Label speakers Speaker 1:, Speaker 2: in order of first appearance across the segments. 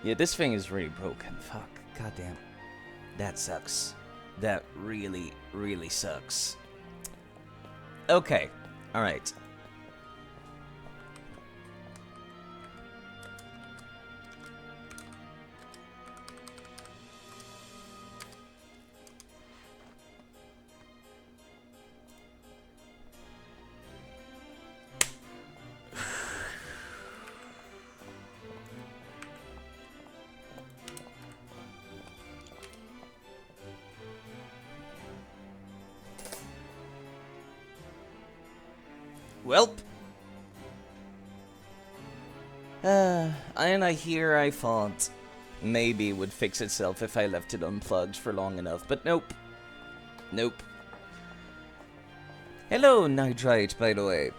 Speaker 1: Yeah, this thing is really broken. Fuck. Goddamn. That sucks. That really, really sucks. Okay. Alright. Welp. And I thought maybe it would fix itself if I left it unplugged for long enough, but nope. Nope. Hello, Nitrite, by the way.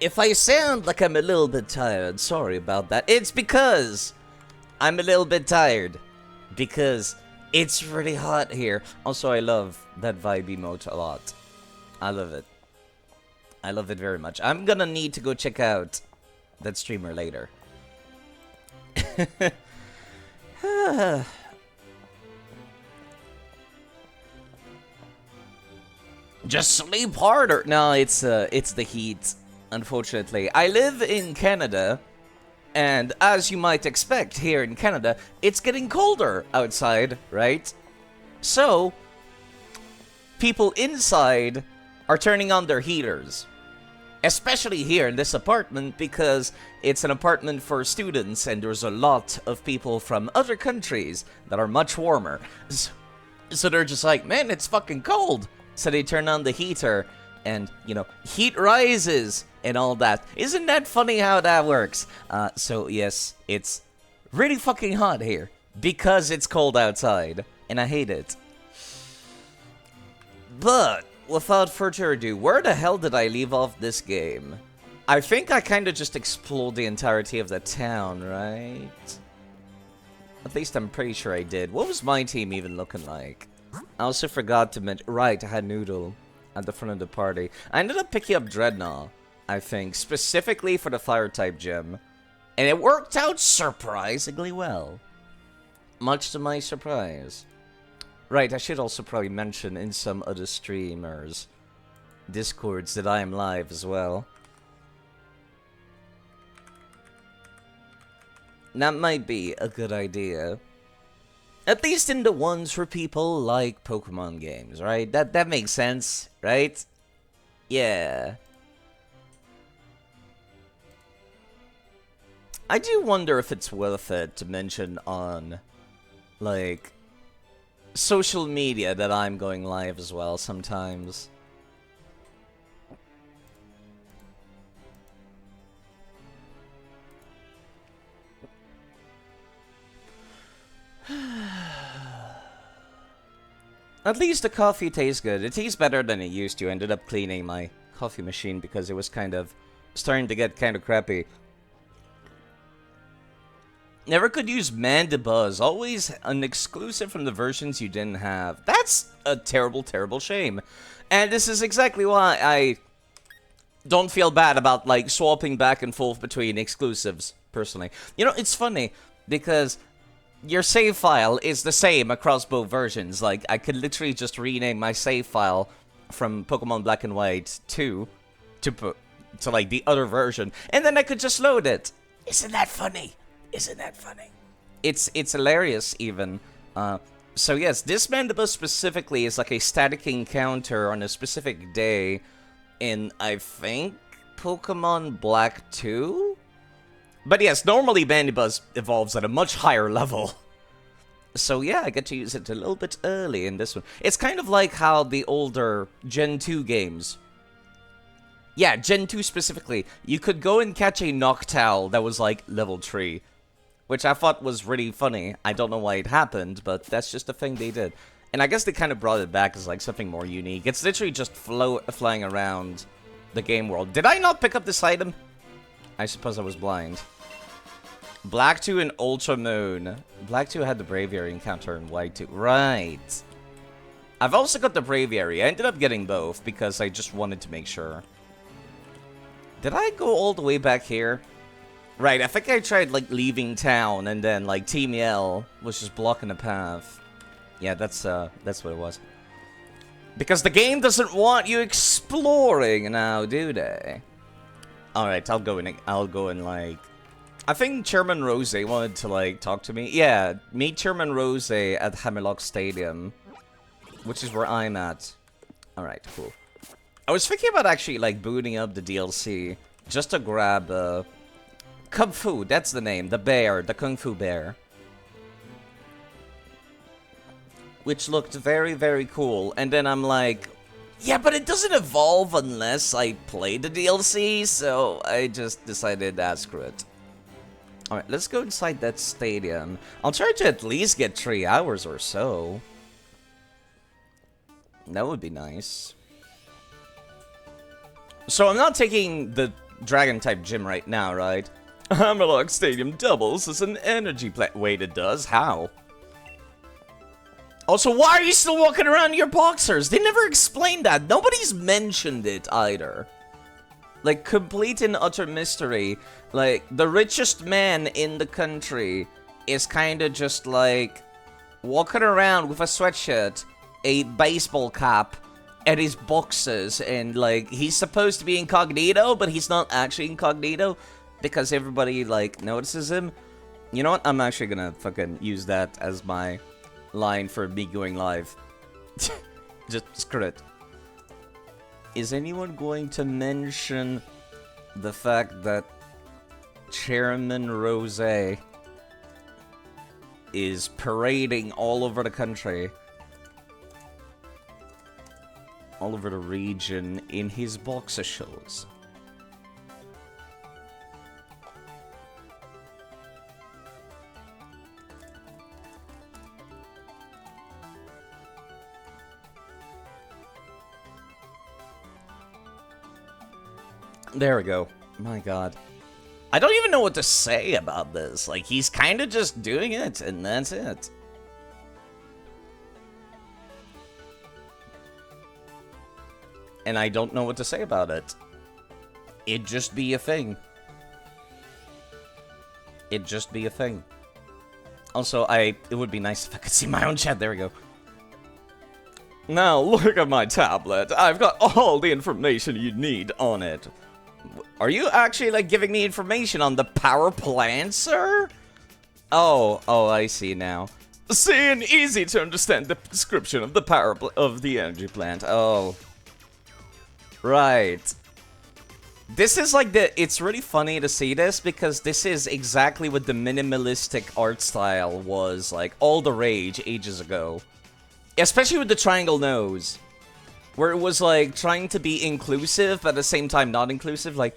Speaker 1: If I sound like I'm a little bit tired, sorry about that. It's because I'm a little bit tired. Because it's really hot here. Also, I love that vibe emote a lot. I love it. I love it very much. I'm gonna need to go check out that streamer later. Just sleep harder. No, it's the heat, unfortunately. I live in Canada, and as you might expect here in Canada, it's getting colder outside, right? So, people inside are turning on their heaters. Especially here in this apartment, because it's an apartment for students and there's a lot of people from other countries that are much warmer. So they're just like, man, it's fucking cold. So they turn on the heater and, you know, heat rises and all that. Isn't that funny how that works? So yes, it's really fucking hot here because it's cold outside and I hate it. But without further ado, where the hell did I leave off this game? I think I kind of just explored the entirety of the town, right? At least I'm pretty sure I did. What was my team even looking like? I also forgot to mention... Right, I had Noodle at the front of the party. I ended up picking up Dreadnought, I think, specifically for the Fire-type gem. And it worked out surprisingly well. Much to my surprise. Right, I should also probably mention in some other streamers' Discords that I am live as well. That might be a good idea. At least in the ones for people like Pokemon games, right? That makes sense, right? Yeah. I do wonder if it's worth it to mention on, like, social media that I'm going live as well sometimes. At least the coffee tastes good. It tastes better than it used to. I ended up cleaning my coffee machine because it was kind of starting to get kind of crappy. Never could use Mandibuzz. Always an exclusive from the versions you didn't have. That's a terrible, terrible shame. And this is exactly why I don't feel bad about, like, swapping back and forth between exclusives, personally. You know, it's funny, because your save file is the same across both versions. Like, I could literally just rename my save file from Pokemon Black and White 2 to like, the other version, and then I could just load it. Isn't that funny? Isn't that funny? It's hilarious, even. So yes, this Mandibuzz specifically is like a static encounter on a specific day in, I think, Pokemon Black 2? But yes, normally Mandibuzz evolves at a much higher level. So yeah, I get to use it a little bit early in this one. It's kind of like how the older Gen 2 games... Yeah, Gen 2 specifically. You could go and catch a Noctowl that was like level 3. Which I thought was really funny. I don't know why it happened, but that's just a thing they did. And I guess they kind of brought it back as like something more unique. It's literally just flying around the game world. Did I not pick up this item? I suppose I was blind. Black 2 and Ultra Moon. Black 2 had the Braviary encounter in White 2. Right. I've also got the Braviary. I ended up getting both because I just wanted to make sure. Did I go all the way back here? Right, I think I tried, like, leaving town, and then, like, Team Yell was just blocking the path. Yeah, that's what it was. Because the game doesn't want you exploring now, do they? Alright, I'll go in, like... I think Chairman Rose wanted to, like, talk to me. Yeah, meet Chairman Rose at Hammerlock Stadium, which is where I'm at. Alright, cool. I was thinking about actually, like, booting up the DLC just to grab, Kung Fu, that's the name. The bear, the Kung Fu bear. Which looked very, very cool. And then I'm like, yeah, but it doesn't evolve unless I play the DLC, so I just decided, screw it. Alright, let's go inside that stadium. I'll try to at least get 3 hours or so. That would be nice. So I'm not taking the Dragon-type gym right now, right? Hammerlock Stadium doubles as an energy plant. Wait, it does? How? Also, why are you still walking around in your boxers? They never explained that. Nobody's mentioned it either. Like, complete and utter mystery. Like, the richest man in the country is kind of just like walking around with a sweatshirt, a baseball cap, and his boxers, and like, he's supposed to be incognito, but he's not actually incognito because everybody, like, notices him. You know what? I'm actually gonna fucking use that as my line for me going live. Just screw it. Is anyone going to mention the fact that Chairman Rose is parading all over the country, all over the region, in his boxer shorts? There we go. My god. I don't even know what to say about this. Like, he's kind of just doing it, and that's it. And I don't know what to say about it. It'd just be a thing. It'd just be a thing. Also, it would be nice if I could see my own chat. There we go. Now, look at my tablet. I've got all the information you need on it. Are you actually, like, giving me information on the power plant, sir? Oh, I see now. See an easy to understand description of the of the energy plant. Oh. Right. This is like it's really funny to see this because this is exactly what the minimalistic art style was, like, all the rage ages ago. Especially with the triangle nose. Where it was, like, trying to be inclusive, but at the same time not inclusive. Like,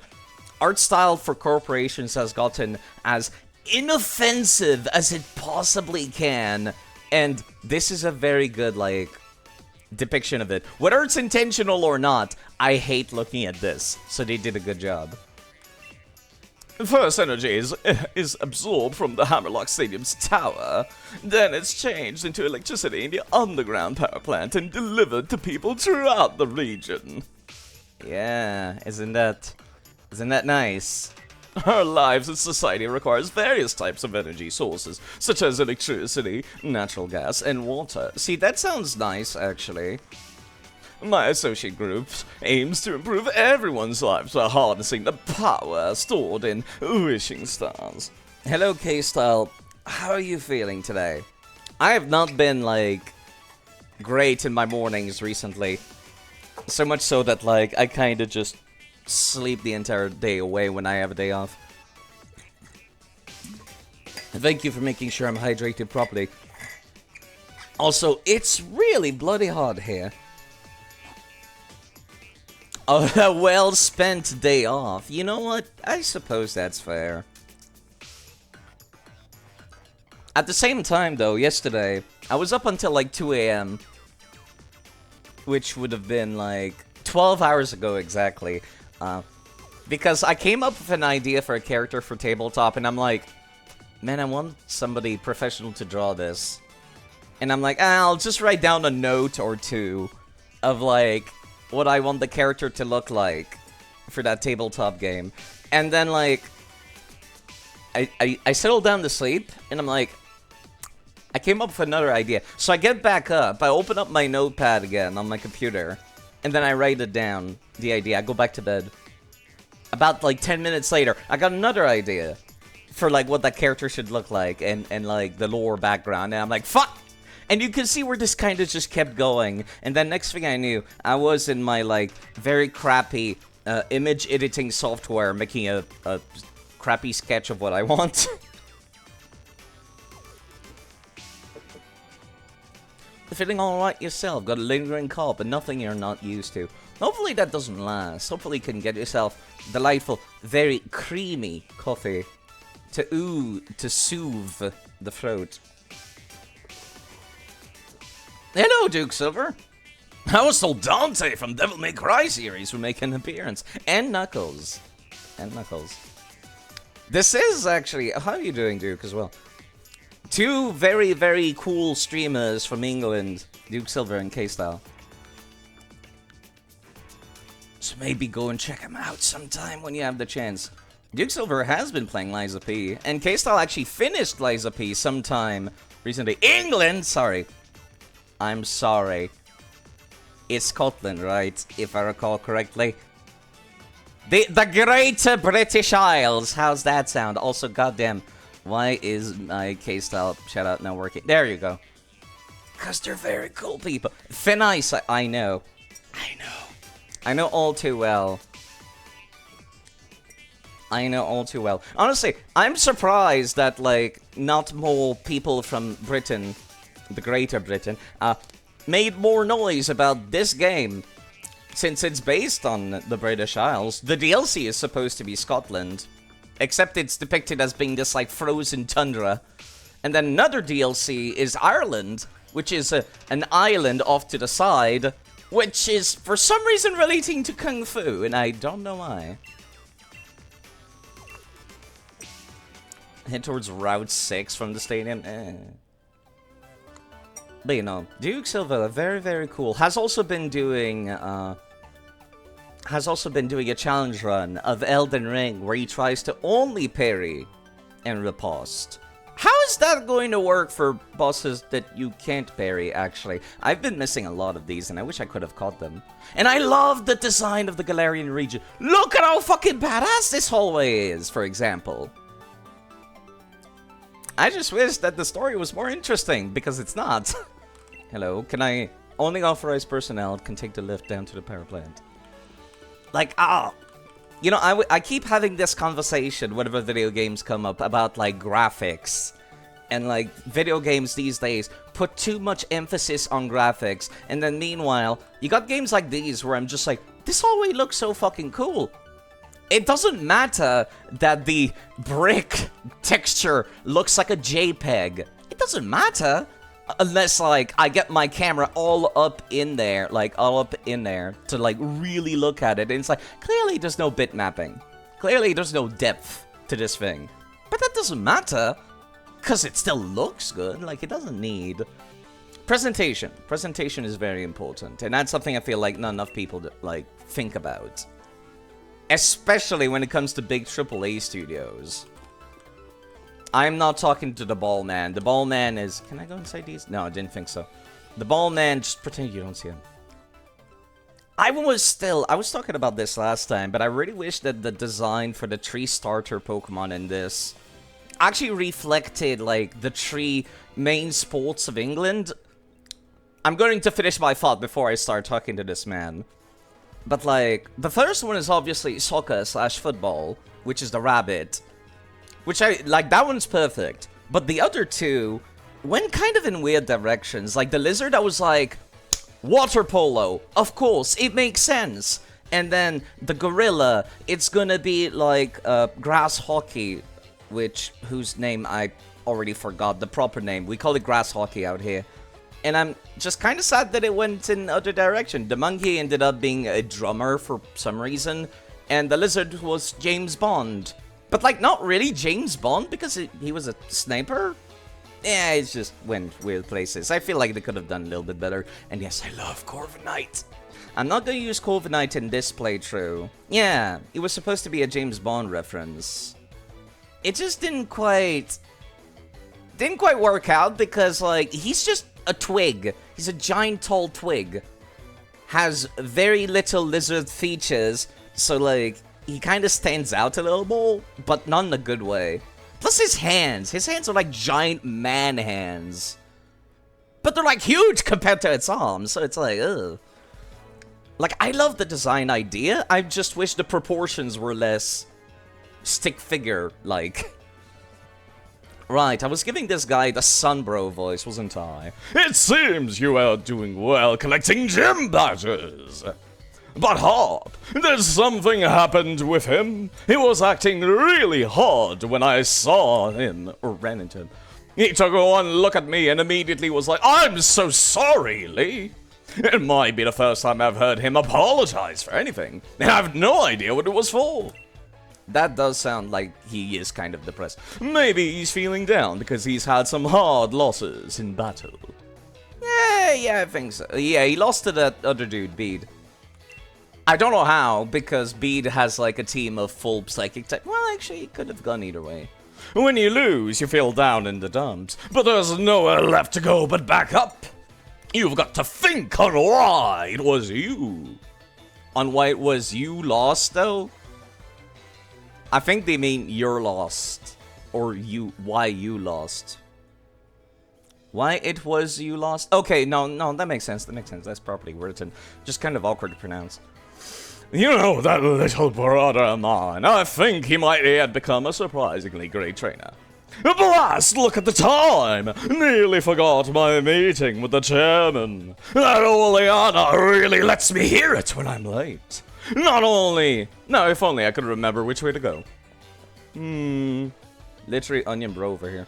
Speaker 1: art style for corporations has gotten as inoffensive as it possibly can. And this is a very good, like, depiction of it. Whether it's intentional or not, I hate looking at this. So they did a good job. First energy is absorbed from the Hammerlock Stadium's tower, then it's changed into electricity in the underground power plant and delivered to people throughout the region. Yeah, isn't that nice? Our lives in society requires various types of energy sources, such as electricity, natural gas, and water. See, that sounds nice, actually. My associate group aims to improve everyone's lives by harnessing the power stored in wishing stars. Hello, K-Style. How are you feeling today? I have not been, like, great in my mornings recently. So much so that, like, I kind of just sleep the entire day away when I have a day off. Thank you for making sure I'm hydrated properly. Also, it's really bloody hot here. A well-spent day off. You know what? I suppose that's fair. At the same time, though, yesterday, I was up until like 2 AM. Which would have been like 12 hours ago exactly. Because I came up with an idea for a character for tabletop, and I'm like, man, I want somebody professional to draw this. And I'm like, I'll just write down a note or two of like what I want the character to look like for that tabletop game. And then, like, I settled down to sleep, and I'm like, I came up with another idea. So I get back up, I open up my notepad again on my computer, and then I write it down, the idea. I go back to bed. About, like, 10 minutes later, I got another idea for, like, what that character should look like, and like, the lore background, and I'm like, fuck! And you can see where this kind of just kept going, and then next thing I knew, I was in my, like, very crappy image editing software making a crappy sketch of what I want. Feeling alright yourself, got a lingering cough, but nothing you're not used to. Hopefully that doesn't last. Hopefully you can get yourself delightful, very creamy coffee to soothe the throat. Hello, Duke Silver. I was told Dante from Devil May Cry series would make an appearance. And Knuckles. And Knuckles. This is actually... How are you doing, Duke, as well? Two very, very cool streamers from England, Duke Silver and K-Style. So maybe go and check them out sometime when you have the chance. Duke Silver has been playing Liza P, and K-Style actually finished Liza P sometime recently. England! Sorry. I'm sorry. It's Scotland, right? If I recall correctly. The Great British Isles. How's that sound? Also, goddamn... Why is my K-Style shout-out not working? There you go. Because they're very cool people. Thin Ice, I know. I know all too well. Honestly, I'm surprised that, like, not more people from Britain, the Greater Britain, made more noise about this game. Since it's based on the British Isles, the DLC is supposed to be Scotland. Except it's depicted as being this, like, frozen tundra. And then another DLC is Ireland, which is an island off to the side, which is, for some reason, relating to Kung Fu, and I don't know why. Head towards Route 6 from the stadium. But, you know, Duke Silva, very, very cool. Has also been doing a challenge run of Elden Ring where he tries to only parry and riposte. How is that going to work for bosses that you can't parry, actually? I've been missing a lot of these, and I wish I could have caught them. And I love the design of the Galarian region. Look at how fucking badass this hallway is, for example. I just wish that the story was more interesting, because it's not. Hello, can I... Only authorized personnel can take the lift down to the power plant. Like, you know, I keep having this conversation whenever video games come up about, like, graphics. And, like, video games these days put too much emphasis on graphics. And then, meanwhile, you got games like these where I'm just like, this hallway looks so fucking cool. It doesn't matter that the brick texture looks like a JPEG. It doesn't matter. Unless, like, I get my camera all up in there, to, like, really look at it. And it's like, clearly there's no bit mapping. Clearly there's no depth to this thing. But that doesn't matter, because it still looks good. Like, it doesn't need... Presentation. Presentation is very important. And that's something I feel like not enough people, like, think about. Especially when it comes to big AAA studios. I'm not talking to the ball man. The ball man is... Can I go inside these? No, I didn't think so. The ball man, just pretend you don't see him. I was talking about this last time, but I really wish that the design for the tree starter Pokemon in this actually reflected, like, the three main sports of England. I'm going to finish my thought before I start talking to this man. But, like, the first one is obviously soccer/football, which is the rabbit. Which that one's perfect. But the other two went kind of in weird directions. Like, the lizard, I was like, water polo. Of course, it makes sense. And then the gorilla, it's gonna be like grass hockey, whose name I already forgot, the proper name. We call it grass hockey out here. And I'm just kind of sad that it went in other direction. The monkey ended up being a drummer for some reason. And the lizard was James Bond. But, like, not really James Bond, because he was a sniper? Yeah, it just went weird places. I feel like they could have done a little bit better. And yes, I love Corviknight. I'm not going to use Corviknight in this playthrough. Yeah, it was supposed to be a James Bond reference. it just didn't quite work out because, like, he's just a twig. He's a giant tall twig. Has very little lizard features, so, like, he kind of stands out a little more, but not in a good way. Plus his hands are like giant man hands. But they're like huge compared to its arms, so it's like, ugh. Like, I love the design idea, I just wish the proportions were less stick figure-like. Right, I was giving this guy the Sunbro voice, wasn't I? It seems you are doing well collecting gym badges. But Hop, there's something happened with him. He was acting really hard when I saw him, or ran into him. He took one look at me and immediately was like, I'm so sorry, Lee. It might be the first time I've heard him apologize for anything. I have no idea what it was for. That does sound like he is kind of depressed. Maybe he's feeling down because he's had some hard losses in battle. Yeah, I think so. Yeah, he lost to that other dude, Bede. I don't know how, because Bede has like a team of full psychic type. Well, actually, it could have gone either way. When you lose, you feel down in the dumps, but there's nowhere left to go but back up. You've got to think on why it was you. On why it was you lost, though? I think they mean you're lost. Or why you lost. Why it was you lost? Okay, no, that makes sense, That's properly written. Just kind of awkward to pronounce. You know, that little brother of mine, I think he might yet become a surprisingly great trainer. Blast, look at the time! Nearly forgot my meeting with the chairman. That Oleana really lets me hear it when I'm late. Not only... No, if only I could remember which way to go. Literally onion bro over here.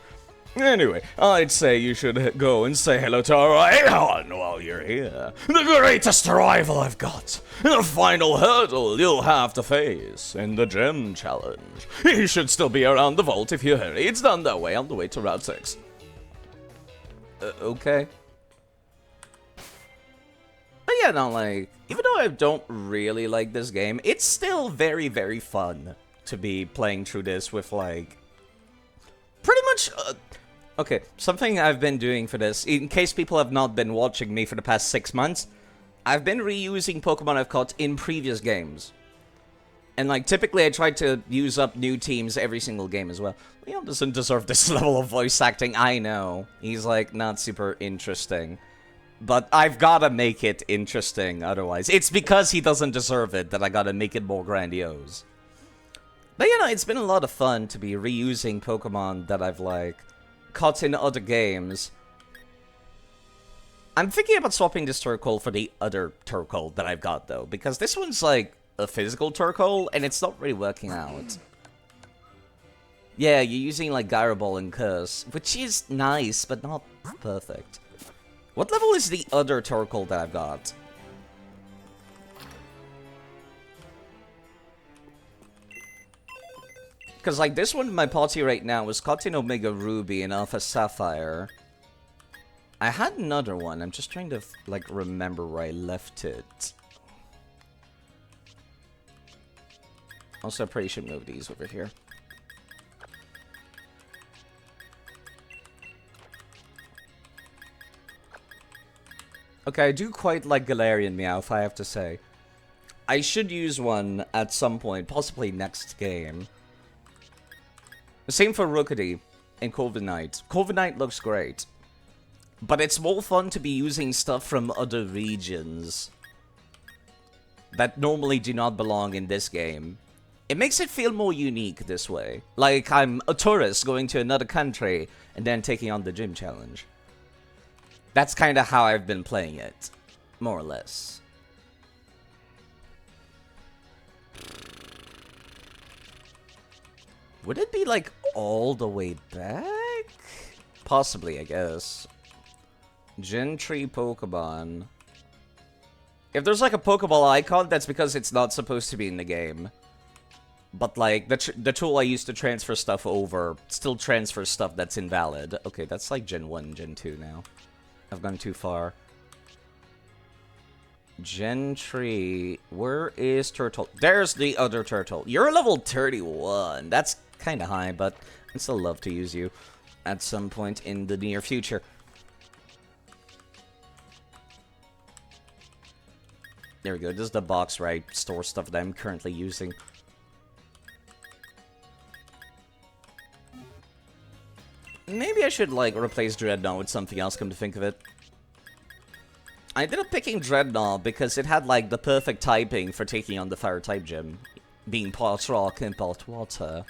Speaker 1: Anyway, I'd say you should go and say hello to our Aeon while you're here. The greatest rival I've got. The final hurdle you'll have to face in the gym challenge. He should still be around the vault if you hurry. It's done that way on the way to Route 6. Okay. But yeah, no, like, even though I don't really like this game, it's still very, very fun to be playing through this with, like, pretty much... Okay, something I've been doing for this, in case people have not been watching me for the past 6 months, I've been reusing Pokemon I've caught in previous games. And, like, typically I try to use up new teams every single game as well. Leon doesn't deserve this level of voice acting, I know. He's, like, not super interesting. But I've gotta make it interesting otherwise. It's because he doesn't deserve it that I gotta make it more grandiose. But, you know, it's been a lot of fun to be reusing Pokemon that I've, like... caught in other games. I'm thinking about swapping this Turkle for the other Turkle that I've got, though, because this one's like a physical Turkle, and it's not really working out. Yeah, you're using like Gyro Ball and Curse, which is nice, but not perfect. What level is the other Turkle that I've got? Because, like, this one in my party right now is caught in Omega Ruby and Alpha Sapphire. I had another one. I'm just trying to, like, remember where I left it. Also, I probably should move these over here. Okay, I do quite like Galarian Meowth, I have to say. I should use one at some point, possibly next game. Same for Rookity and Corviknight. Corviknight looks great. But it's more fun to be using stuff from other regions that normally do not belong in this game. It makes it feel more unique this way. Like I'm a tourist going to another country and then taking on the gym challenge. That's kind of how I've been playing it. More or less. Would it be, like, all the way back? Possibly, I guess. Gentry Pokemon. If there's, like, a Pokeball icon, that's because it's not supposed to be in the game. But, like, the tool I used to transfer stuff over still transfers stuff that's invalid. Okay, that's, like, Gen 1, Gen 2 now. I've gone too far. Gentry. Where is Turtle? There's the other Turtle. You're level 31. That's kinda high, but I'd still love to use you at some point in the near future. There we go, this is the box where I store stuff that I'm currently using. Maybe I should, like, replace Dreadnought with something else, come to think of it. I ended up picking Dreadnought because it had, like, the perfect typing for taking on the Fire-type gym. Being Pot Rock and Pot Water.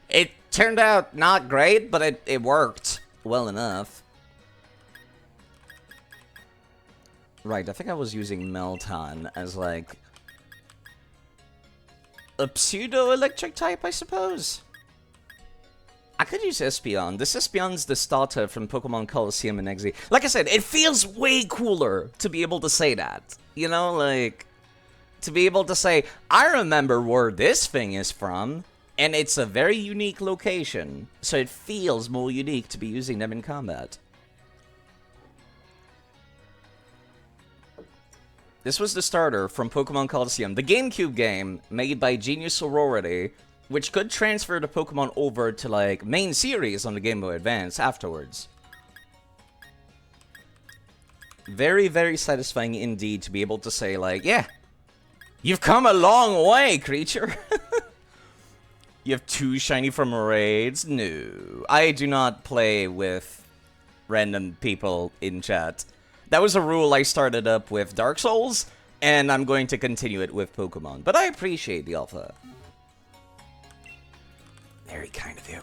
Speaker 1: It turned out not great, but it worked well enough. Right, I think I was using Meltan as, like, a pseudo-electric type, I suppose? I could use Espeon. This Espeon's the starter from Pokemon Colosseum and XZ. Like I said, it feels way cooler to be able to say that. You know, like, to be able to say, I remember where this thing is from, and it's a very unique location, so it feels more unique to be using them in combat. This was the starter from Pokemon Colosseum, the GameCube game made by Genius Sorority, which could transfer the Pokemon over to, like, main series on the Game Boy Advance afterwards. Very, very satisfying indeed to be able to say, like, yeah, you've come a long way, creature. You have 2 shiny from raids? No. I do not play with random people in chat. That was a rule I started up with Dark Souls, and I'm going to continue it with Pokemon. But I appreciate the offer. Very kind of you.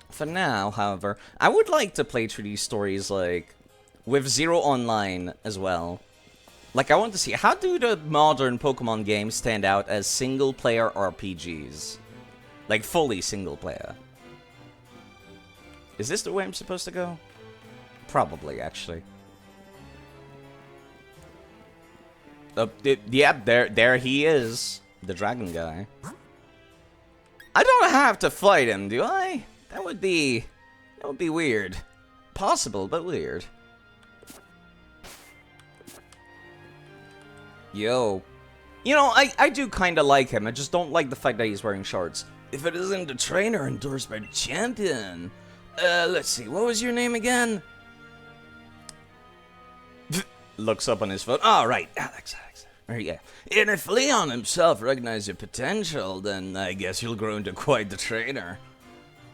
Speaker 1: For now, however, I would like to play through these stories, like, with Zero Online as well. Like, I want to see, how do the modern Pokemon games stand out as single-player RPGs? Like, fully single-player. Is this the way I'm supposed to go? Probably, actually. Yeah, there he is. The dragon guy. I don't have to fight him, do I? That would be weird. Possible, but weird. Yo. You know, I do kind of like him. I just don't like the fact that he's wearing shorts. If it isn't a trainer endorsed by the champion. Let's see. What was your name again? Looks up on his phone. Oh, right. Alex. Yeah. And if Leon himself recognizes your potential, then I guess you'll grow into quite the trainer.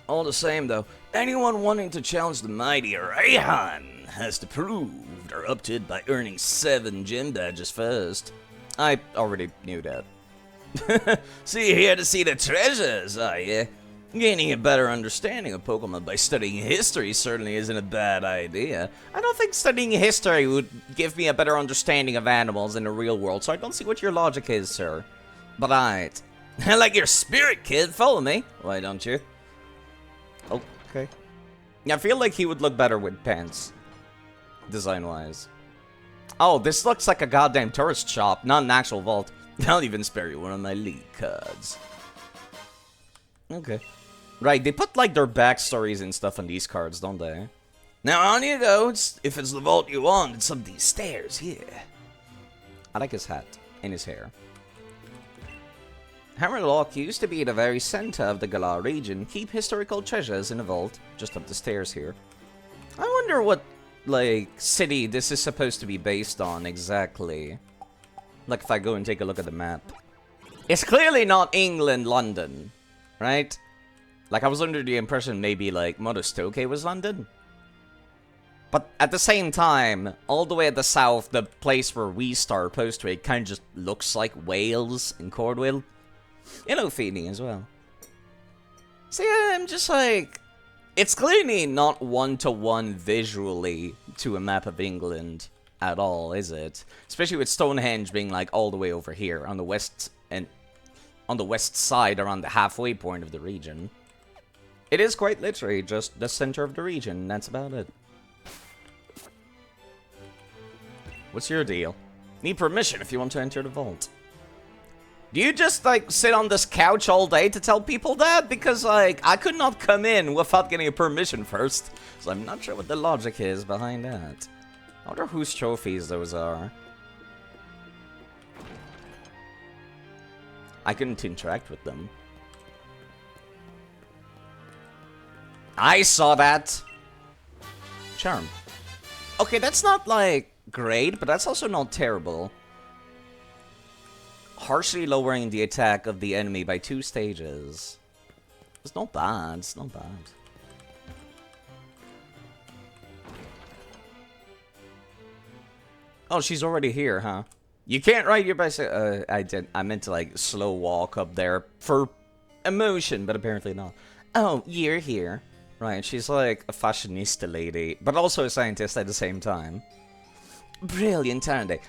Speaker 1: All the same, though, anyone wanting to challenge the mighty Raihan has to prove they're up to it by earning 7 gym badges first. I already knew that. So you're here to see the treasures, are you? Gaining a better understanding of Pokemon by studying history certainly isn't a bad idea. I don't think studying history would give me a better understanding of animals in the real world, so I don't see what your logic is, sir. But alright. I like your spirit, kid. Follow me. Why don't you? Okay. I feel like he would look better with pants. Design-wise. Oh, this looks like a goddamn tourist shop, not an actual vault. I'll even spare you one of my league cards. Okay. Right, they put, like, their backstories and stuff on these cards, don't they? Now, on you go. If it's the vault you want, it's up these stairs here. I like his hat and his hair. Hammerlock used to be the very center of the Galar region. Keep historical treasures in a vault just up the stairs here. I wonder what, like, city this is supposed to be based on exactly. Like, if I go and take a look at the map. It's clearly not England, London, right? Like, I was under the impression maybe, like, Modestoke was London. But at the same time, all the way at the south, the place where we start post it kind of just looks like Wales and Cordwell. You know, Feeney as well. So yeah, I'm just like... It's clearly not one-to-one visually to a map of England at all, is it? Especially with Stonehenge being, like, all the way over here on the west and on the west side, around the halfway point of the region. It is quite literally just the center of the region, that's about it. What's your deal? Need permission if you want to enter the vault. Do you just, like, sit on this couch all day to tell people that? Because, like, I could not come in without getting a permission first. So I'm not sure what the logic is behind that. I wonder whose trophies those are. I couldn't interact with them. I saw that. Charm. Okay, that's not, like, great, but that's also not terrible. Harshly lowering the attack of the enemy by 2 stages. It's not bad, it's not bad. Oh, she's already here, huh? You can't ride your bicycle. I meant to, like, slow walk up there for emotion, but apparently not. Oh, you're here. Right, she's like a fashionista lady, but also a scientist at the same time. Brilliant, aren't they?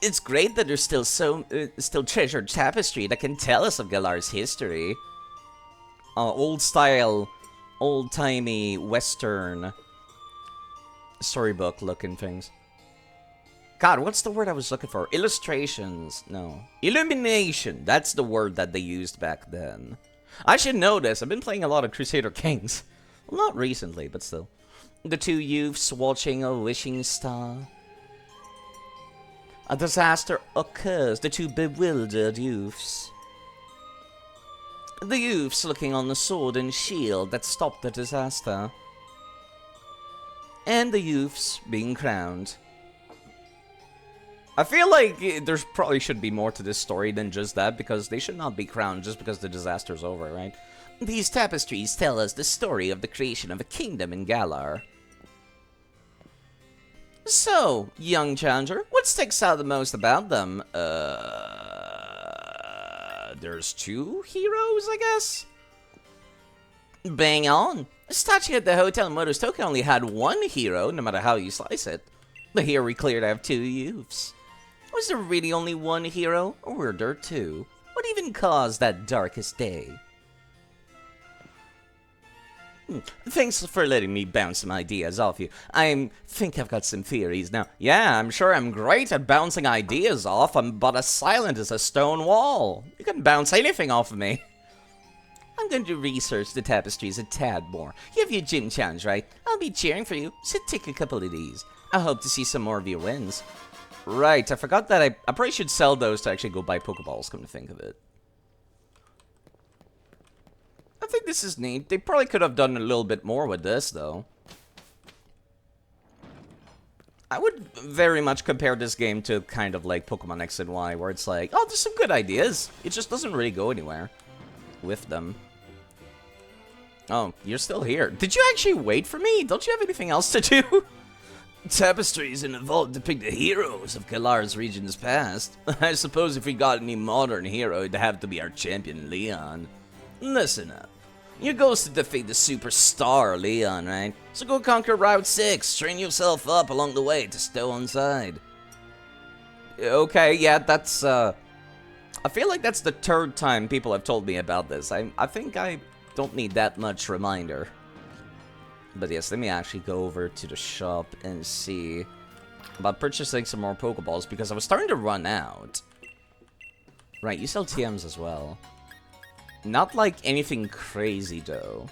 Speaker 1: It's great that there's still still treasured tapestry that can tell us of Galar's history. Old style, old-timey Western storybook looking things. God, what's the word I was looking for? Illustrations. No. Illumination. That's the word that they used back then. I should know this. I've been playing a lot of Crusader Kings. Well, not recently, but still. The 2 youths watching a wishing star. A disaster occurs. The 2 bewildered youths. The youths looking on the sword and shield that stopped the disaster. And the youths being crowned. I feel like there's probably should be more to this story than just that, because they should not be crowned just because the disaster's over, right? These tapestries tell us the story of the creation of a kingdom in Galar. So, young challenger, what sticks out the most about them? There's 2 heroes, I guess? Bang on. The statue at the Hotel Motostoke only had 1 hero, no matter how you slice it. But here we clearly have 2 youths. Was there really only 1 hero, or were there 2? What even caused that darkest day? Thanks for letting me bounce some ideas off you. I think I've got some theories now. Yeah, I'm sure I'm great at bouncing ideas off. I'm but as silent as a stone wall. You can bounce anything off of me. I'm going to research the tapestries a tad more. You have your gym challenge, right? I'll be cheering for you, so take a couple of these. I hope to see some more of your wins. Right, I forgot that I probably should sell those to actually go buy Pokeballs, come to think of it. I think this is neat. They probably could have done a little bit more with this, though. I would very much compare this game to kind of like Pokemon X and Y, where it's like, oh, there's some good ideas. It just doesn't really go anywhere with them. Oh, you're still here. Did you actually wait for me? Don't you have anything else to do? Tapestries in the vault depict the heroes of Galar's region's past. I suppose if we got any modern hero, it'd have to be our champion, Leon. Listen up. Your goal is to defeat the superstar, Leon, right? So go conquer Route 6, train yourself up along the way to Stoneside. Okay, yeah, that's, I feel like that's the 3rd time people have told me about this. I think I don't need that much reminder. But yes, let me actually go over to the shop and see about purchasing some more Pokeballs, because I was starting to run out. Right, you sell TMs as well. Not like anything crazy, though.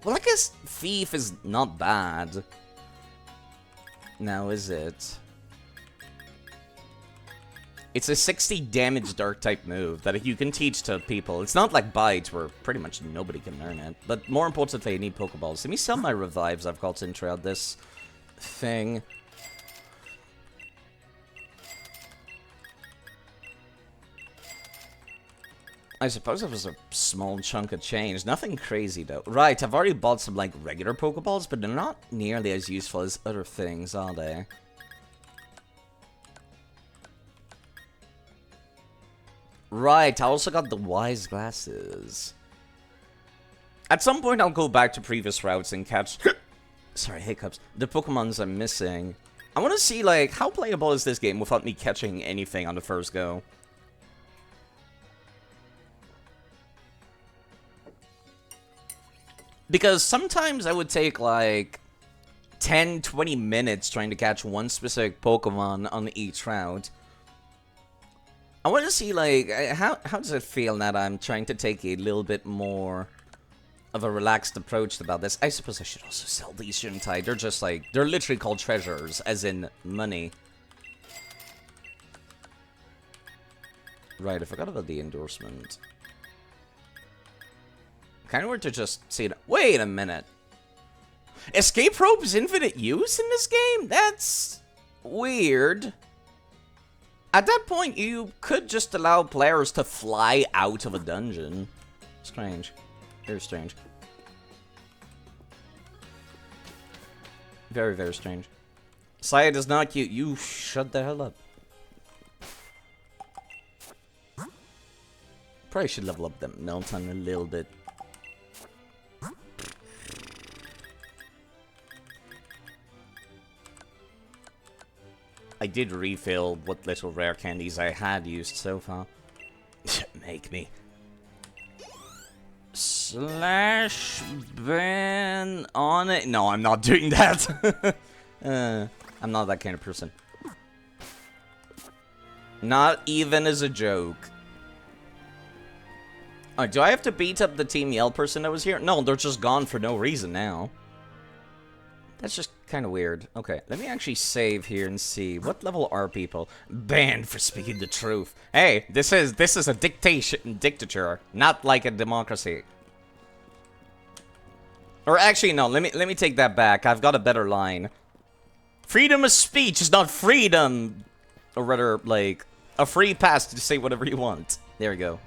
Speaker 1: Well, I guess Thief is not bad. Now, is it? It's a 60 damage dark type move that you can teach to people. It's not like Bite, where pretty much nobody can learn it. But more importantly, I need Pokeballs. Let me sell my revives I've gotten throughout this thing. I suppose it was a small chunk of change. Nothing crazy, though. Right, I've already bought some, like, regular Pokeballs, but they're not nearly as useful as other things, are they? Right, I also got the Wise Glasses. At some point, I'll go back to previous routes and catch... Sorry, hiccups. The Pokemons I'm missing. I want to see, like, how playable is this game without me catching anything on the first go? Because sometimes I would take, like, 10-20 minutes trying to catch one specific Pokemon on each route. I want to see, like, how does it feel now that I'm trying to take a little bit more of a relaxed approach about this? I suppose I should also sell these, shouldn't I? They're just, like, they're literally called treasures, as in money. Right, I forgot about the endorsement. Kind of weird to just see it. Wait a minute. Escape rope is infinite use in this game? That's weird. At that point, you could just allow players to fly out of a dungeon. Strange. Very strange. Very, very strange. Syed is not cute. You shut the hell up. Probably should level up them Melton a little bit. I did refill what little rare candies I had used so far. Make me. Slash ban on it. No, I'm not doing that. I'm not that kind of person. Not even as a joke. Alright, do I have to beat up the Team Yell person that was here? No, they're just gone for no reason now. That's just kind of weird. Okay, let me actually save here and see. What level are people? Banned for speaking the truth. Hey, this is a dictature, not like a democracy. Or actually, no, let me take that back. I've got a better line. Freedom of speech is not freedom. Or rather, like, a free pass to say whatever you want. There we go.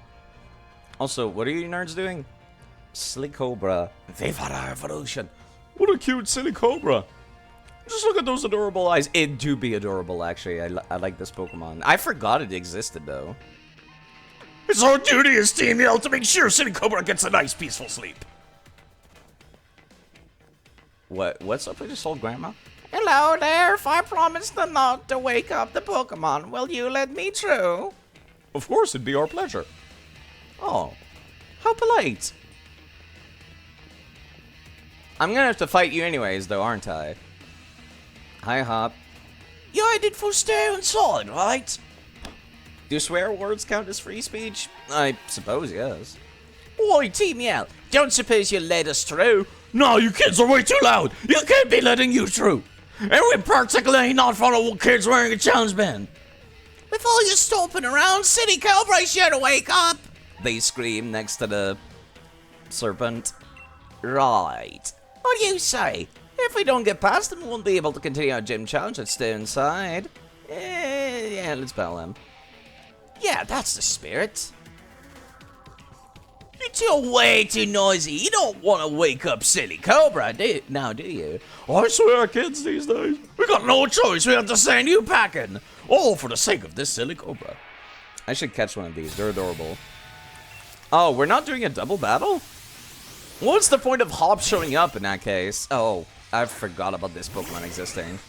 Speaker 1: Also, what are you nerds doing? Silly Cobra. Viva la Revolution. What a cute silly cobra. Just look at those adorable eyes. It do be adorable, actually. I like this Pokemon. I forgot it existed, though. It's our duty as Team Yell to make sure Silly Cobra gets a nice, peaceful sleep. What's up with this old grandma? Hello there. If I promise them not to wake up the Pokemon, will you let me through? Of course, it'd be our pleasure. Oh, how polite. I'm gonna have to fight you anyways, though, aren't I? Hi, Hop. Yeah, I did for stay inside, right? Do swear words count as free speech? I suppose, yes. Oi, Team Yell, don't suppose you'll let us through? No, you kids are way too loud. You can't be letting you through. And we're particularly not follow kids wearing a challenge band. With all your stomping around, City Cobra sure to wake up. They scream next to the serpent. Right. What do you say? If we don't get past them, we won't be able to continue our gym challenge. Let's stay inside. Yeah, let's battle them. Yeah, that's the spirit. You're way too noisy. You don't want to wake up Silly Cobra, do you? I swear, kids these days, we got no choice. We have to send you packing. All for the sake of this Silly Cobra. I should catch one of these. They're adorable. Oh, we're not doing a double battle? What's the point of Hop showing up in that case? Oh, I forgot about this Pokemon existing.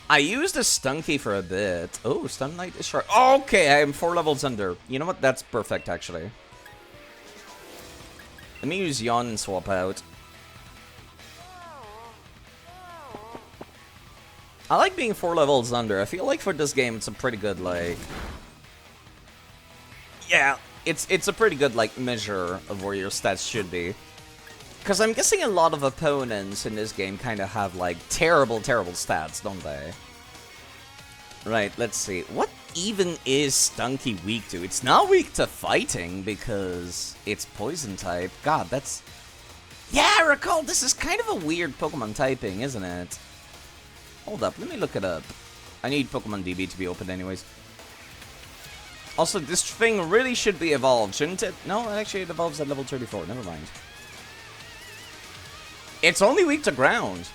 Speaker 1: I used a Stunky for a bit. Oh, Stun Light is sharp. Okay, I am 4 levels under. You know what? That's perfect, actually. Let me use Yawn and swap out. I like being 4 levels under. I feel like for this game, it's a pretty good, like... Yeah, it's a pretty good, like, measure of where your stats should be. Because I'm guessing a lot of opponents in this game kind of have, like, terrible, terrible stats, don't they? Right, let's see. What even is Stunky weak to? It's not weak to fighting, because it's poison type. God, that's... Yeah, I recall, this is kind of a weird Pokemon typing, isn't it? Hold up, let me look it up. I need Pokemon DB to be open anyways. Also, this thing really should be evolved, shouldn't it? No, actually it evolves at level 34, never mind. It's only weak to ground.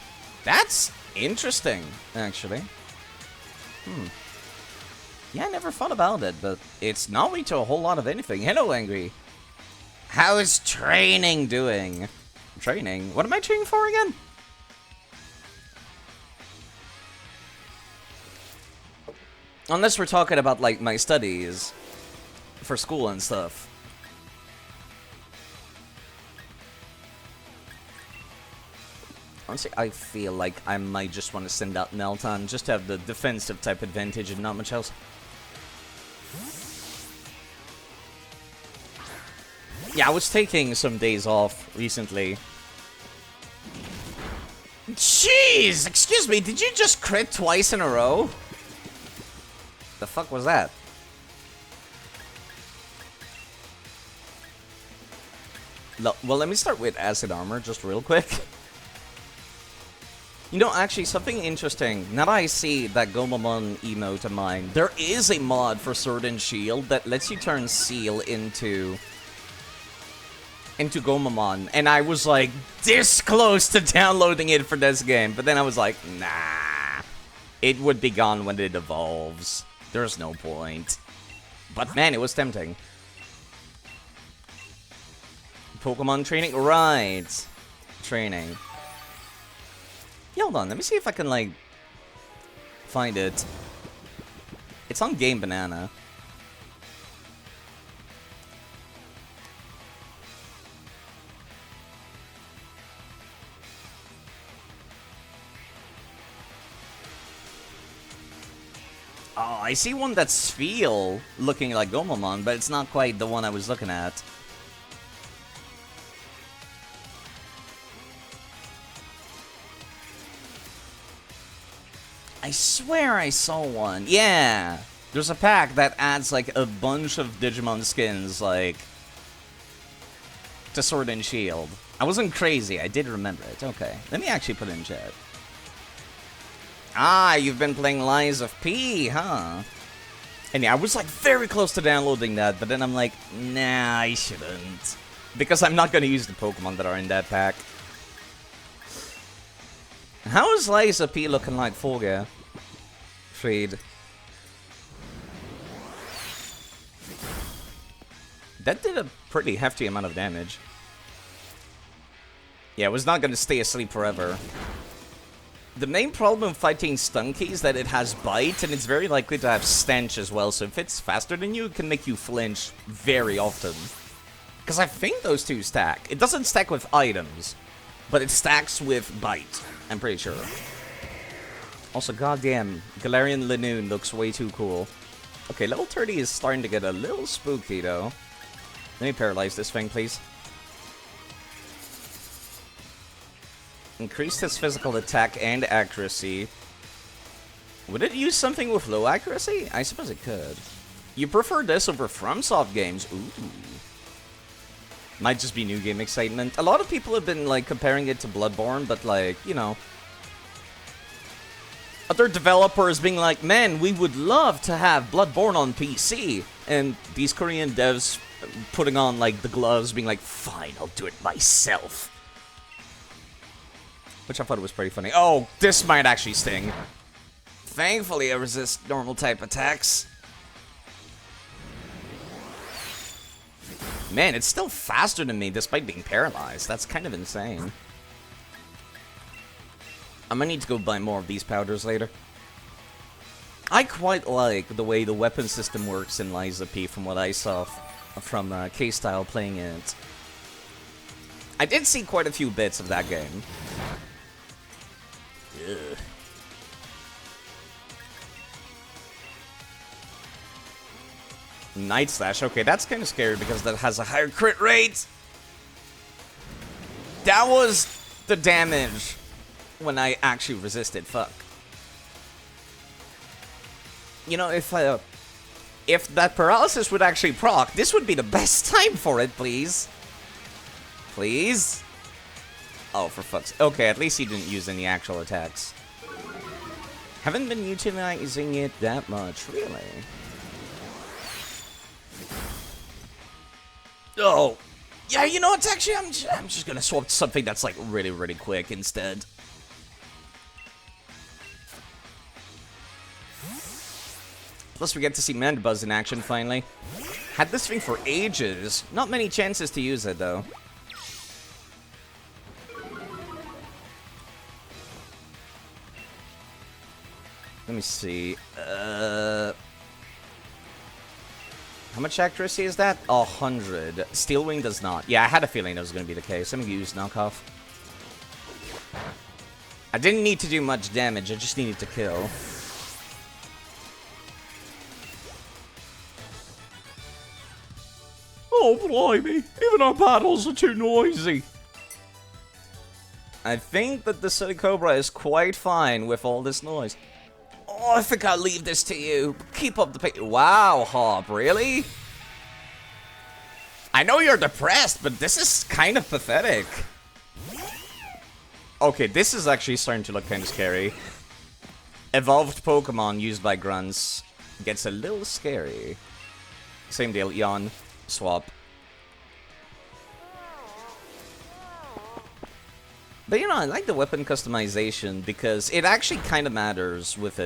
Speaker 1: That's interesting, actually. Yeah, I never thought about it, but it's not weak to a whole lot of anything. Hello, Angry. How is training doing? Training? What am I training for again? Unless we're talking about, like, my studies for school and stuff. Honestly, I feel like I might just want to send out Melton just to have the defensive type advantage and not much else. Yeah, I was taking some days off recently. Jeez! Excuse me, did you just crit twice in a row? The fuck was that? Well, let me start with acid armor, just real quick. You know, actually, something interesting. Now that I see that Gomamon emote of mine, there is a mod for Sword and Shield that lets you turn Seal into Gomamon, and I was like this close to downloading it for this game, but then I was like, nah, it would be gone when it evolves. There's no point. But man, it was tempting. Pokemon training, right? Training. Yeah, hold on, let me see if I can like find it. It's on Game Banana. Oh, I see one that's Spheal looking like Gomamon, but it's not quite the one I was looking at. I swear I saw one. Yeah. There's a pack that adds like a bunch of Digimon skins, like, to Sword and Shield. I wasn't crazy. I did remember it. Okay. Let me actually put it in chat. Ah, you've been playing Lies of P, huh? And yeah, I was like very close to downloading that, but then I'm like, nah, I shouldn't. Because I'm not gonna use the Pokemon that are in that pack. How is Lies of P looking like Fulga? Freed. That did a pretty hefty amount of damage. Yeah, it was not gonna stay asleep forever. The main problem fighting Stunky is that it has Bite, and it's very likely to have Stench as well, so if it's faster than you, it can make you flinch very often. Because I think those two stack. It doesn't stack with items, but it stacks with Bite, I'm pretty sure. Also, goddamn, Galarian Linoon looks way too cool. Okay, level 30 is starting to get a little spooky, though. Let me paralyze this thing, please. Increased his physical attack and accuracy. Would it use something with low accuracy? I suppose it could. You prefer this over FromSoft games? Ooh. Might just be new game excitement. A lot of people have been, like, comparing it to Bloodborne, but, like, you know, other developers being like, man, we would love to have Bloodborne on PC. And these Korean devs putting on, like, the gloves, being like, fine, I'll do it myself. Which I thought was pretty funny. Oh, this might actually sting. Thankfully, I resist normal type attacks. Man, it's still faster than me despite being paralyzed. That's kind of insane. I'm gonna need to go buy more of these powders later. I quite like the way the weapon system works in Lies of P from what I saw from K-Style playing it. I did see quite a few bits of that game. Ugh. Night Slash. Okay, that's kind of scary because that has a higher crit rate. That was the damage when I actually resisted. Fuck. You know, if that paralysis would actually proc, this would be the best time for it, please. Please? Oh, for fuck's sake. Okay, at least he didn't use any actual attacks. Haven't been utilizing it that much, really. Oh. Yeah, you know, it's actually, I'm just gonna swap to something that's, like, really, really quick instead. Plus, we get to see Mandibuzz in action, finally. Had this thing for ages. Not many chances to use it, though. Let me see. How much accuracy is that? 100. Steel Wing does not. Yeah, I had a feeling that was going to be the case. Let me use knockoff. I didn't need to do much damage. I just needed to kill. Oh, blimey. Even our battles are too noisy. I think that the City Cobra is quite fine with all this noise. Oh, I think I'll leave this to you. Keep up the pace. Wow, Hop, really? I know you're depressed, but this is kind of pathetic. Okay, this is actually starting to look kind of scary. Evolved Pokemon used by grunts gets a little scary. Same deal, yawn, swap. But you know, I like the weapon customization because it actually kind of matters with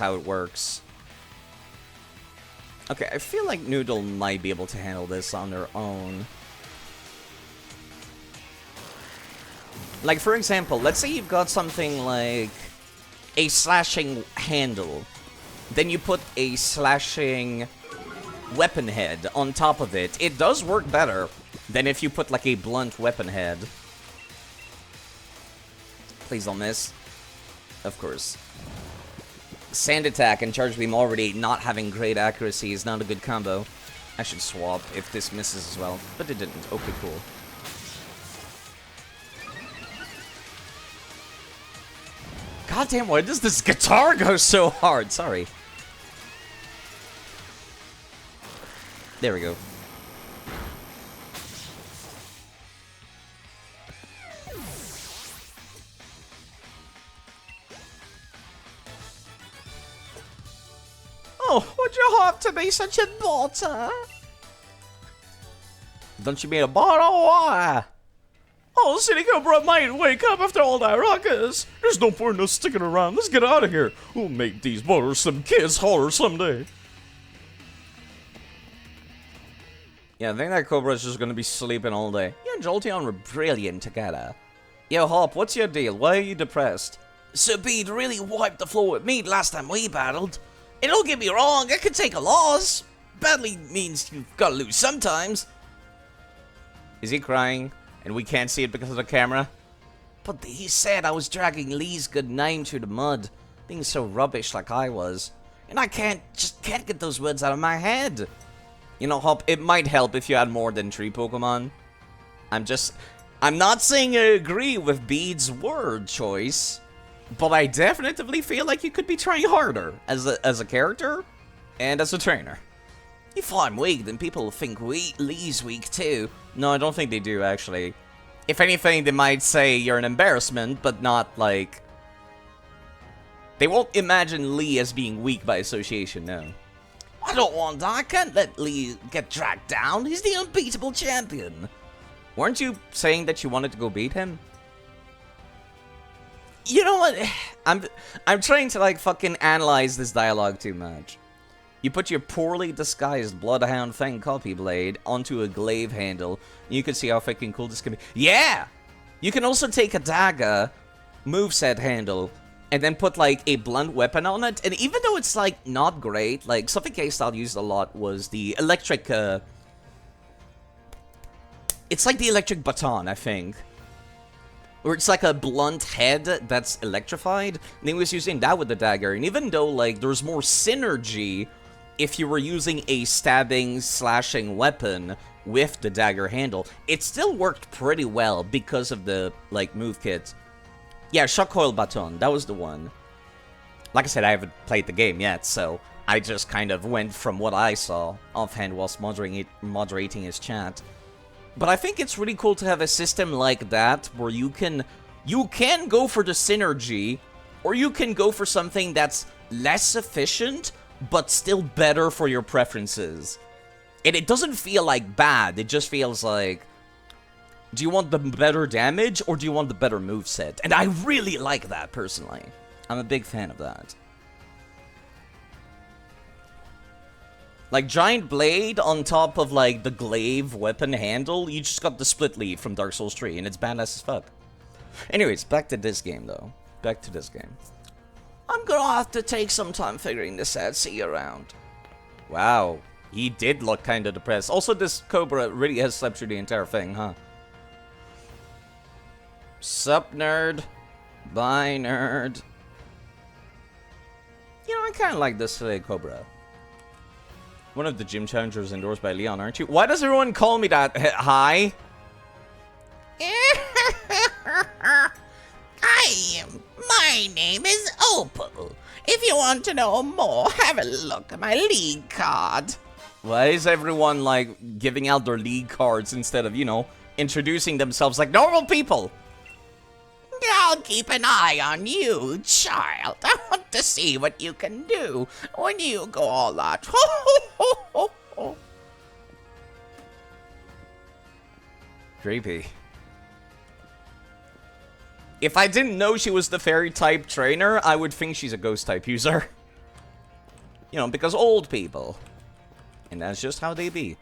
Speaker 1: how it works. Okay, I feel like Noodle might be able to handle this on their own. Like, for example, let's say you've got something like a slashing handle. Then you put a slashing weapon head on top of it. It does work better than if you put like a blunt weapon head. Please don't miss. Of course. Sand Attack and Charge Beam already not having great accuracy is not a good combo. I should swap if this misses as well, but it didn't. Okay, cool. God damn, why does this guitar go so hard? Sorry. There we go. Oh, would you have to be such a butter? Don't you mean a bottle of water? Oh, City Cobra might wake up after all that ruckus. There's no point in us sticking around. Let's get out of here. We'll make these bothersome kids holler someday. Yeah, I think that Cobra's just gonna be sleeping all day. You and Jolteon were brilliant together. Yo, Hop, what's your deal? Why are you depressed? Sir Bede really wiped the floor with me last time we battled. And don't get me wrong, I could take a loss. Badly means you've gotta lose sometimes. Is he crying? And we can't see it because of the camera? But he said I was dragging Lee's good name through the mud, being so rubbish like I was. And I can't get those words out of my head. You know, Hop, it might help if you had more than 3 Pokemon. I'm not saying I agree with Bede's word choice, but I definitely feel like you could be trying harder as a character and as a trainer. If I'm weak, then people will think Lee's weak too. No, I don't think they do, actually. If anything, they might say you're an embarrassment, but not like... They won't imagine Lee as being weak by association, no. I don't want that. I can't let Lee get dragged down. He's the unbeatable champion. Weren't you saying that you wanted to go beat him? You know what? I'm trying to like fucking analyze this dialogue too much. You put your poorly disguised Bloodhound Fang copy blade onto a glaive handle. You can see how fucking cool this can be. Yeah! You can also take a dagger moveset handle and then put like a blunt weapon on it. And even though it's like not great, like something K-Style used a lot was the electric it's like the electric baton, I think. Or it's like a blunt head that's electrified. And he was using that with the dagger. And even though like there's more synergy if you were using a stabbing, slashing weapon with the dagger handle, it still worked pretty well because of the like move kit. Yeah, Shock Coil Baton, that was the one. Like I said, I haven't played the game yet, so I just kind of went from what I saw offhand whilst moderating his chat. But I think it's really cool to have a system like that where you can go for the synergy, or you can go for something that's less efficient but still better for your preferences. And it doesn't feel like bad, it just feels like, do you want the better damage or do you want the better moveset? And I really like that personally. I'm a big fan of that. Like, Giant Blade on top of, like, the glaive weapon handle, you just got the split lead from Dark Souls 3, and it's badass as fuck. Anyways, back to this game, though. Back to this game. I'm gonna have to take some time figuring this out, see you around. Wow, he did look kinda depressed. Also, this Cobra really has slept through the entire thing, huh? Sup, nerd? Bye, nerd. You know, I kinda like this Cobra. One of the gym challengers endorsed by Leon, aren't you? Why does everyone call me that? Hi? My name is Opal. If you want to know more, have a look at my league card. Why is everyone, like, giving out their league cards instead of, you know, introducing themselves like normal people? I'll keep an eye on you, child. I want to see what you can do when you go all out. Creepy. If I didn't know she was the fairy-type trainer, I would think she's a ghost-type user. You know, because old people. And that's just how they be.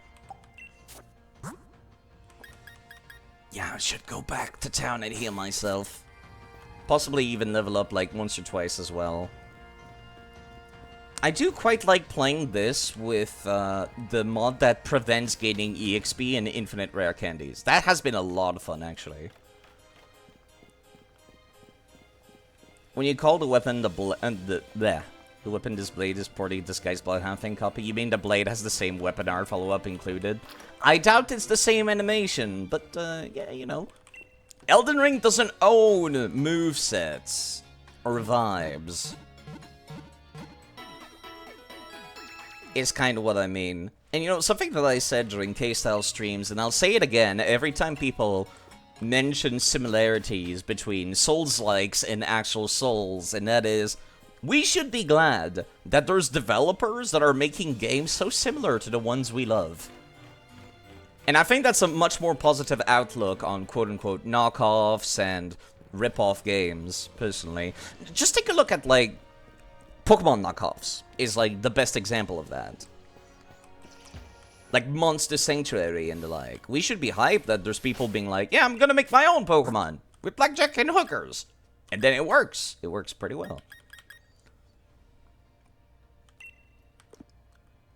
Speaker 1: Yeah, I should go back to town and heal myself. Possibly even level up like once or twice as well. I do quite like playing this with the mod that prevents gaining EXP and infinite rare candies. That has been a lot of fun, actually. When you call the weapon the weapon displayed is poorly disguised bloodhound thing copy, you mean the blade has the same weapon art follow-up included? I doubt it's the same animation, but yeah, you know. Elden Ring doesn't own movesets or vibes. Is kind of what I mean. And you know, something that I said during K-Style streams, and I'll say it again every time people mention similarities between Souls-likes and actual Souls, and that is, we should be glad that there's developers that are making games so similar to the ones we love. And I think that's a much more positive outlook on quote-unquote knockoffs and rip-off games, personally. Just take a look at, like, Pokemon knockoffs is, like, the best example of that. Like, Monster Sanctuary and the like. We should be hyped that there's people being like, yeah, I'm gonna make my own Pokemon with blackjack and hookers. And then it works. It works pretty well.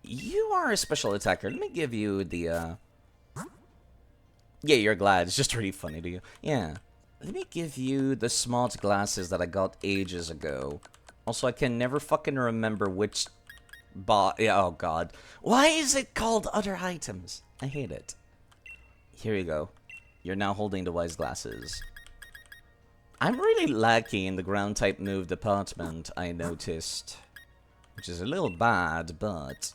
Speaker 1: You are a special attacker. Let me give you the, yeah, you're glad. It's just really funny to you. Yeah. Let me give you the smart glasses that I got ages ago. Also, I can never fucking remember which yeah, oh god. Why is it called other items? I hate it. Here you go. You're now holding the wise glasses. I'm really lacking in the ground type move department, I noticed. Which is a little bad, but...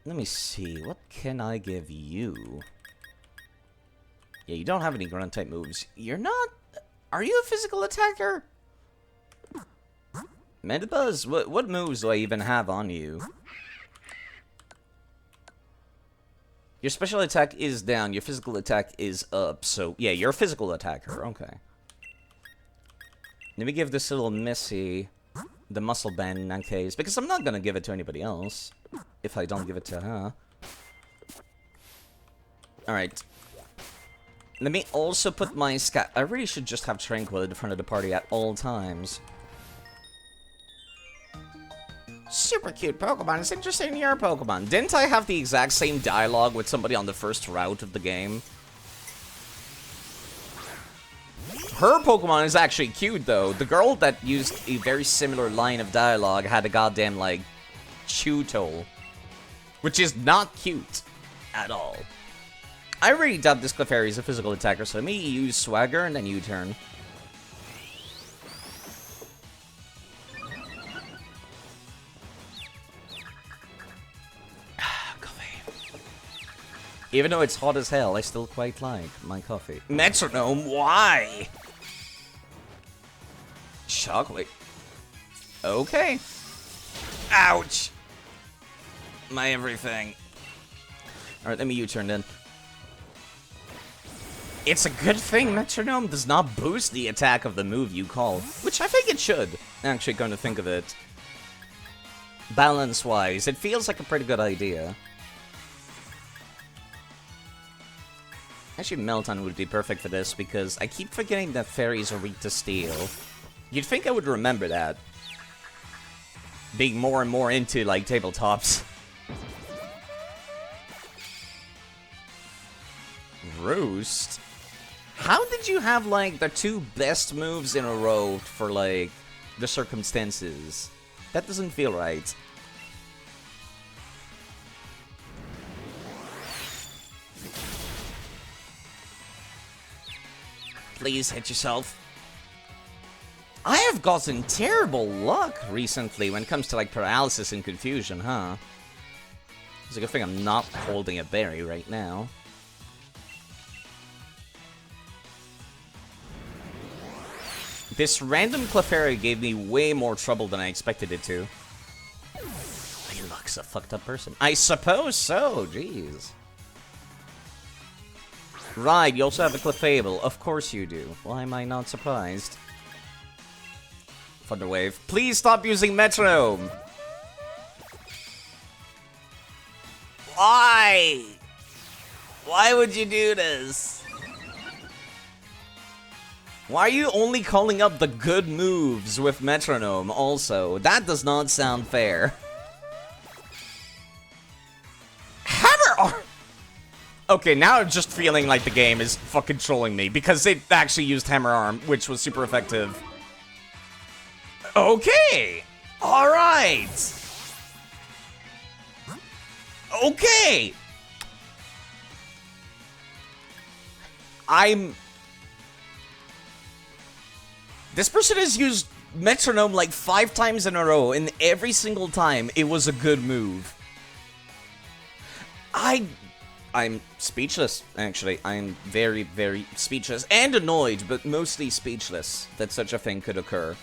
Speaker 1: Let me see, what can I give you? Yeah, you don't have any ground type moves. You're not... Are you a physical attacker? Medibuzz, what moves do I even have on you? Your special attack is down, your physical attack is up, so... Yeah, you're a physical attacker, okay. Let me give this little Missy the muscle band in that case, because I'm not gonna give it to anybody else if I don't give it to her. Alright. Let me also put my scat. I really should just have Tranquil in front of the party at all times. Super cute Pokemon. It's interesting in your Pokemon. Didn't I have the exact same dialogue with somebody on the first route of the game? Her Pokemon is actually cute, though. The girl that used a very similar line of dialogue had a goddamn, like, Chewtle. Which is not cute at all. I really doubt this Clefairy is a physical attacker, so let me use Swagger and then U-turn. Coffee. Even though it's hot as hell, I still quite like my coffee. Metronome, why? Shockwave. Okay. Ouch. My everything. Alright, let me U-turn then. It's a good thing Metronome does not boost the attack of the move you call, which I think it should, actually, come to think of it. Balance-wise, it feels like a pretty good idea. Actually, Melton would be perfect for this, because I keep forgetting that fairies are weak to steel. You'd think I would remember that. Being more and more into, like, tabletops. Roost? How did you have, like, the two best moves in a row for, like, the circumstances? That doesn't feel right. Please hit yourself. I have gotten terrible luck recently when it comes to, like, paralysis and confusion, huh? It's a good thing I'm not holding a berry right now. This random Clefairy gave me way more trouble than I expected it to. He looks a fucked up person. I suppose so, jeez. Right, you also have a Clefable. Of course you do. Why am I not surprised? Thunderwave. Please stop using Metronome! Why? Why would you do this? Why are you only calling up the good moves with Metronome also? That does not sound fair. Hammer Arm! Okay, now I'm just feeling like the game is fucking trolling me because it actually used Hammer Arm, which was super effective. Okay! Alright! Okay! This person has used Metronome like 5 times in a row, and every single time it was a good move. I'm speechless, actually. I'm very, very speechless and annoyed, but mostly speechless that such a thing could occur.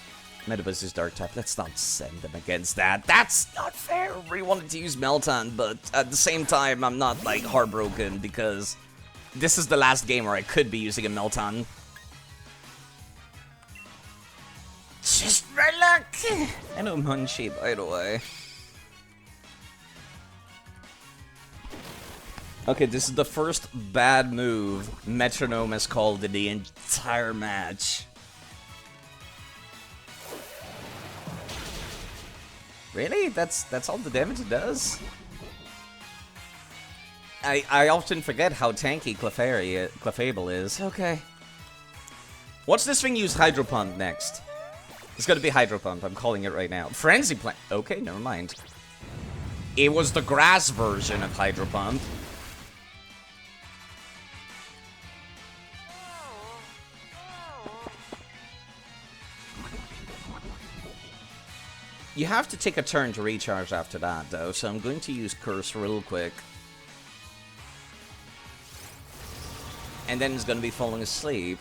Speaker 1: Metabuzz is Dark type. Let's not send them against that. That's not fair. I really wanted to use Meltan, but at the same time, I'm not, like, heartbroken because this is the last game where I could be using a Meltan. Just my luck. I know Munchie, by the way. Okay, this is the first bad move Metronome has called in the entire match. Really? That's all the damage it does? I often forget how tanky Clefable is. Okay. What's this thing use Hydro Pump next? It's gonna be Hydro Pump, I'm calling it right now. Frenzy Plant. Okay, never mind. It was the grass version of Hydro Pump. You have to take a turn to recharge after that, though, so I'm going to use Curse real quick. And then it's going to be falling asleep.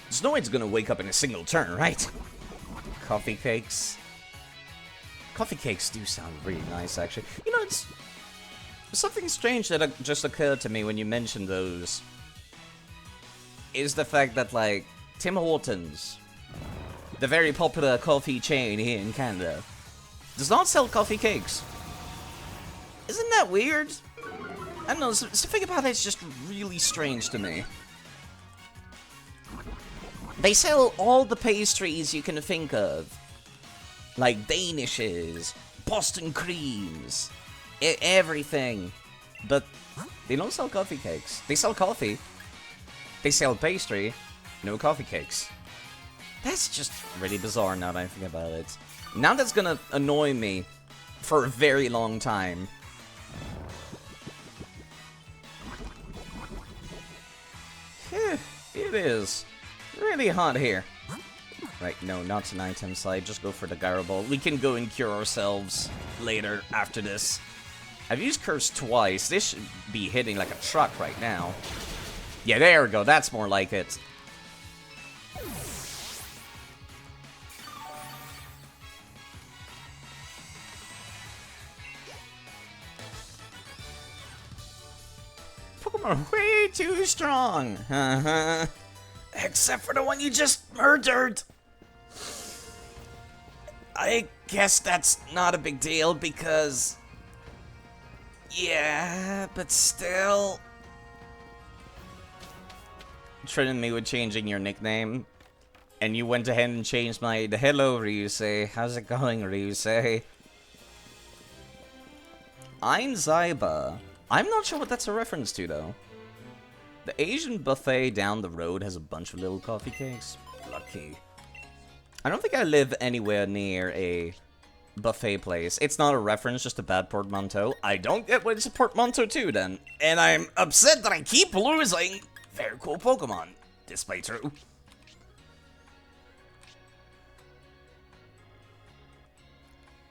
Speaker 1: There's no way it's going to wake up in a single turn, right? Coffee cakes. Coffee cakes do sound really nice, actually. You know, it's something strange that just occurred to me when you mentioned those. Is the fact that, like, Tim Hortons, the very popular coffee chain here in Canada, does not sell coffee cakes. Isn't that weird? I don't know, something about it's just really strange to me. They sell all the pastries you can think of. Like Danishes, Boston creams, everything. But they don't sell coffee cakes. They sell coffee. They sell pastry, no coffee cakes. That's just really bizarre now that I think about it. Now that's gonna annoy me for a very long time. It is really hot here. Right, no, not tonight, inside. Just go for the Gyro Ball. We can go and cure ourselves later after this. I've used Curse twice. This should be hitting like a truck right now. Yeah, there we go. That's more like it. Pokemon are way too strong. Except for the one you just murdered. I guess that's not a big deal because... yeah, but still... Threatened me with changing your nickname. And you went ahead and changed my... Hello, Ryusei. How's it going, Ryusei? I'm Zaiba. I'm not sure what that's a reference to, though. The Asian buffet down the road has a bunch of little coffee cakes. Lucky. I don't think I live anywhere near a buffet place. It's not a reference, just a bad portmanteau. I don't get what it's a portmanteau to, then. And I'm upset that I keep losing very cool Pokemon. this playthrough.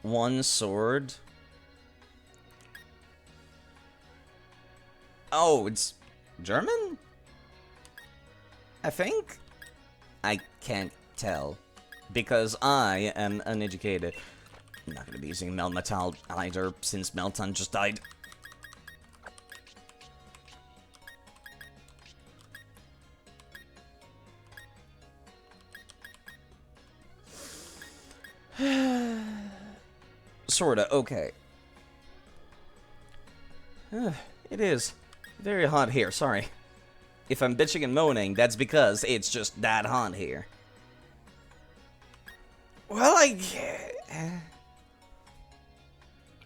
Speaker 1: One sword. Oh, it's German? I think? I can't tell. Because I am uneducated. I'm not gonna be using Melmetal either, since Melton just died. Sorta, okay. It is very hot here, sorry. If I'm bitching and moaning, that's because it's just that hot here. Well, I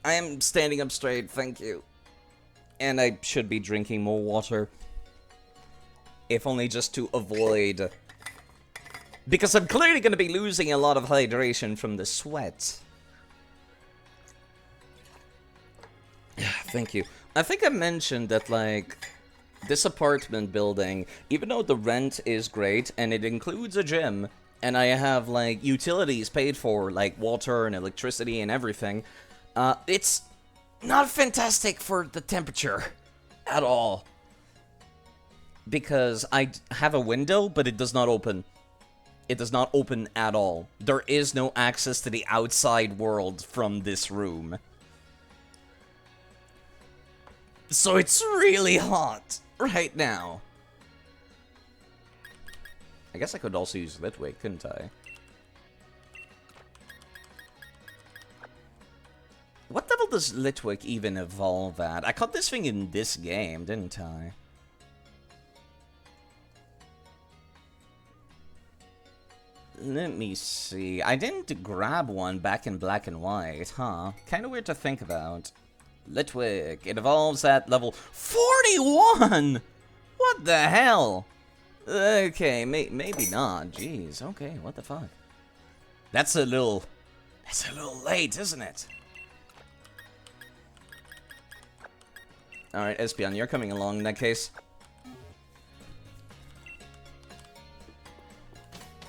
Speaker 1: am standing up straight, thank you. And I should be drinking more water. If only just to avoid... Because I'm clearly going to be losing a lot of hydration from the sweat. Thank you. I think I mentioned that, like, this apartment building, even though the rent is great, and it includes a gym, and I have, like, utilities paid for, like water and electricity and everything, it's not fantastic for the temperature at all. Because I have a window, but it does not open. It does not open at all. There is no access to the outside world from this room. So it's really hot right now. I guess I could also use Litwick, couldn't I? What level does Litwick even evolve at? I caught this thing in this game, didn't I? Let me see. I didn't grab one back in black and white, huh? Kinda weird to think about. Litwick. It evolves at level 41! What the hell? Okay, maybe not. Jeez, okay, what the fuck? That's a little late, isn't it? Alright, Espion, you're coming along in that case.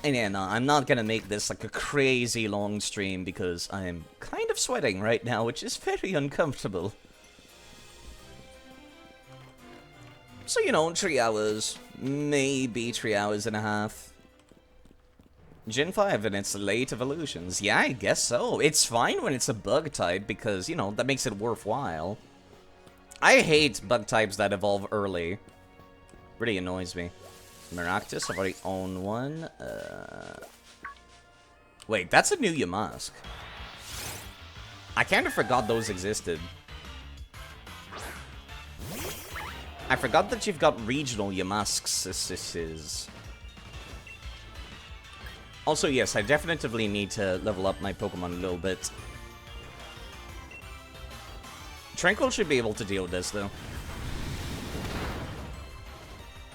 Speaker 1: And yeah, no, I'm not gonna make this like a crazy long stream because I'm kind of sweating right now, which is very uncomfortable. So, you know, 3 hours, maybe 3 hours and a half. Gen 5 and its late evolutions. Yeah, I guess so. It's fine when it's a bug type because, you know, that makes it worthwhile. I hate bug types that evolve early. Really annoys me. Maractus, I've already owned one. Wait, that's a new Yamask. I kind of forgot those existed. I forgot that you've got regional Yamasks. Also, yes, I definitely need to level up my Pokemon a little bit. Tranquil should be able to deal with this, though.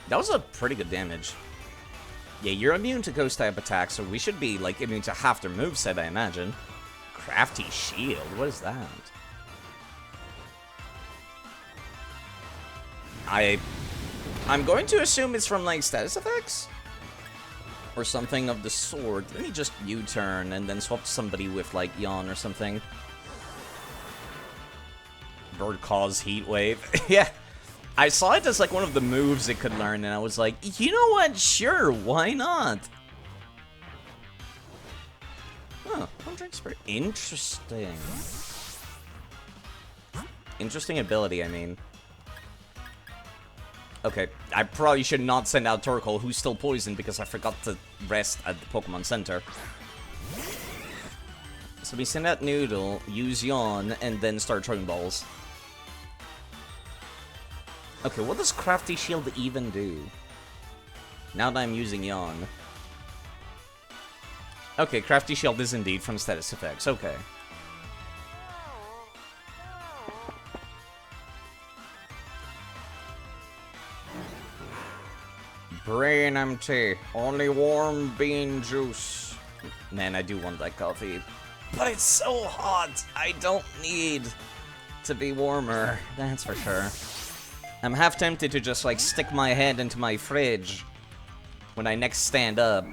Speaker 1: That was a pretty good damage. Yeah, you're immune to ghost type attacks, so we should be, like, immune to half their moveset, I imagine. Crafty Shield, what is that? I'm going to assume it's from, like, status effects? Or something of the sort. Let me just U-turn and then swap somebody with, like, Yawn or something. Bird Cause Heat Wave. Yeah. I saw it as, like, one of the moves it could learn, and I was like, you know what? Sure, why not? Huh. Drink Spirit. Interesting. Interesting ability, I mean. Okay, I probably should not send out Torkoal, who's still poisoned, because I forgot to rest at the Pokemon Center. So we send out Noodle, use Yawn, and then start throwing balls. Okay, what does Crafty Shield even do? Now that I'm using Yawn. Okay, Crafty Shield is indeed from status effects, okay. Brain empty, only warm bean juice. Man, I do want that coffee. But it's so hot, I don't need to be warmer, that's for sure. I'm half tempted to just, like, stick my head into my fridge when I next stand up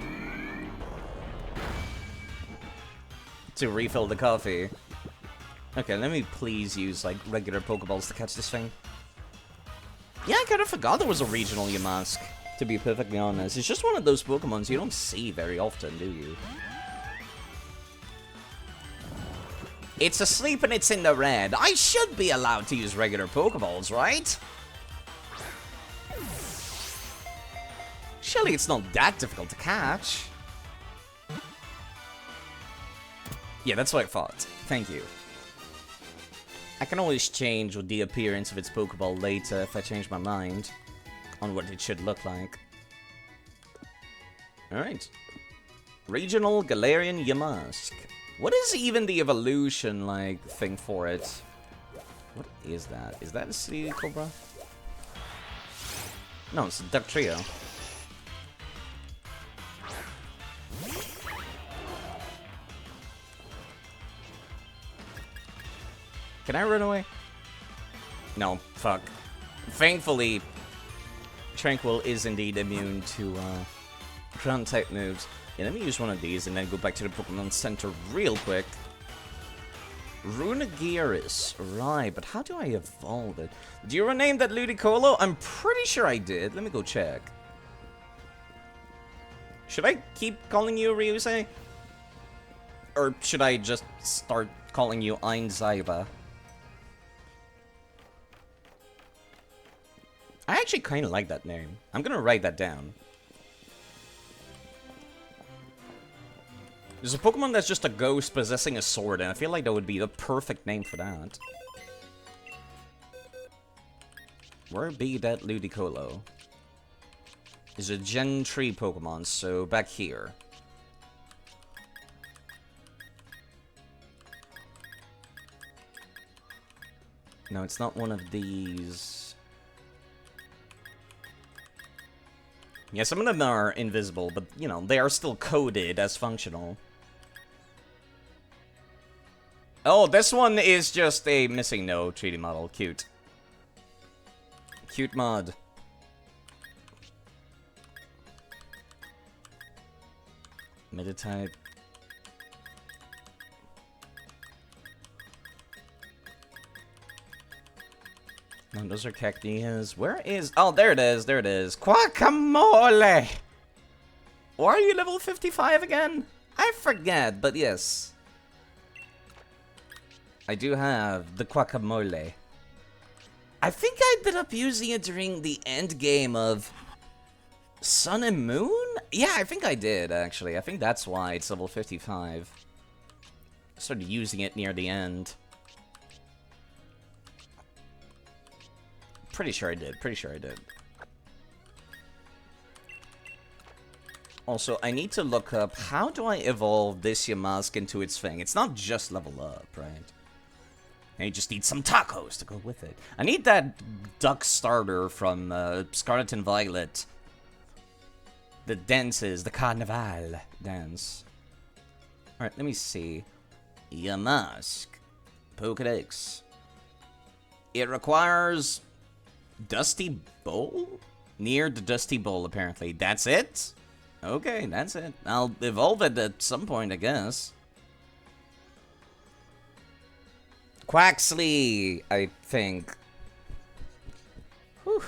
Speaker 1: to refill the coffee. Okay, let me please use, like, regular Pokeballs to catch this thing. Yeah, I kind of forgot there was a regional Yamask, to be perfectly honest. It's just one of those Pokemons you don't see very often, do you? It's asleep and it's in the red. I should be allowed to use regular Pokeballs, right? Surely it's not that difficult to catch. Yeah, that's what I thought. Thank you. I can always change with the appearance of its Pokeball later if I change my mind on what it should look like. Alright. Regional Galarian Yamask. What is even the evolution, like, thing for it? What is that? Is that a City Cobra? No, it's a Duck Trio. Can I run away? No, fuck. Thankfully, Tranquil is indeed immune to ground-type moves. Yeah, let me use one of these and then go back to the Pokemon Center real quick. Runagiris. Right, but how do I evolve it? Do you rename that Ludicolo? I'm pretty sure I did. Let me go check. Should I keep calling you Ryusei? Or should I just start calling you Einzaiba? I actually kind of like that name. I'm gonna write that down. There's a Pokemon that's just a ghost possessing a sword, and I feel like that would be the perfect name for that. Where be that Ludicolo? Is a Gen 3 Pokemon, so back here. No, it's not one of these. Yeah, some of them are invisible, but, you know, they are still coded as functional. Oh, this one is just a missing no 3D model. Cute. Cute mod. Meta-type. No, those are cactias. Where is... Oh, there it is. There it is. Guacamole! Why are you level 55 again? I forget, but yes. I do have the guacamole. I think I ended up using it during the end game of Sun and Moon? Yeah, I think I did, actually. I think that's why it's level 55. I started using it near the end. Pretty sure I did. Pretty sure I did. Also, I need to look up, how do I evolve this Yamask into its thing? It's not just level up, right? I just need some tacos to go with it. I need that duck starter from Scarlet and Violet. The dances, the Carnival dance. Alright, let me see. Yamask. Pokedex. It requires Dusty Bowl? Near the Dusty Bowl, apparently. That's it? Okay, that's it. I'll evolve it at some point, I guess. Quaxley, I think. Whew.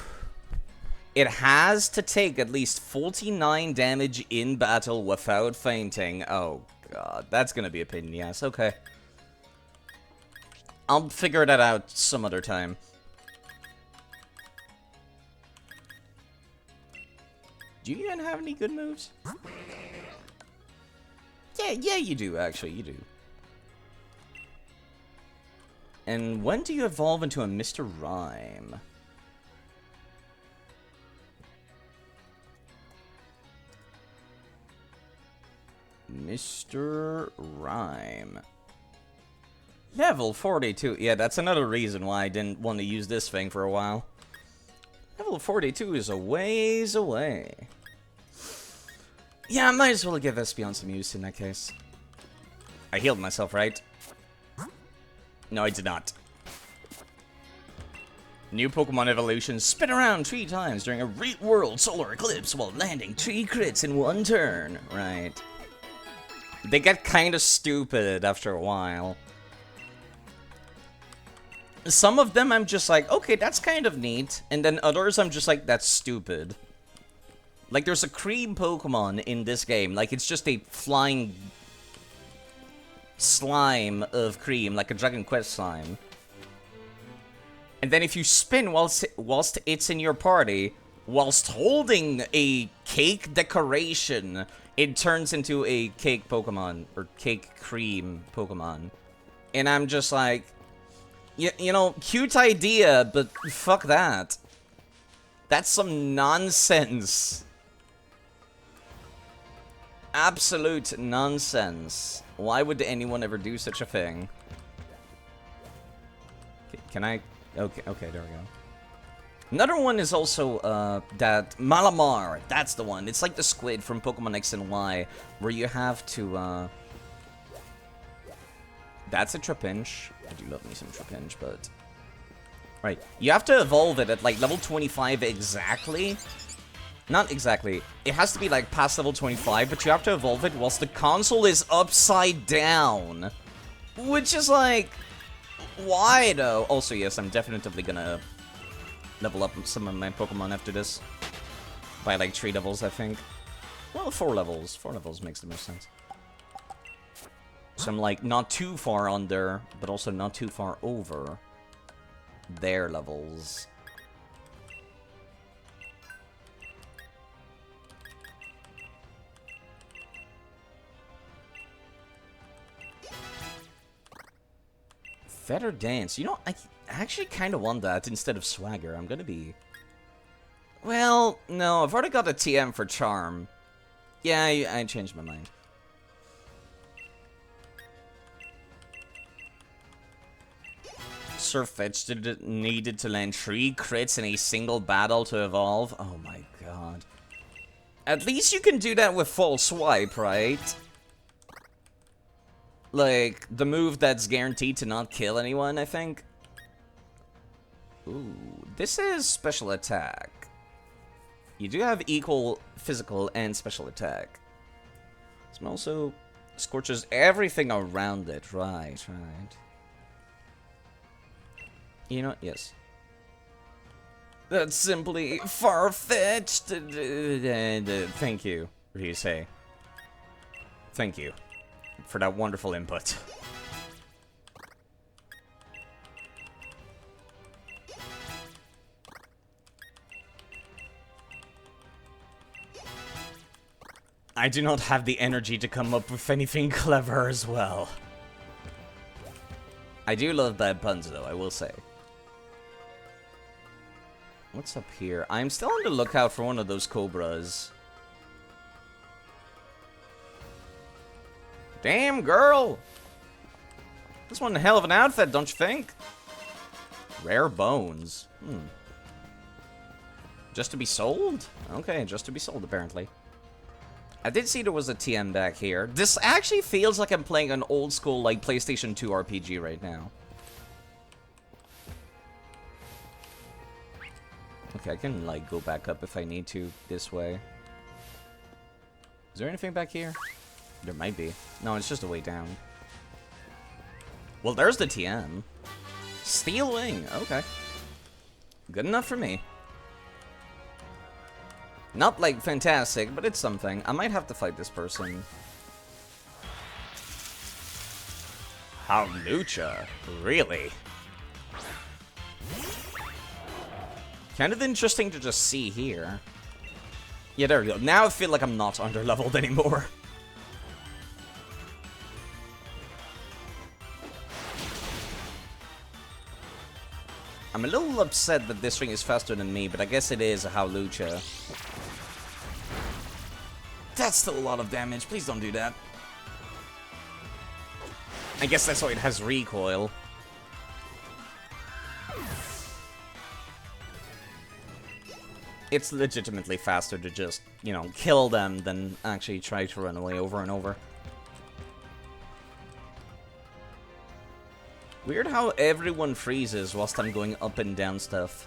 Speaker 1: It has to take at least 49 damage in battle without fainting. Oh, God. That's gonna be a pain in the ass. Okay. I'll figure that out some other time. Do you even have any good moves? Yeah, you do, actually. You do. And when do you evolve into a Mr. Rhyme? Mr. Rhyme. Level 42. Yeah, that's another reason why I didn't want to use this thing for a while. Level 42 is a ways away. Yeah, I might as well give Espeon some use in that case. I healed myself, right? No, I did not. New Pokemon evolutions spin around 3 times during a real-world solar eclipse while landing 3 crits in 1 turn. Right. They get kind of stupid after a while. Some of them I'm just like, okay, that's kind of neat. And then others I'm just like, that's stupid. Like, there's a cream Pokemon in this game. Like, it's just a flying slime of cream, like a Dragon Quest slime. And then if you spin whilst it's in your party, whilst holding a cake decoration, it turns into a cake Pokemon, or cake cream Pokemon. And I'm just like, you know, cute idea, but fuck that. That's some nonsense. Absolute nonsense. Why would anyone ever do such a thing? Can I... Okay, there we go. Another one is also, that Malamar. That's the one. It's like the squid from Pokemon X and Y, where you have to, That's a Trapinch. I do love me some Trapinch, but... Right. You have to evolve it at, like, level 25 exactly. Not exactly. It has to be, like, past level 25, but you have to evolve it whilst the console is upside down. Which is, like... Why, though? Also, yes, I'm definitely gonna level up some of my Pokemon after this. By, like, 3 levels, I think. Well, 4 levels. 4 levels makes the most sense. So I'm, like, not too far under, but also not too far over their levels. Feather Dance. You know, I actually kind of want that instead of Swagger. I'm gonna be... Well, no, I've already got a TM for Charm. Yeah, I changed my mind. Sirfetch'd needed to land 3 crits in a single battle to evolve. Oh my god. At least you can do that with Full Swipe, right? Like, the move that's guaranteed to not kill anyone, I think. Ooh, this is special attack. You do have equal physical and special attack. This one also scorches everything around it. Right. You know, yes. That's simply far-fetched. Thank you, Ryusei. Thank you for that wonderful input. I do not have the energy to come up with anything clever as well. I do love bad puns, though, I will say. What's up here? I'm still on the lookout for one of those cobras. Damn, girl! This one a hell of an outfit, don't you think? Rare bones. Just to be sold? Okay, just to be sold, apparently. I did see there was a TM back here. This actually feels like I'm playing an old school, like, PlayStation 2 RPG right now. Okay, I can, like, go back up if I need to this way. Is there anything back here? There might be. No, it's just a way down. Well, there's the TM. Steel Wing. Okay. Good enough for me. Not, like, fantastic, but it's something. I might have to fight this person. Hawlucha? Really? Kind of interesting to just see here. Yeah, there we go. Now I feel like I'm not underleveled anymore. I'm a little upset that this thing is faster than me, but I guess it is a Hawlucha. That's still a lot of damage. Please don't do that. I guess that's why it has recoil. It's legitimately faster to just, you know, kill them than actually try to run away over and over. Weird how everyone freezes whilst I'm going up and down stuff.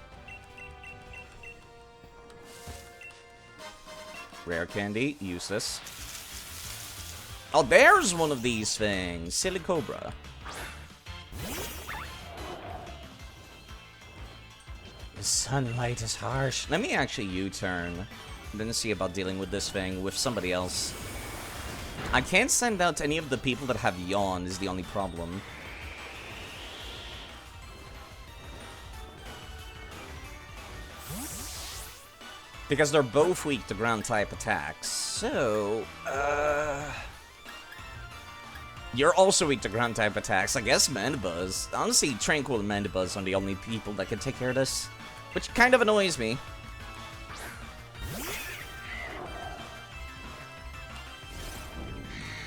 Speaker 1: Rare candy, useless. Oh, there's one of these things. Silly Cobra. The sunlight is harsh. Let me actually U-turn. Then see about dealing with this thing with somebody else. I can't send out any of the people that have Yawn is the only problem. Because they're both weak to ground type attacks. So, you're also weak to ground type attacks. I guess Mandibuzz. Honestly, Tranquil and Mandibuzz are the only people that can take care of this. Which kind of annoys me.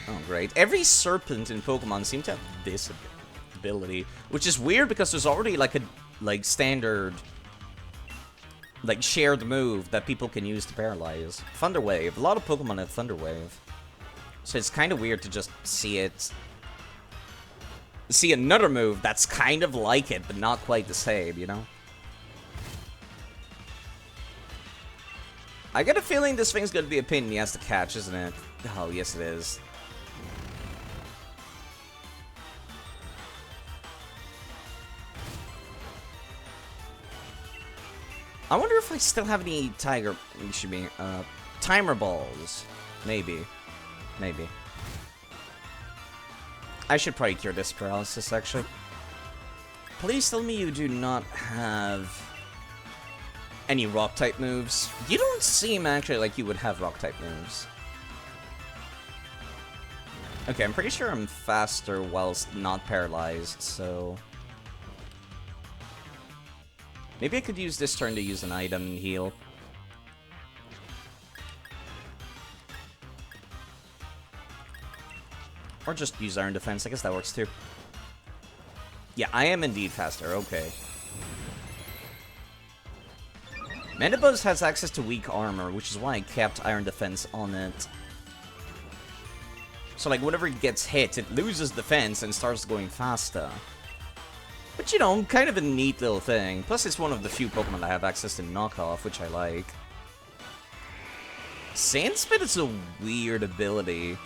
Speaker 1: Oh, great. Every serpent in Pokemon seems to have this ability. Which is weird because there's already like a standard shared move that people can use to paralyze. Thunder Wave. A lot of Pokemon have Thunder Wave. So it's kind of weird to just see it. See another move that's kind of like it, but not quite the same, you know? I get a feeling this thing's gonna be a pain in the ass to catch, isn't it? Oh, yes it is. I wonder if I still have any timer balls. Maybe. Maybe. I should probably cure this paralysis, actually. Please tell me you do not have any rock-type moves. You don't seem actually like you would have rock-type moves. Okay, I'm pretty sure I'm faster whilst not paralyzed, so... Maybe I could use this turn to use an item and heal. Or just use Iron Defense. I guess that works too. Yeah, I am indeed faster. Okay. Mandibuzz has access to weak armor, which is why I kept Iron Defense on it. So, like, whenever it gets hit, it loses defense and starts going faster. But, you know, kind of a neat little thing. Plus, it's one of the few Pokemon that have access to knockoff, which I like. Sand Spit is a weird ability.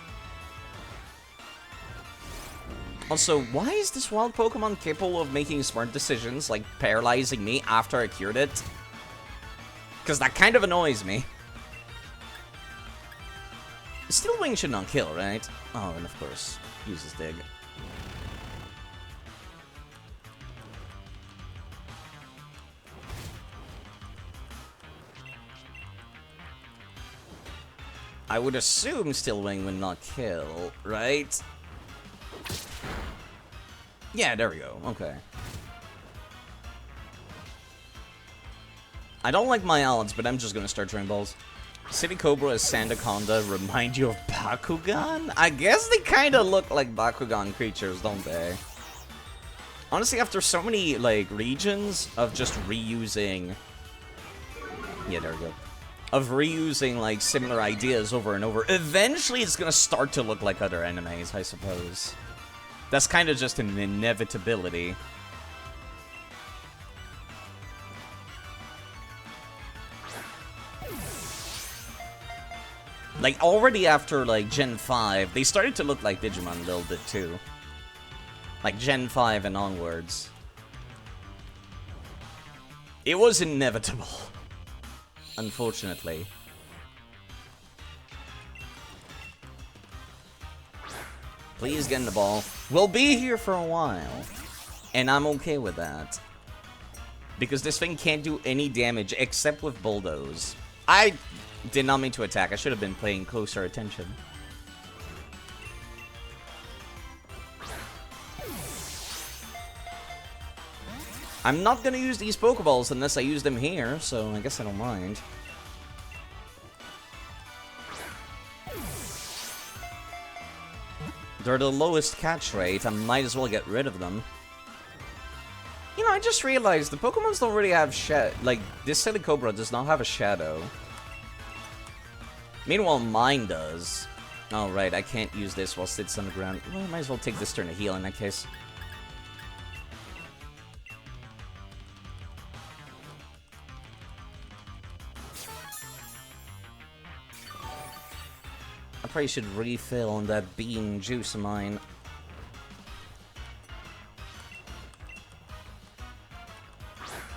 Speaker 1: Also, why is this wild Pokemon capable of making smart decisions, like paralyzing me after I cured it? Because that kind of annoys me. Steel Wing should not kill, right? Oh, and of course, uses Dig. I would assume Steel Wing would not kill, right? Yeah, there we go. Okay. I don't like my odds, but I'm just gonna start Drain Balls. City Cobra and Sandaconda remind you of Bakugan? I guess they kind of look like Bakugan creatures, don't they? Honestly, after so many, like, regions of just reusing... Yeah, there we go. Of reusing, like, similar ideas over and over, eventually it's gonna start to look like other animes, I suppose. That's kind of just an inevitability. Like, already after, like, Gen 5, they started to look like Digimon a little bit, too. Like, Gen 5 and onwards. It was inevitable. Unfortunately. Please get in the ball. We'll be here for a while. And I'm okay with that. Because this thing can't do any damage except with Bulldoze. I did not mean to attack. I should have been paying closer attention. I'm not gonna use these Pokeballs unless I use them here, so I guess I don't mind. They're the lowest catch rate. I might as well get rid of them. You know, I just realized the Pokemons don't really have like, this Silly Cobra does not have a shadow. Meanwhile, mine does. Oh, right, I can't use this while it sits on the ground. Well, I might as well take this turn to heal in that case. probably should refill on that bean juice of mine.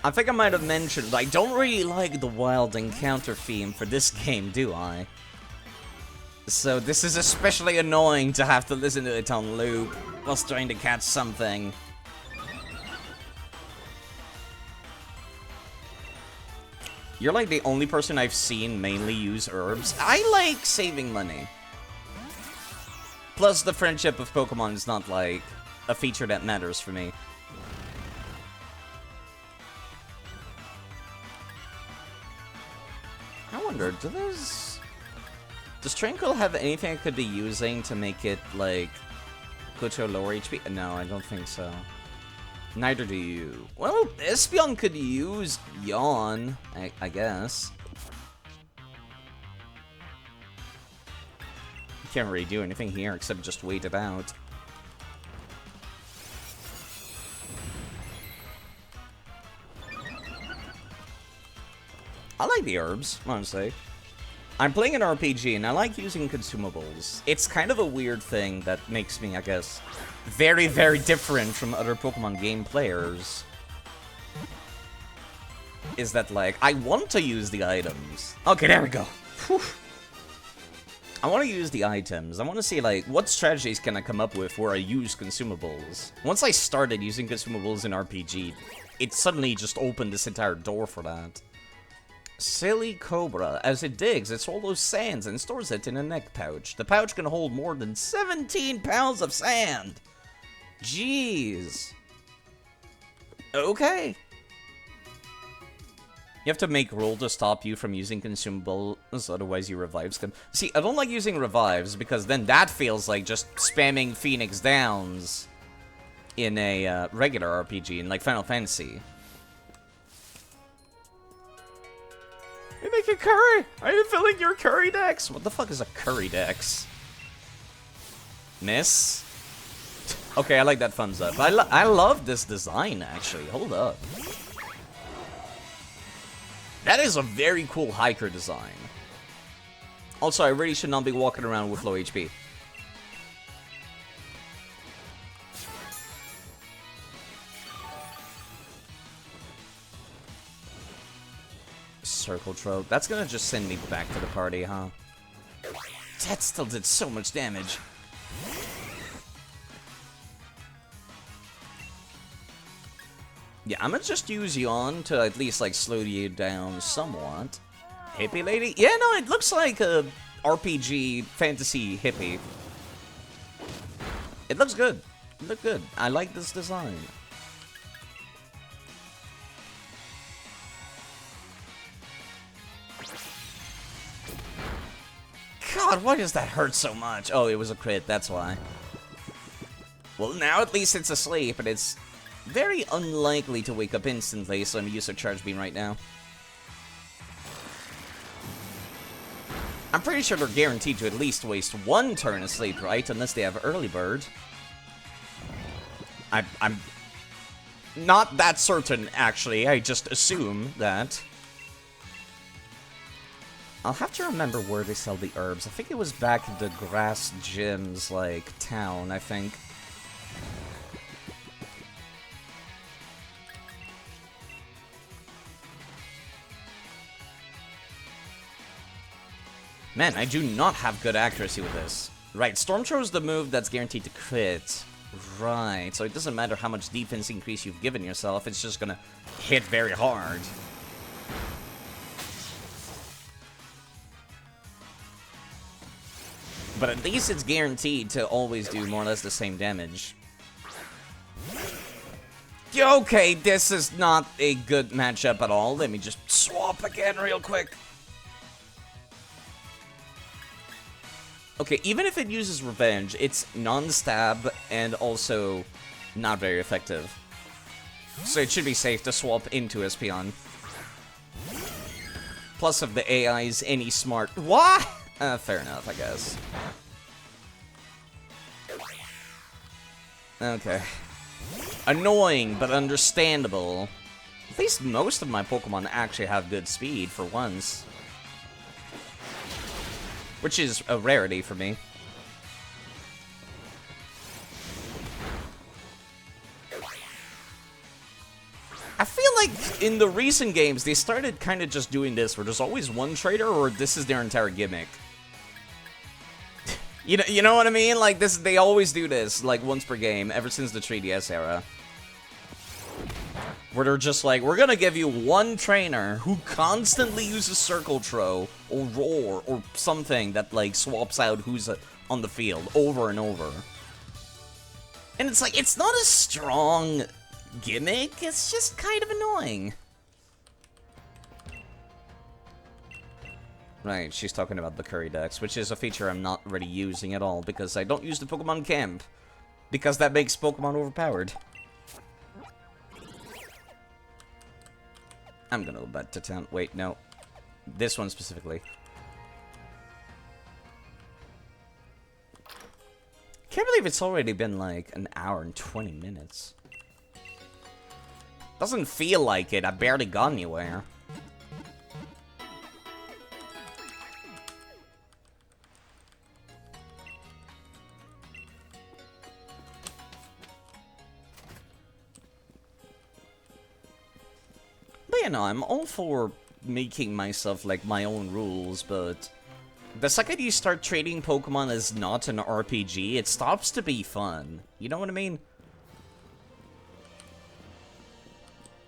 Speaker 1: I think I might have mentioned, I don't really like the wild encounter theme for this game, do I? So this is especially annoying to have to listen to it on loop whilst trying to catch something. You're like the only person I've seen mainly use herbs. I like saving money. Plus, the friendship of Pokemon is not, like, a feature that matters for me. I wonder, does Tranquil have anything I could be using to make it, like, go to a lower HP? No, I don't think so. Neither do you. Well, Espeon could use Yawn, I guess. Can't really do anything here except just wait it out. I like the herbs, honestly. I'm playing an RPG and I like using consumables. It's kind of a weird thing that makes me, I guess, very, very different from other Pokemon game players. Is that, like, I want to use the items. Okay, there we go. Whew. I want to use the items. I want to see, like, what strategies can I come up with where I use consumables. Once I started using consumables in RPG, it suddenly just opened this entire door for that. Silly Cobra. As it digs, it swallows sands and stores it in a neck pouch. The pouch can hold more than 17 pounds of sand. Jeez. Okay. You have to make roll to stop you from using consumables, otherwise your revives come. See, I don't like using revives, because then that feels like just spamming Phoenix Downs in a regular RPG, in like Final Fantasy. You're making curry! Are you filling your curry dex? What the fuck is a curry dex? Miss? Okay, I like that thumbs up. I love this design, actually. Hold up. That is a very cool hiker design. Also, I really should not be walking around with low HP. Circle Trope. That's gonna just send me back to the party, huh? That still did so much damage. Yeah, I'm gonna just use Yawn to at least, like, slow you down somewhat. Hippie lady? Yeah, no, it looks like a RPG fantasy hippie. It looks good. It looks good. I like this design. God, why does that hurt so much? Oh, it was a crit, that's why. Well, now at least it's asleep, and it's very unlikely to wake up instantly, so I'm using a Charge Beam right now. I'm pretty sure they're guaranteed to at least waste one turn asleep, right? Unless they have Early Bird. I'm not that certain, actually. I just assume that. I'll have to remember where they sell the herbs. I think it was back in the Grass Gym's, like, town, I think. Man, I do not have good accuracy with this. Right, Storm Throw is the move that's guaranteed to crit. Right, so it doesn't matter how much defense increase you've given yourself, it's just gonna hit very hard. But at least it's guaranteed to always do more or less the same damage. Okay, this is not a good matchup at all. Let me just swap again real quick. Okay, even if it uses Revenge, it's non-stab and also not very effective. So it should be safe to swap into Espeon. Plus, if the AI is any smart... What? Fair enough, I guess. Okay. Annoying, but understandable. At least most of my Pokemon actually have good speed, for once. which is a rarity for me. I feel like in the recent games, they started kind of just doing this, where there's always one trader, or this is their entire gimmick. You know what I mean? Like, this, they always do this, like, once per game, ever since the 3DS era. Where they're just like, we're gonna give you one trainer who constantly uses Circle Throw, or Roar, or something that, like, swaps out who's on the field over and over. And it's like, it's not a strong gimmick, it's just kind of annoying. Right, she's talking about the Curry Dex, which is a feature I'm not really using at all, because I don't use the Pokemon Camp. Because that makes Pokemon overpowered. I'm gonna go back to town. Wait, no. This one specifically. Can't believe it's already been like an hour and 20 minutes. Doesn't feel like it. I barely got anywhere. But you know, I'm all for making myself like my own rules, but the second you start treating Pokemon as not an RPG, it stops to be fun. You know what I mean?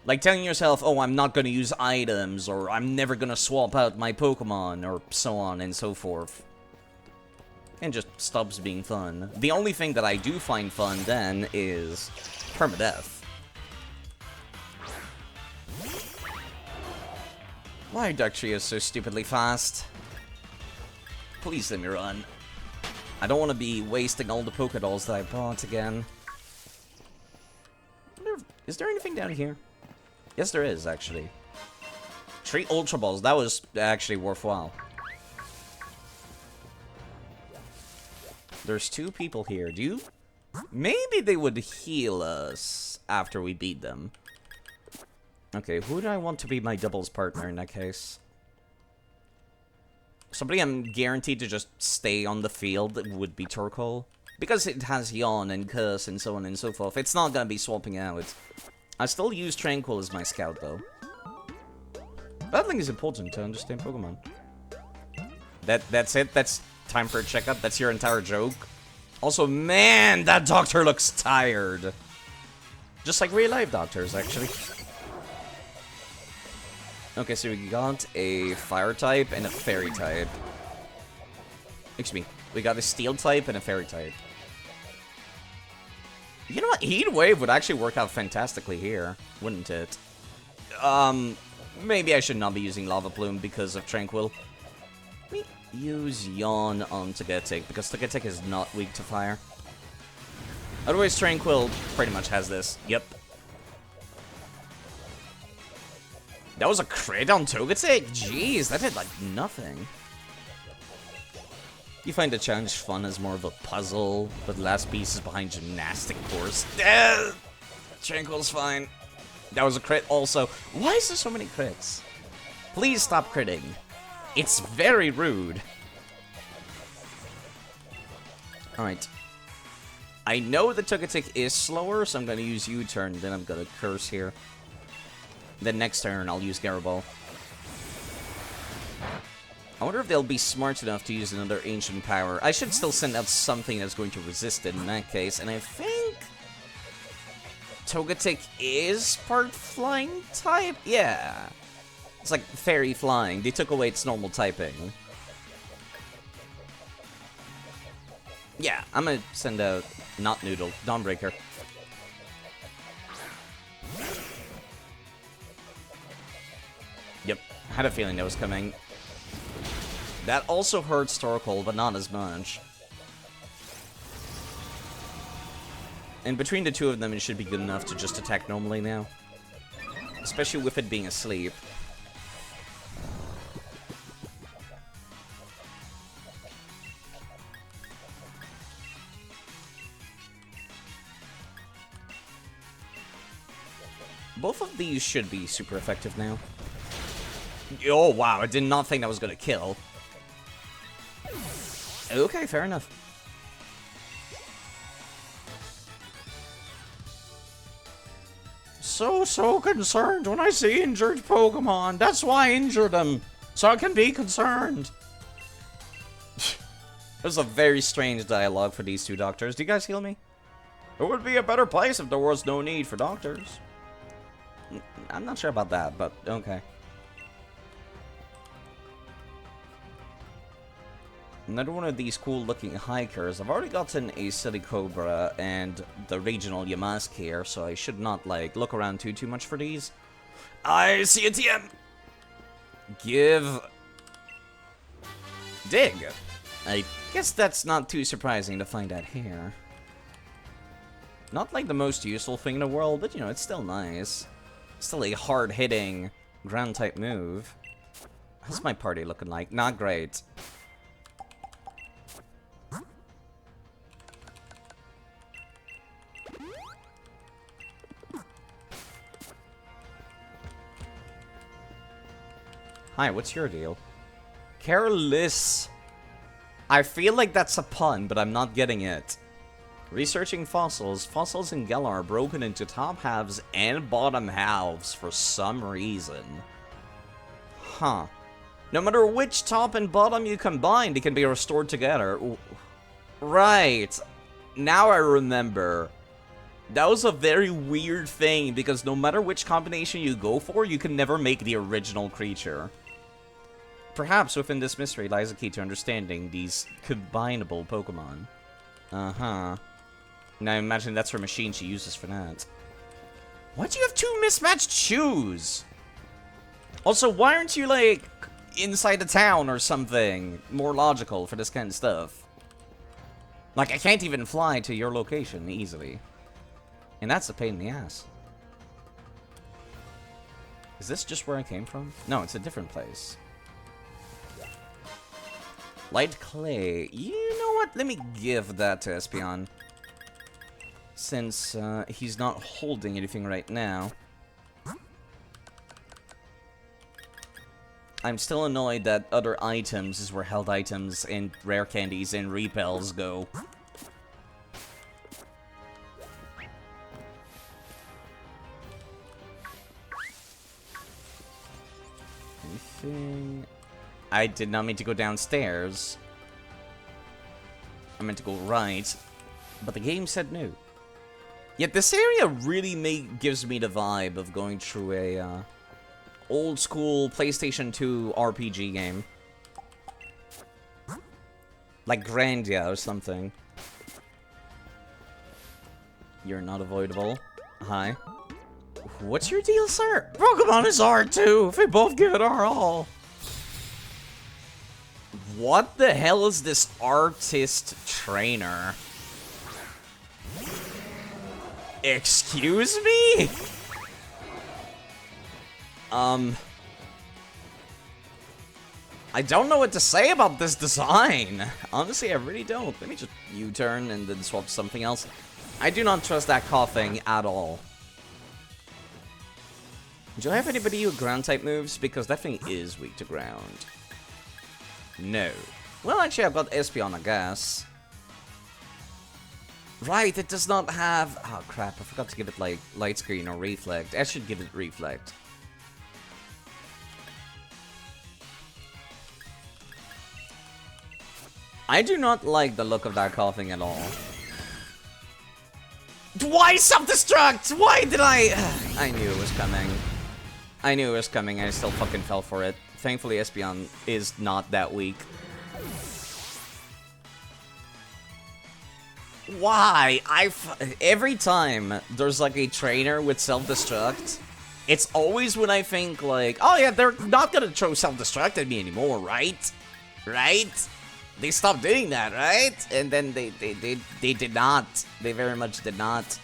Speaker 1: Like telling yourself, oh, I'm not gonna use items, or I'm never gonna swap out my Pokemon, or so on and so forth. And just stops being fun. The only thing that I do find fun then is Permadeath. Why are Darktrios so stupidly fast? Please let me run. I don't want to be wasting all the Pokédolls that I bought again. Is there anything down here? Yes, there is, actually. 3 Ultra Balls. That was actually worthwhile. There's 2 people here. Do you... Maybe they would heal us after we beat them. Okay, who do I want to be my doubles partner in that case? Somebody I'm guaranteed to just stay on the field would be Torkoal. Because it has Yawn and Curse and so on and so forth. It's not gonna be swapping out. I still use Tranquil as my scout, though. Battling is important to understand Pokemon. That's it? That's time for a checkup? That's your entire joke? Also, man, that doctor looks tired. Just like real-life doctors, actually. Okay, so we got a Fire type and a Fairy type. Excuse me. We got a Steel type and a Fairy type. You know what? Heat Wave would actually work out fantastically here, wouldn't it? Maybe I should not be using Lava Plume because of Tranquil. Let me use Yawn on Togetic, because Togetic is not weak to fire. Otherwise, Tranquil pretty much has this. Yep. That was a crit on Togetic? Jeez, that did like nothing. You find the challenge fun as more of a puzzle, but the last piece is behind gymnastic course. Tranquil's fine. That was a crit also. Why is there so many crits? Please stop critting. It's very rude. Alright. I know the Togetic is slower, so I'm gonna use U-turn, then I'm gonna curse here. Then next turn, I'll use Garaball. I wonder if they'll be smart enough to use another Ancient Power. I should still send out something that's going to resist it in that case, and I think Togetic is part Flying type? Yeah. It's like Fairy Flying. They took away its normal typing. Yeah, I'm gonna send out not Noodle, Dawnbreaker. Yep, had a feeling that was coming. That also hurts Torkoal, but not as much. And between the two of them, it should be good enough to just attack normally now. Especially with it being asleep. Both of these should be super effective now. Oh, wow, I did not think that was gonna kill. Okay, fair enough. So concerned when I see injured Pokemon. That's why I injured them. So I can be concerned. There's a very strange dialogue for these two doctors. Do you guys heal me? It would be a better place if there was no need for doctors. I'm not sure about that, but okay. Another one of these cool-looking hikers. I've already gotten a Silly Cobra and the regional Yamask here, so I should not, like, look around too much for these. I see a TM! Give... Dig! I guess that's not too surprising to find out here. Not, like, the most useful thing in the world, but, you know, it's still nice. Still a hard-hitting ground-type move. How's my party looking like? Not great. Hi, what's your deal? Careless. I feel like that's a pun, but I'm not getting it. Researching fossils. Fossils in Galar are broken into top halves and bottom halves for some reason. Huh. No matter which top and bottom you combine, they can be restored together. Right. Now I remember. That was a very weird thing, because no matter which combination you go for, you can never make the original creature. Perhaps within this mystery lies a key to understanding these combinable Pokemon. Uh-huh. Now I imagine that's her machine she uses for that. Why do you have two mismatched shoes? Also, why aren't you, like, inside the town or something? More logical for this kind of stuff. Like, I can't even fly to your location easily. And that's a pain in the ass. Is this just where I came from? No, it's a different place. Light clay. You know what? Let me give that to Espeon. Since he's not holding anything right now. I'm still annoyed that other items is where held items and rare candies and repels go. Anything? I did not mean to go downstairs. I meant to go right, but the game said no. Yet this area really gives me the vibe of going through a old school PlayStation 2 RPG game. Like Grandia or something. You're not avoidable. Hi. What's your deal, sir? Pokemon is hard too, if we both give it our all. What the hell is this artist trainer? Excuse me? I don't know what to say about this design. Honestly, I really don't. Let me just U-turn and then swap to something else. I do not trust that coughing at all. Do I have anybody with ground-type moves? Because that thing is weak to ground. No. Well, actually, I've got Espeon, I guess. Right, it does not have... Oh, crap. I forgot to give it, like, light screen or reflect. I should give it reflect. I do not like the look of that coughing at all. Why self-destruct? Why did I... I knew it was coming. I knew it was coming. I still fucking fell for it. Thankfully, Espeon is not that weak. Why? Every time there's like a trainer with self-destruct, it's always when I think like, oh yeah, they're not gonna throw self-destruct at me anymore, right? Right? They stopped doing that, right? And then they did not. They very much did not.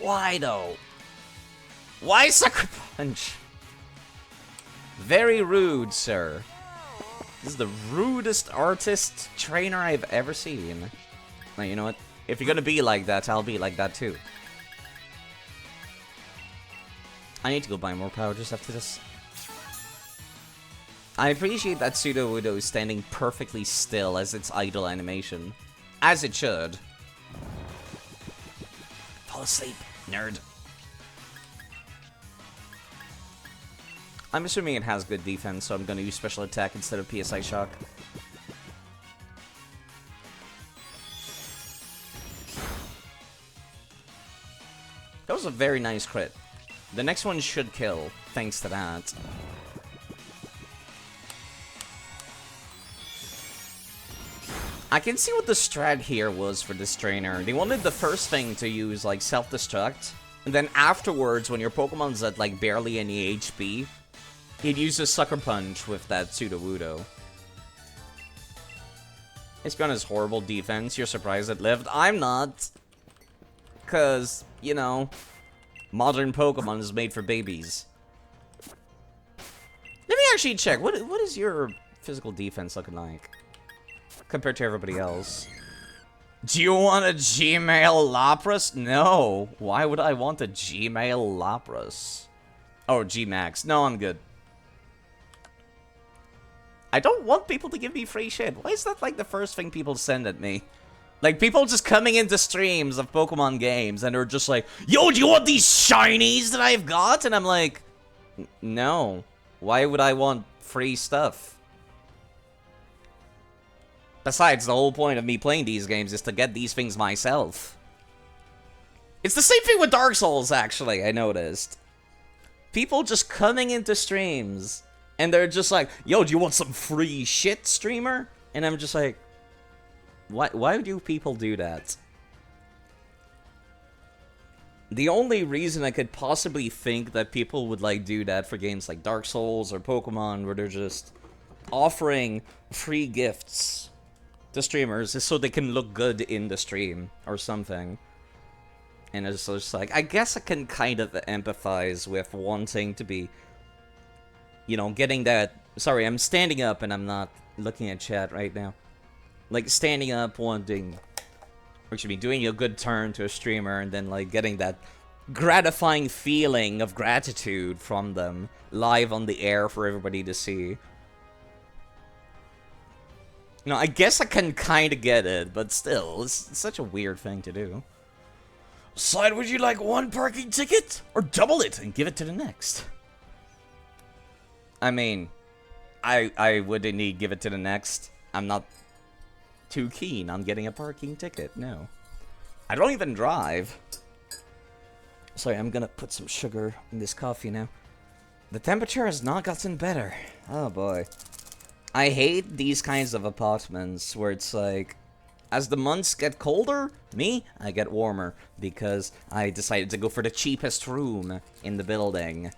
Speaker 1: Why though? Why Sucker Punch? Very rude, sir. This is the rudest artist trainer I've ever seen. Now, you know what? If you're gonna be like that, I'll be like that too. I need to go buy more power just after this. I appreciate that Sudowoodo is standing perfectly still as its idle animation. As it should. Fall asleep, nerd. I'm assuming it has good defense, so I'm gonna use special attack instead of PSI shock. That was a very nice crit. The next one should kill, thanks to that. I can see what the strat here was for this trainer. They wanted the first thing to use, like, self-destruct. And then afterwards, when your Pokemon's at, like, barely any HP, he'd use a Sucker Punch with that Sudowoodo. It's been his horrible defense. You're surprised it lived? I'm not. Because, you know, modern Pokemon is made for babies. Let me actually check. What is your physical defense looking like compared to everybody else? Do you want a Gmail Lapras? No. Why would I want a Gmail Lapras? Oh, Gmax. No, I'm good. I don't want people to give me free shit. Why is that like the first thing people send at me? Like, people just coming into streams of Pokemon games and they're just like, yo, do you want these shinies that I've got? And I'm like, no. Why would I want free stuff? Besides, the whole point of me playing these games is to get these things myself. It's the same thing with Dark Souls, actually, I noticed. People just coming into streams, and they're just like, yo, do you want some free shit, streamer? And I'm just like, why do people do that? The only reason I could possibly think that people would, like, do that for games like Dark Souls or Pokemon, where they're just offering free gifts to streamers, is so they can look good in the stream or something. And it's just like, I guess I can kind of empathize with wanting to be, you know, getting that... Sorry, I'm standing up and I'm not looking at chat right now. Like, standing up, wanting... Or should be doing a good turn to a streamer and then, like, getting that gratifying feeling of gratitude from them live on the air for everybody to see. No, I guess I can kind of get it, but still, it's such a weird thing to do. Slide, would you like one parking ticket? Or double it and give it to the next? I mean, I would indeed give it to the next. I'm not too keen on getting a parking ticket, no. I don't even drive. Sorry, I'm gonna put some sugar in this coffee now. The temperature has not gotten better. Oh boy. I hate these kinds of apartments where it's like, as the months get colder, I get warmer because I decided to go for the cheapest room in the building.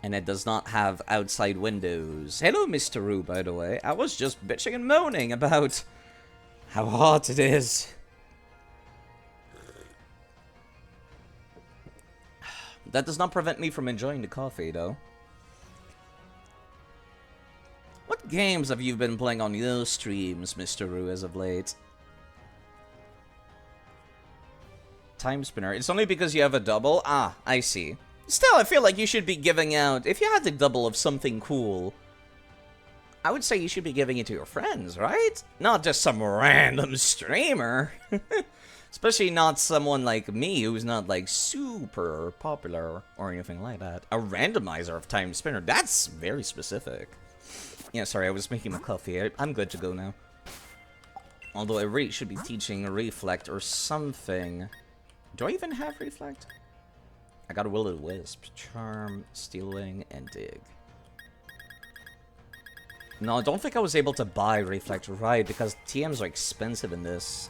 Speaker 1: And it does not have outside windows. Hello, Mr. Roo, by the way. I was just bitching and moaning about how hot it is. That does not prevent me from enjoying the coffee, though. What games have you been playing on your streams, Mr. Roo, as of late? Time Spinner. It's only because you have a double? Ah, I see. Still, I feel like you should be giving out... If you had the double of something cool, I would say you should be giving it to your friends, right? Not just some random streamer. Especially not someone like me who's not, like, super popular or anything like that. A randomizer of Time Spinner. That's very specific. Yeah, sorry, I was making my coffee. I'm good to go now. Although I really should be teaching Reflect or something. Do I even have Reflect? I got a Will-O-Wisp, Charm, Steel Wing, and Dig. No, I don't think I was able to buy Reflect right, because TMs are expensive in this.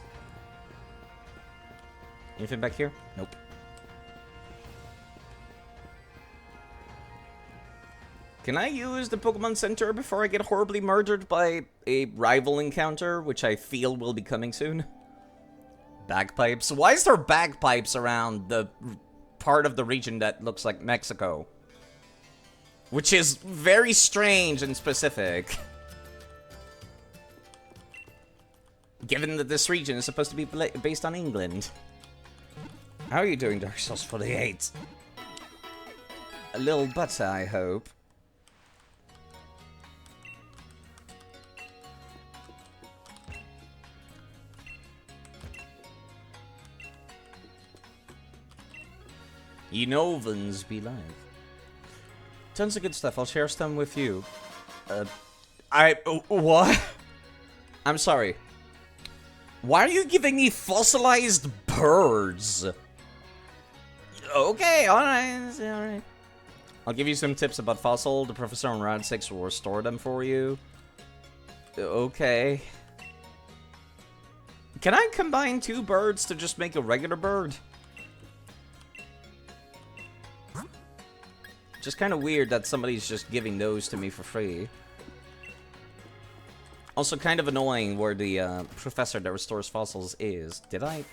Speaker 1: Anything back here? Nope. Can I use the Pokemon Center before I get horribly murdered by a rival encounter, which I feel will be coming soon? Bagpipes? Why is there bagpipes around the part of the region that looks like Mexico? Which is very strange and specific. Given that this region is supposed to be based on England. How are you doing, Dark Souls 48? A little better, I hope. You know Vins be like. Tons of good stuff. I'll share some with you. What? I'm sorry. Why are you giving me fossilized birds? Okay, alright. I'll give you some tips about fossil. The professor on round 6 will restore them for you. Okay. Can I combine 2 birds to just make a regular bird? Just kind of weird that somebody's just giving those to me for free. Also kind of annoying where the professor that restores fossils is. Did I?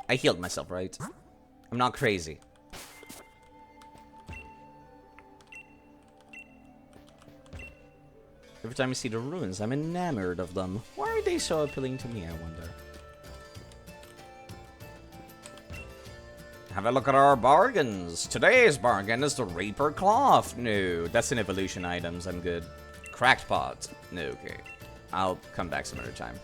Speaker 1: I healed myself, right? I'm not crazy. Every time I see the ruins, I'm enamored of them. Why are they so appealing to me, I wonder? Have a look at our bargains. Today's bargain is the Reaper Cloth. No, that's an evolution items. I'm good. Cracked pot. No, okay. I'll come back some other time.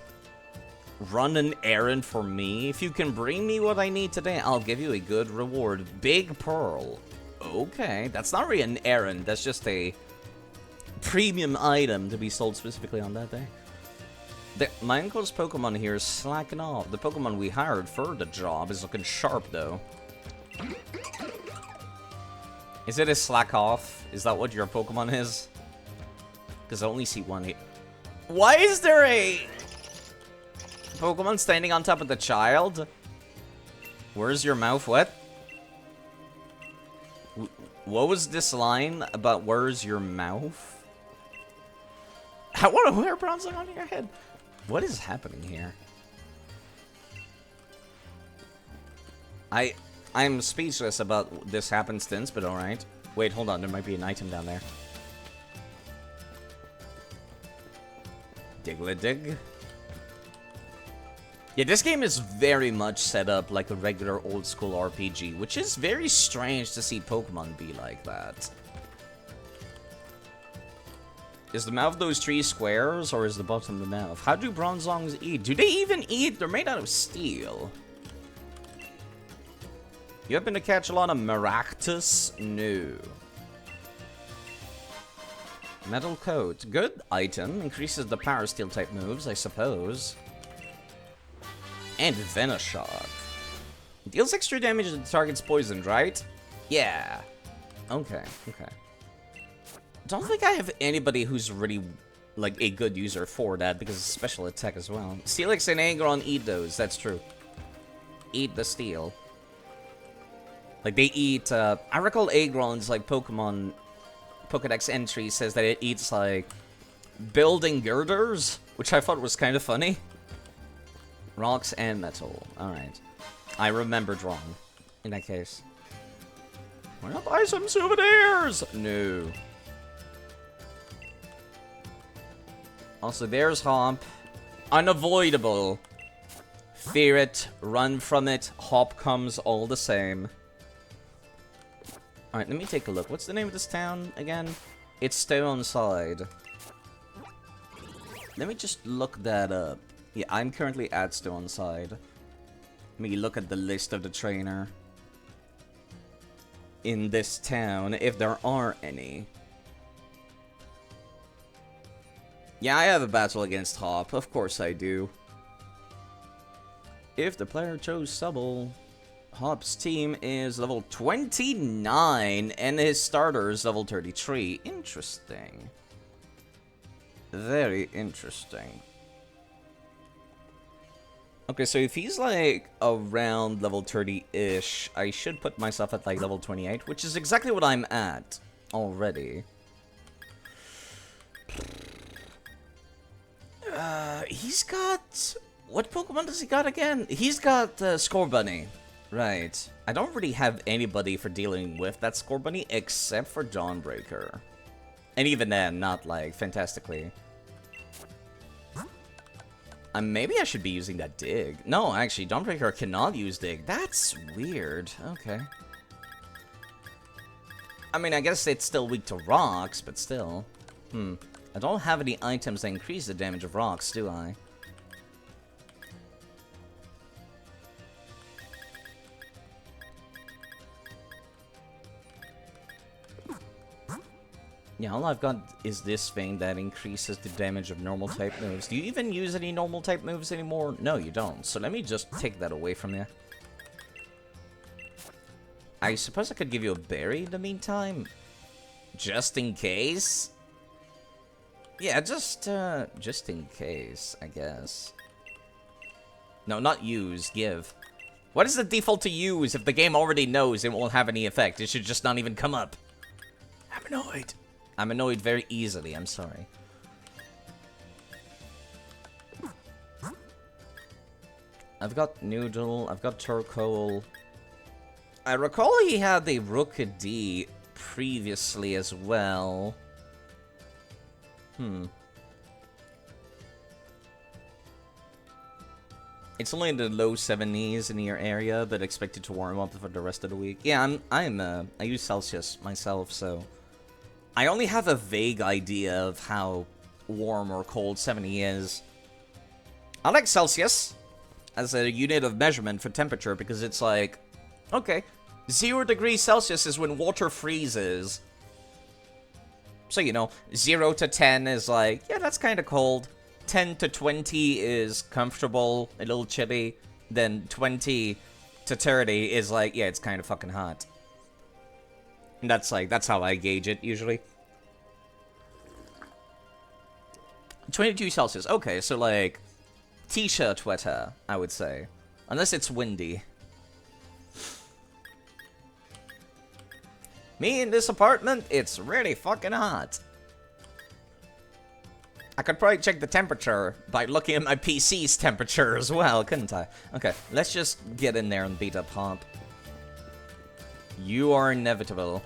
Speaker 1: Run an errand for me? If you can bring me what I need today, I'll give you a good reward. Big Pearl. Okay, that's not really an errand. That's just a premium item to be sold specifically on that day. My uncle's Pokemon here is slacking off. The Pokemon we hired for the job is looking sharp, though. Is it a slack off? Is that what your Pokemon is? Because I only see one here. Why is there a Pokemon standing on top of the child? Where's your mouth wet? What was this line about where's your mouth? I want to wear bronze on your head. What is happening here? I'm speechless about this happenstance, but alright. Wait, hold on, there might be an item down there. Diglett-dig. Yeah, this game is very much set up like a regular old school RPG, which is very strange to see Pokemon be like that. Is the mouth of those trees squares, or is the bottom of the mouth? How do Bronzongs eat? Do they even eat? They're made out of steel. You happen to catch a lot of Maractus? No. Metal coat. Good item. Increases the power steel type moves, I suppose. And Venoshock. Deals extra damage to the target's poisoned, right? Yeah. Okay. Don't think I have anybody who's really, like, a good user for that, because it's special attack as well. Steelix and Aggron eat those, that's true. Eat the steel. Like, they eat, I recall Aggron's, like, Pokemon Pokedex entry says that it eats, like, building girders, which I thought was kind of funny. Rocks and metal. Alright. I remembered wrong, in that case. Wanna buy some souvenirs? No. Also, there's Hop. Unavoidable. Fear it, run from it, Hop comes all the same. Alright, let me take a look. What's the name of this town again? It's Stoneside. Let me just look that up. Yeah, I'm currently at Stoneside. Let me look at the list of the trainer in this town, if there are any. Yeah, I have a battle against Hop. Of course I do. If the player chose Subble, Hop's team is level 29, and his starter is level 33. Interesting. Very interesting. Okay, so if he's, like, around level 30-ish, I should put myself at, like, level 28, which is exactly what I'm at already. He's got... What Pokemon does he got again? He's got Scorbunny. Right. I don't really have anybody for dealing with that Scorbunny except for Dawnbreaker. And even then, not, like, fantastically. Maybe I should be using that Dig. No, actually, Dawnbreaker cannot use Dig. That's weird. Okay. I mean, I guess it's still weak to rocks, but still. I don't have any items that increase the damage of rocks, do I? Yeah, all I've got is this thing that increases the damage of normal type moves. Do you even use any normal type moves anymore? No, you don't. So let me just take that away from you. I suppose I could give you a berry in the meantime. Just in case? Yeah, just in case, I guess. No, not use, give. What is the default to use if the game already knows it won't have any effect? It should just not even come up. I'm annoyed. I'm annoyed very easily, I'm sorry. I've got Noodle, I've got Turkole. I recall he had the Rookadi previously as well. It's only in the low 70s in your area, but expected to warm up for the rest of the week. Yeah, I use Celsius myself, so I only have a vague idea of how warm or cold 70 is. I like Celsius as a unit of measurement for temperature because it's like, okay, 0 degrees Celsius is when water freezes. So, you know, 0 to 10 is like, yeah, that's kind of cold. 10 to 20 is comfortable, a little chilly. Then 20 to 30 is like, yeah, it's kind of fucking hot. And that's how I gauge it, usually. 22 Celsius. Okay, so like, t-shirt weather, I would say. Unless it's windy. Me in this apartment, it's really fucking hot. I could probably check the temperature by looking at my PC's temperature as well, couldn't I? Okay, let's just get in there and beat up Hop. You are inevitable.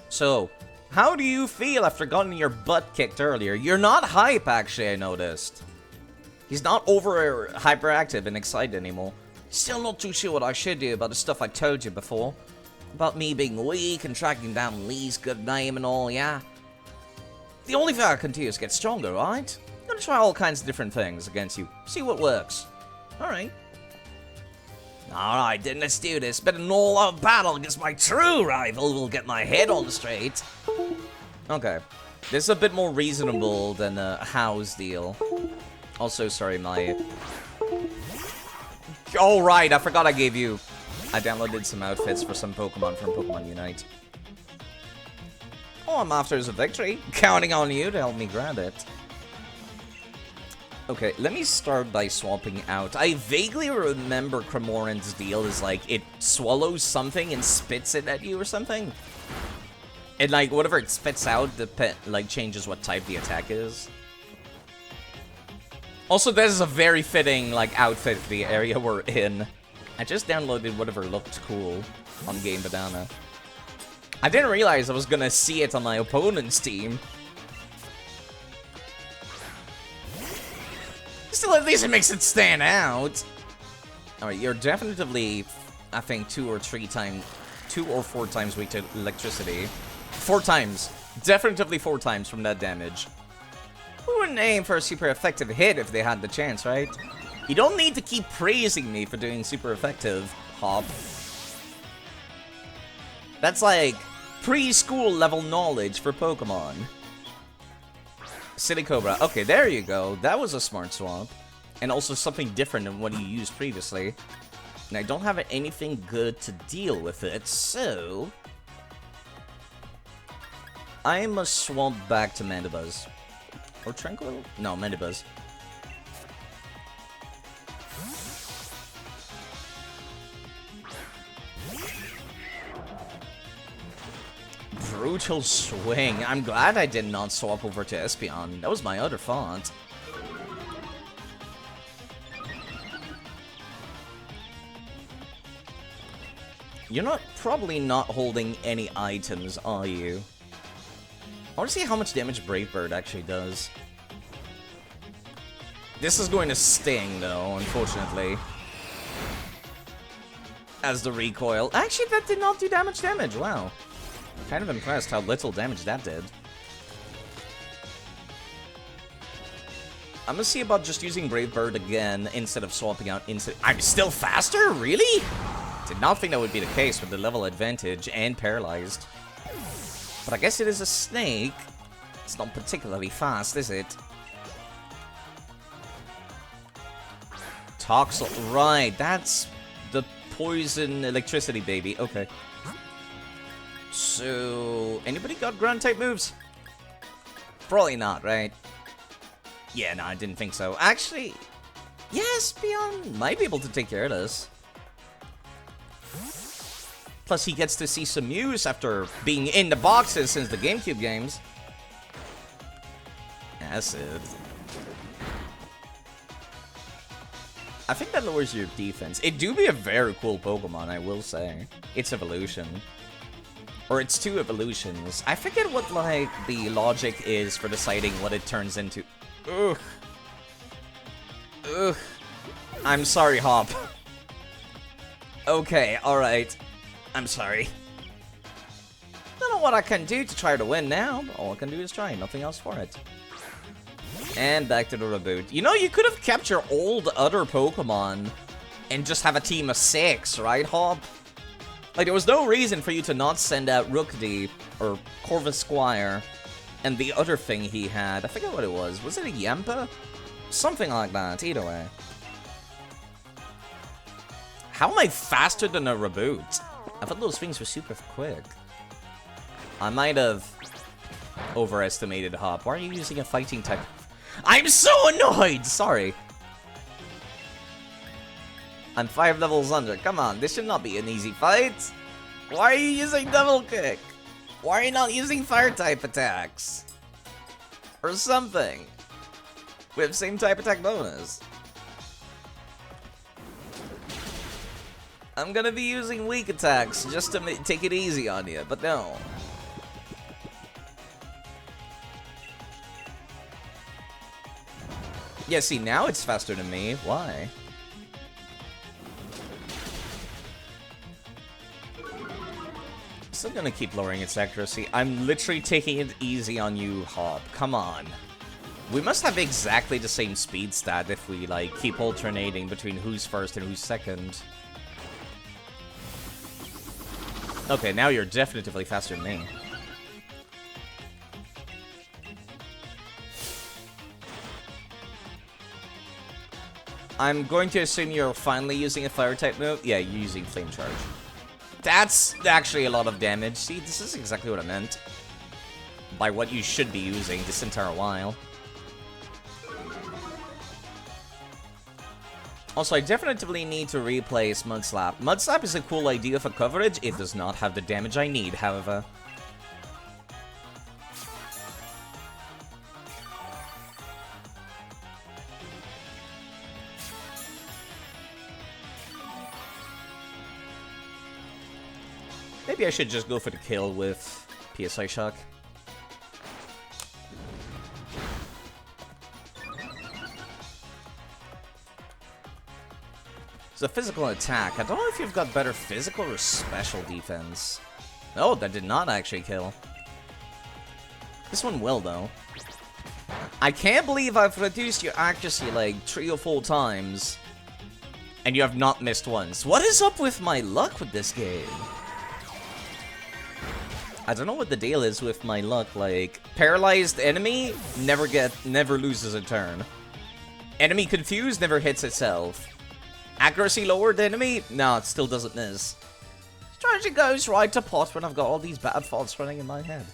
Speaker 1: So, how do you feel after getting your butt kicked earlier? You're not hype, actually, I noticed. He's not over hyperactive and excited anymore. Still not too sure what I should do about the stuff I told you before. About me being weak and tracking down Lee's good name and all, yeah? The only thing I can do is get stronger, right? I'm gonna try all kinds of different things against you. See what works. Alright. Alright, then let's do this. Better an all-out battle against my true rival will get my head on straight. Okay. This is a bit more reasonable than a house deal. Also, sorry, my... Oh, right, I forgot I gave you... I downloaded some outfits for some Pokemon from Pokemon Unite. Oh, I'm after a victory. Counting on you to help me grab it. Okay, let me start by swapping out. I vaguely remember Cramoran's deal is like, it swallows something and spits it at you or something. And like, whatever it spits out, like, changes what type the attack is. Also, this is a very fitting, like, outfit for the area we're in. I just downloaded whatever looked cool on Game Banana. I didn't realize I was gonna see it on my opponent's team. Still, at least it makes it stand out. Alright, you're definitely, I think, 2 or 4 times weak to electricity. 4 times. Definitely 4 times from that damage. Who wouldn't aim for a super effective hit if they had the chance, right? You don't need to keep praising me for doing super effective, Hop. That's like preschool level knowledge for Pokemon. City Cobra. Okay, there you go. That was a smart swap. And also something different than what you used previously. And I don't have anything good to deal with it, so... I must swap back to Mandibuzz. Or Tranquil? No, Mandibuzz. Brutal swing. I'm glad I did not swap over to Espeon. That was my other fault. You're probably not holding any items, are you? I want to see how much damage Brave Bird actually does. This is going to sting, though, unfortunately. As the recoil. Actually, that did not do damage. Wow. Kind of impressed how little damage that did. I'm gonna see about just using Brave Bird again instead of swapping out instant. I'm still faster? Really? Did not think that would be the case with the level advantage and paralyzed. But I guess it is a snake. It's not particularly fast, is it? Toxel. Right, that's the poison electricity baby. Okay. So, anybody got ground type moves? Probably not, right? Yeah, no, I didn't think so. Actually, yes, Beyond might be able to take care of this. Plus, he gets to see some use after being in the boxes since the GameCube games. Acid. I think that lowers your defense. It do be a very cool Pokemon, I will say. Its evolution. Or its two evolutions. I forget what, like, the logic is for deciding what it turns into. Ugh. Ugh. I'm sorry, Hop. Okay, alright. I'm sorry. Don't know what I can do to try to win now, but all I can do is try. Nothing else for it. And back to the reboot. You know, you could have kept your old other Pokemon and just have a team of 6, right, Hop? Like, there was no reason for you to not send out Rookdy or Corvus Squire and the other thing he had. I forget what it was. Was it a Yampa? Something like that, either way. How am I faster than a reboot? I thought those things were super quick. I might have overestimated Hop. Why are you using a fighting type? I'm so annoyed! Sorry. I'm 5 levels under. Come on, this should not be an easy fight. Why are you using double kick? Why are you not using fire type attacks? Or something. With same type attack bonus. I'm gonna be using weak attacks just to take it easy on you, but no. Yeah, see, now it's faster than me. Why? Still gonna keep lowering its accuracy. I'm literally taking it easy on you, Hop. Come on. We must have exactly the same speed stat if we, like, keep alternating between who's first and who's second. Okay, now you're definitively faster than me. I'm going to assume you're finally using a fire type move. Yeah, you're using Flame Charge. That's actually a lot of damage. See, this is exactly what I meant by what you should be using this entire while. Also, I definitely need to replace Mud Slap. Mud Slap is a cool idea for coverage. It does not have the damage I need, however. Maybe I should just go for the kill with PSI Shock. It's a physical attack. I don't know if you've got better physical or special defense. No, that did not actually kill. This one will, though. I can't believe I've reduced your accuracy like 3 or 4 times. And you have not missed once. What is up with my luck with this game? I don't know what the deal is with my luck. Like, paralyzed enemy never loses a turn. Enemy confused never hits itself. Accuracy lowered enemy? No, it still doesn't miss. Strategy goes right to pot when I've got all these bad thoughts running in my head.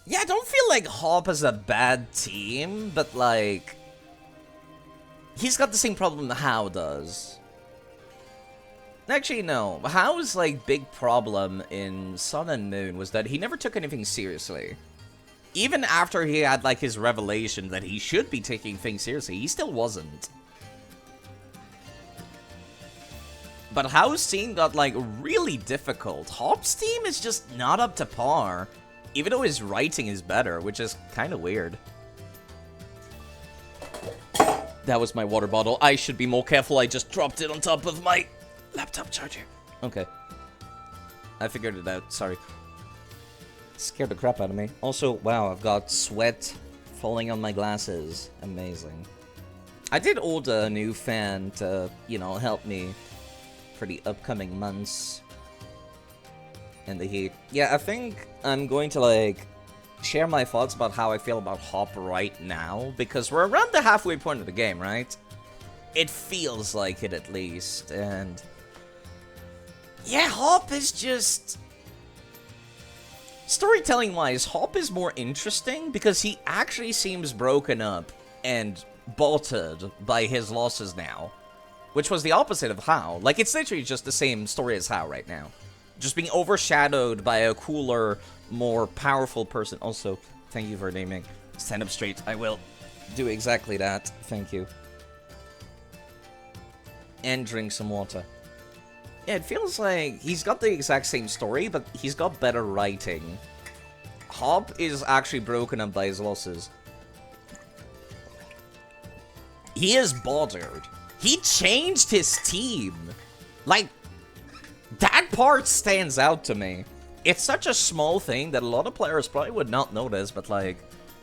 Speaker 1: Yeah, I don't feel like Hop is a bad team, but like... he's got the same problem How does. Actually, no. How's, like, big problem in Sun and Moon was that he never took anything seriously. Even after he had, like, his revelation that he should be taking things seriously, he still wasn't. But How's team got, like, really difficult. Hop's team is just not up to par. Even though his writing is better, which is kind of weird. That was my water bottle. I should be more careful. I just dropped it on top of my laptop charger. Okay. I figured it out. Sorry. Scared the crap out of me. Also, wow, I've got sweat falling on my glasses. Amazing. I did order a new fan to, you know, help me for the upcoming months. in the heat. Yeah, I think I'm going to, like, share my thoughts about how I feel about Hop right now, because we're around the halfway point of the game, right? It feels like it, at least, and... yeah, Hop is just... storytelling-wise, Hop is more interesting, because he actually seems broken up and bolted by his losses now. Which was the opposite of How. Like, it's literally just the same story as How right now. Just being overshadowed by a cooler, more powerful person. Also, thank you for naming. Stand up straight. I will do exactly that. Thank you. And drink some water. Yeah, it feels like he's got the exact same story, but he's got better writing. Hop is actually broken up by his losses. He is bothered. He changed his team. Like, that part stands out to me. It's such a small thing that a lot of players probably would not notice, but like,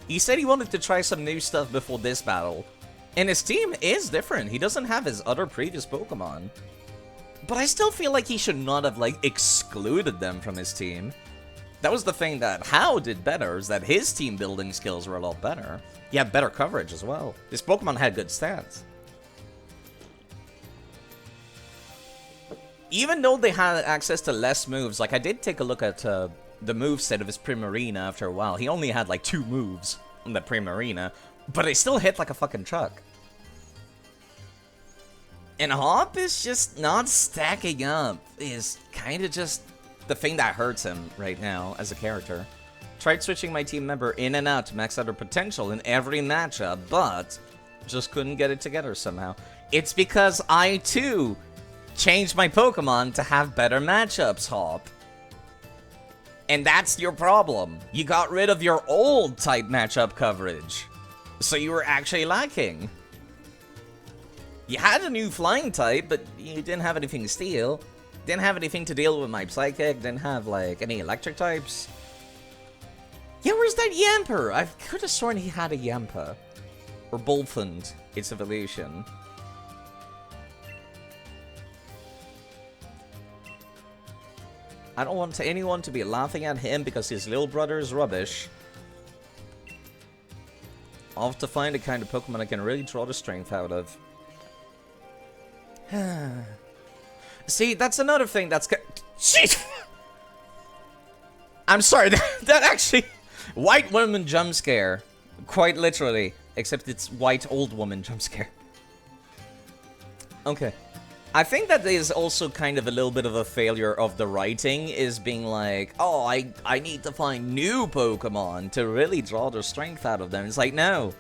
Speaker 1: he said he wanted to try some new stuff before this battle. And his team is different. He doesn't have his other previous Pokemon. But I still feel like he should not have, like, excluded them from his team. That was the thing that How did better, is that his team building skills were a lot better. He had better coverage as well. His Pokemon had good stats. Even though they had access to less moves, like, I did take a look at the moveset of his Primarina after a while. He only had, like, 2 moves on the Primarina, but it still hit like a fucking truck. And Hop is just not stacking up, is kind of just the thing that hurts him right now as a character. Tried switching my team member in and out to max out their potential in every matchup, but just couldn't get it together somehow. It's because I, too, changed my Pokemon to have better matchups, Hop. And that's your problem. You got rid of your old type matchup coverage. So you were actually lacking. You had a new flying type, but you didn't have anything to steal. Didn't have anything to deal with my Psychic. Didn't have, like, any electric types. Yeah, where's that Yamper? I could have sworn he had a Yamper. Or Bolfund, its evolution. I don't want anyone to be laughing at him because his little brother is rubbish. I'll have to find the kind of Pokemon I can really draw the strength out of. See, that's another thing that's... Shit! I'm sorry, that actually... White woman jump scare. Quite literally. Except it's white old woman jump scare. Okay. I think that is also kind of a little bit of a failure of the writing, is being like, oh, I need to find new Pokemon to really draw their strength out of them. It's like, no.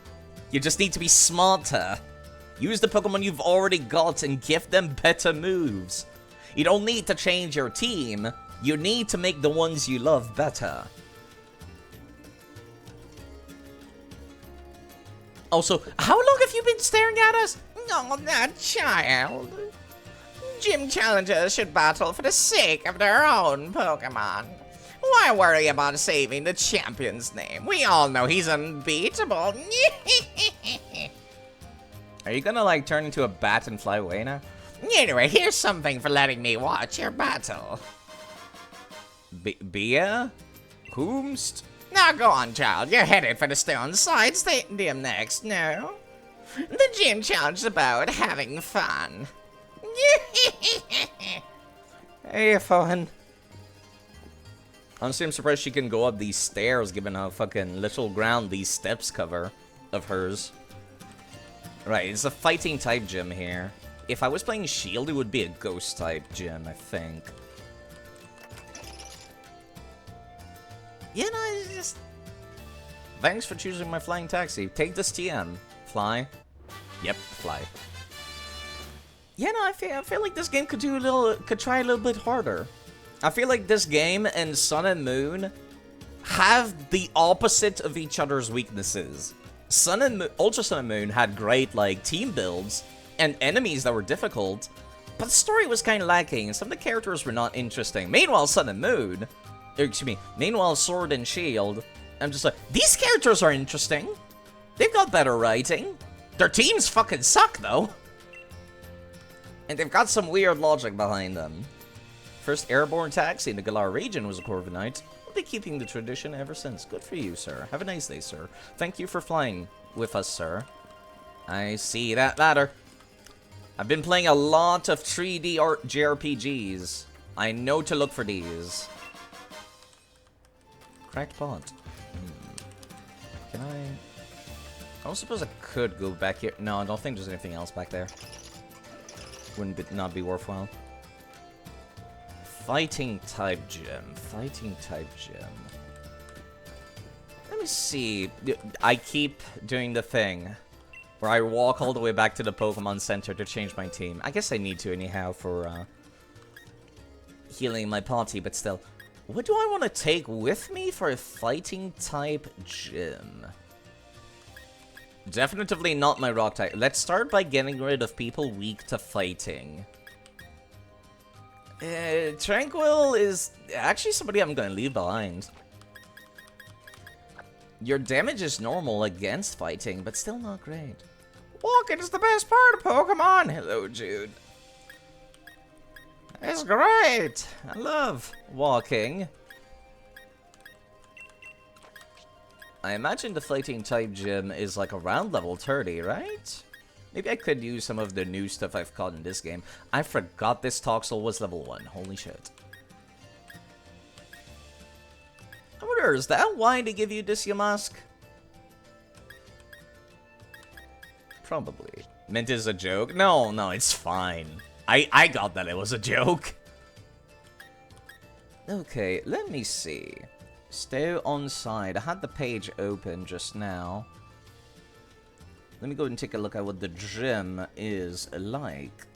Speaker 1: You just need to be smarter. Use the Pokemon you've already got and give them better moves. You don't need to change your team. You need to make the ones you love better. Also, how long have you been staring at us? Oh, that child. Gym challengers should battle for the sake of their own Pokemon. Why worry about saving the champion's name? We all know he's unbeatable. Are you gonna, like, turn into a bat and fly away now? Anyway, here's something for letting me watch your battle. Bia? Whomst? Now go on, child. You're headed for the Stone Side Stadium next, no? The gym challenge is about having fun. Hey, fun. Honestly, I'm surprised she can go up these stairs given how fucking little ground these steps cover of hers. Right, it's a fighting type gym here. If I was playing Shield, it would be a ghost type gym, I think. Yeah, no, it's just... Thanks for choosing my flying taxi. Take this TM. Fly. Yep, fly. Yeah, no, I feel like this game could try a little bit harder. I feel like this game and Sun and Moon have the opposite of each other's weaknesses. Ultra Sun and Moon had great, like, team builds and enemies that were difficult, but the story was kind of lacking and some of the characters were not interesting. Meanwhile, Sun and Moon, meanwhile, Sword and Shield, I'm just like, these characters are interesting. They've got better writing. Their teams fucking suck, though. And they've got some weird logic behind them. first airborne taxi in the Galar region was a Corviknight. We'll be keeping the tradition ever since. Good for you, sir. Have a nice day, sir. Thank you for flying with us, sir. I see that ladder. I've been playing a lot of 3D JRPGs. I know to look for these. Cracked pot. Can I... I don't suppose I could go back here. No, I don't think there's anything else back there. Wouldn't it not be worthwhile? Fighting type gym. Fighting type gym. Let me see. I keep doing the thing where I walk all the way back to the Pokemon Center to change my team. I guess I need to anyhow for healing my party, but still. What do I want to take with me for a fighting type gym? Definitively not my rock type. Let's start by getting rid of people weak to fighting. Tranquil is actually somebody I'm going to leave behind. Your damage is normal against fighting, but still not great. Walking is the best part of Pokemon. Hello, Jude. It's great. I love walking. I imagine the fighting type gym is like around level 30, right? Maybe I could use some of the new stuff I've caught in this game. I forgot this Toxel was level 1. Holy shit. I wonder, is that why they give you this Yamask? Probably. Meant as a joke? No, no, it's fine. I got that it was a joke. Okay, let me see. Stay on side. I had the page open just now. Let me go and take a look at what the gym is like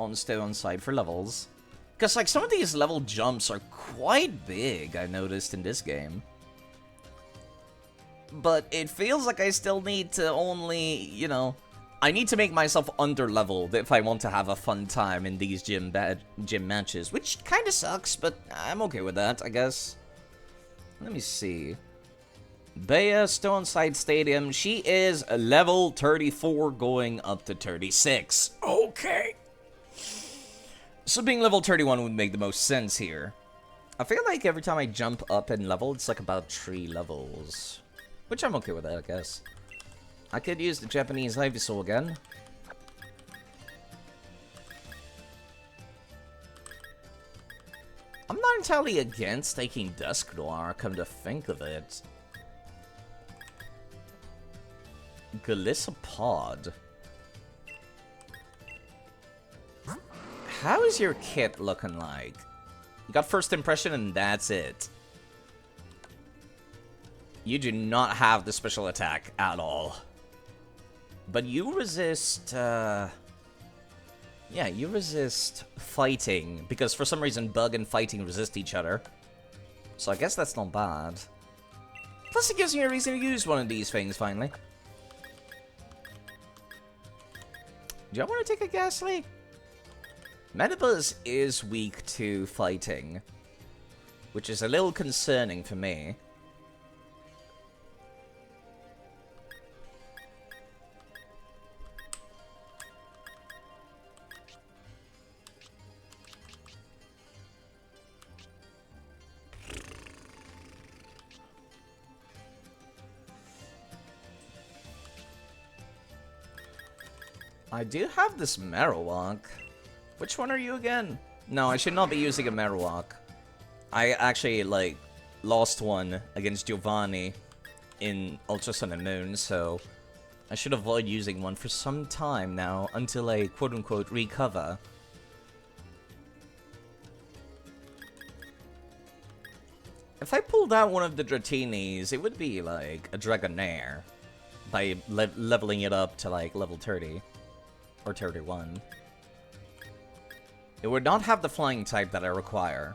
Speaker 1: on Stay on side for levels. Because, like, some of these level jumps are quite big, I noticed in this game. But it feels like I still need to only, you know... I need to make myself under-leveled if I want to have a fun time in these gym matches. Which kind of sucks, but I'm okay with that, I guess. Let me see. Bea, Stoneside Stadium. She is a level 34 going up to 36. Okay. So being level 31 would make the most sense here. I feel like every time I jump up in level, it's like about 3 levels. Which I'm okay with that, I guess. I could use the Japanese Ivysaur again. I'm not entirely against taking Dusknoir, come to think of it. Galissapod. How is your kit looking like? You got first impression and that's it. You do not have the special attack at all. But you resist, yeah, you resist fighting, because for some reason Bug and fighting resist each other. So I guess that's not bad. Plus it gives me a reason to use one of these things, finally. Do I want to take a Ghastly? Medibuzz is weak to fighting, which is a little concerning for me. I do have this Marowak. Which one are you again? No, I should not be using a Marowak. I actually, like, lost one against Giovanni in Ultra Sun and Moon, so I should avoid using one for some time now until I quote-unquote recover. If I pulled out one of the Dratinis, it would be like a Dragonair by leveling it up to like level 30 or 31. It would not have the flying type that I require,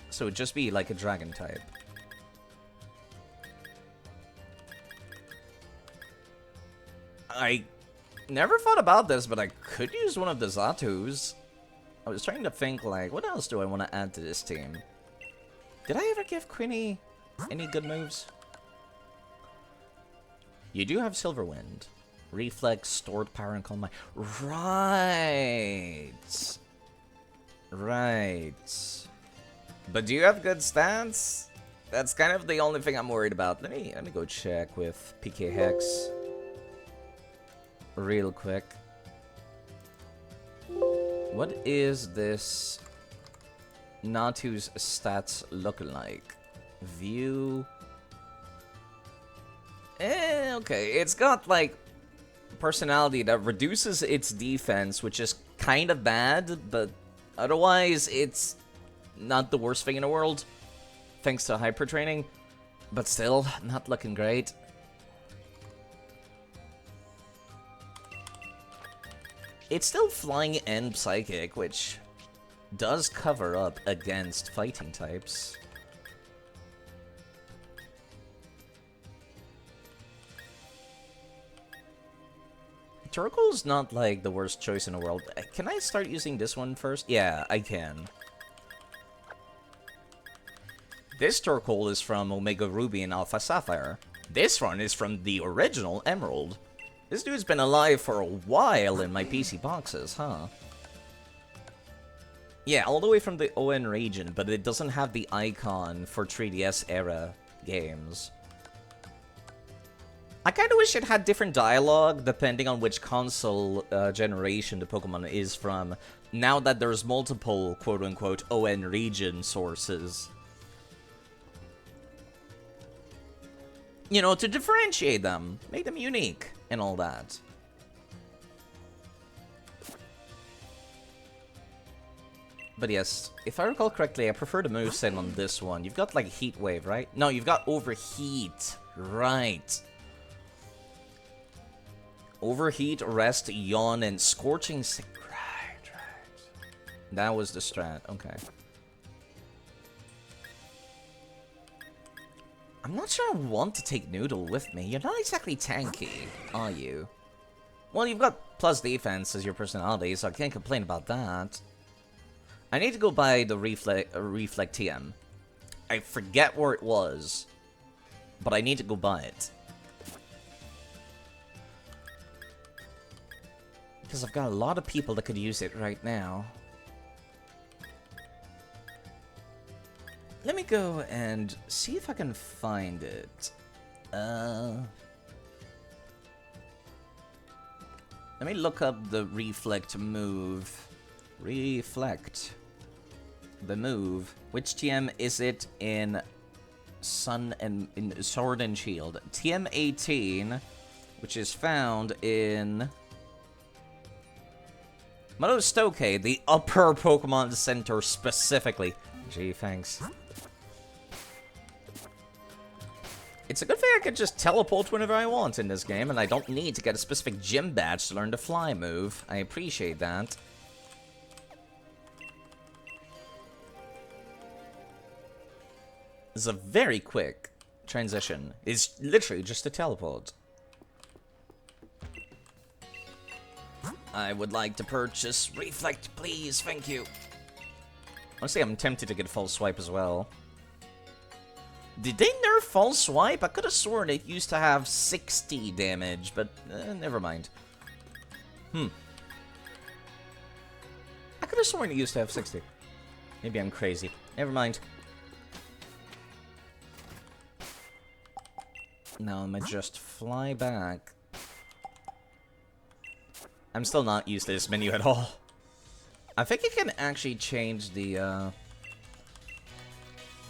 Speaker 1: so it would just be like a dragon type. I never thought about this, but I could use one of the Zatus. I was trying to think, like, what else do I want to add to this team? Did I ever give Quinny any good moves? You do have Silverwind. Reflex, Stored Power, and Calm Mind. Right. Right. But do you have good stats? That's kind of the only thing I'm worried about. Let me go check with PK Hex real quick. What is this Natu's stats looking like? View. Okay. It's got like personality that reduces its defense, which is kind of bad, but otherwise it's not the worst thing in the world, thanks to hyper training, but still not looking great. It's still flying and psychic, which does cover up against fighting types. Turkle's not like the worst choice in the world. Can I start using this one first? Yeah, I can. This Turkle is from Omega Ruby and Alpha Sapphire. This one is from the original Emerald. This dude's been alive for a while in my PC boxes, huh? Yeah, all the way from the ON region, but it doesn't have the icon for 3DS era games. I kind of wish it had different dialogue depending on which console generation the Pokemon is from, now that there's multiple quote-unquote ON region sources. You know, to differentiate them, make them unique, and all that. But yes, if I recall correctly, I prefer the moveset on this one. You've got like Heat Wave, right? No, you've got Overheat. Right. Overheat, Rest, Yawn, and Scorching... Right. That was the strat. Okay. I'm not sure I want to take Noodle with me. You're not exactly tanky, are you? Well, you've got plus defense as your personality, so I can't complain about that. I need to go buy the Reflect TM. I forget where it was, but I need to go buy it. Because I've got a lot of people that could use it right now. Let me go and see if I can find it. Let me look up the Reflect move. Reflect. The move. Which TM is it in Sun and in Sword and Shield? TM 18, which is found in Motostoke, the upper Pokemon Center specifically. Gee, thanks. It's a good thing I can just teleport whenever I want in this game, and I don't need to get a specific gym badge to learn the fly move. I appreciate that. It's a very quick transition. It's literally just a teleport. I would like to purchase Reflect, please. Thank you. Honestly, I'm tempted to get False Swipe as well. Did they nerf False Swipe? I could have sworn it used to have 60 damage, but never mind. I could have sworn it used to have 60. Maybe I'm crazy. Never mind. Now I'm gonna just fly back. I'm still not used to this menu at all. I think I can actually change the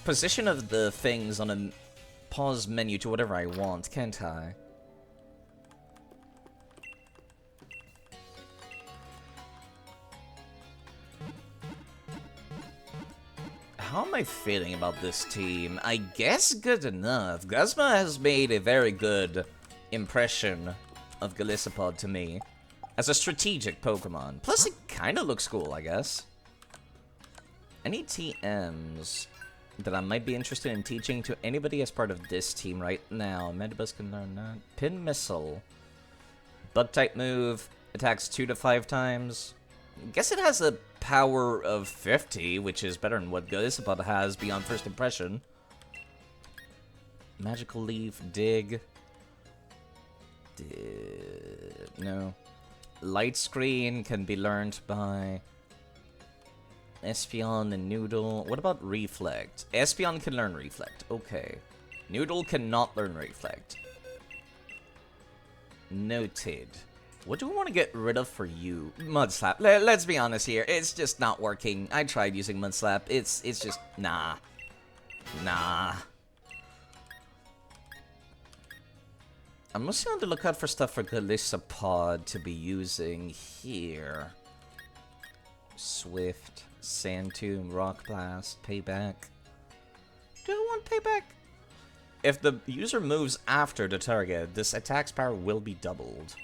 Speaker 1: position of the things on a pause menu to whatever I want, can't I? How am I feeling about this team? I guess good enough. Guzma has made a very good impression of Golisopod to me as a strategic Pokemon. Plus, it kind of looks cool, I guess. Any TMs that I might be interested in teaching to anybody as part of this team right now? Medibus can learn that. Pin Missile. Bug-type move. Attacks 2 to 5 times. I guess it has a power of 50, which is better than what Golisopod has beyond first impression. Magical Leaf. Dig. No. Light Screen can be learned by... Espeon and Noodle. What about Reflect? Espeon can learn Reflect. Okay. Noodle cannot learn Reflect. Noted. What do we want to get rid of for you? Mud Slap. Let's be honest here. It's just not working. I tried using Mud Slap. It's just... Nah. Nah. I'm mostly on the lookout for stuff for Galissapod to be using here. Swift, Sand Tomb, Rock Blast, Payback. Do I want Payback? If the user moves after the target, this attack's power will be doubled.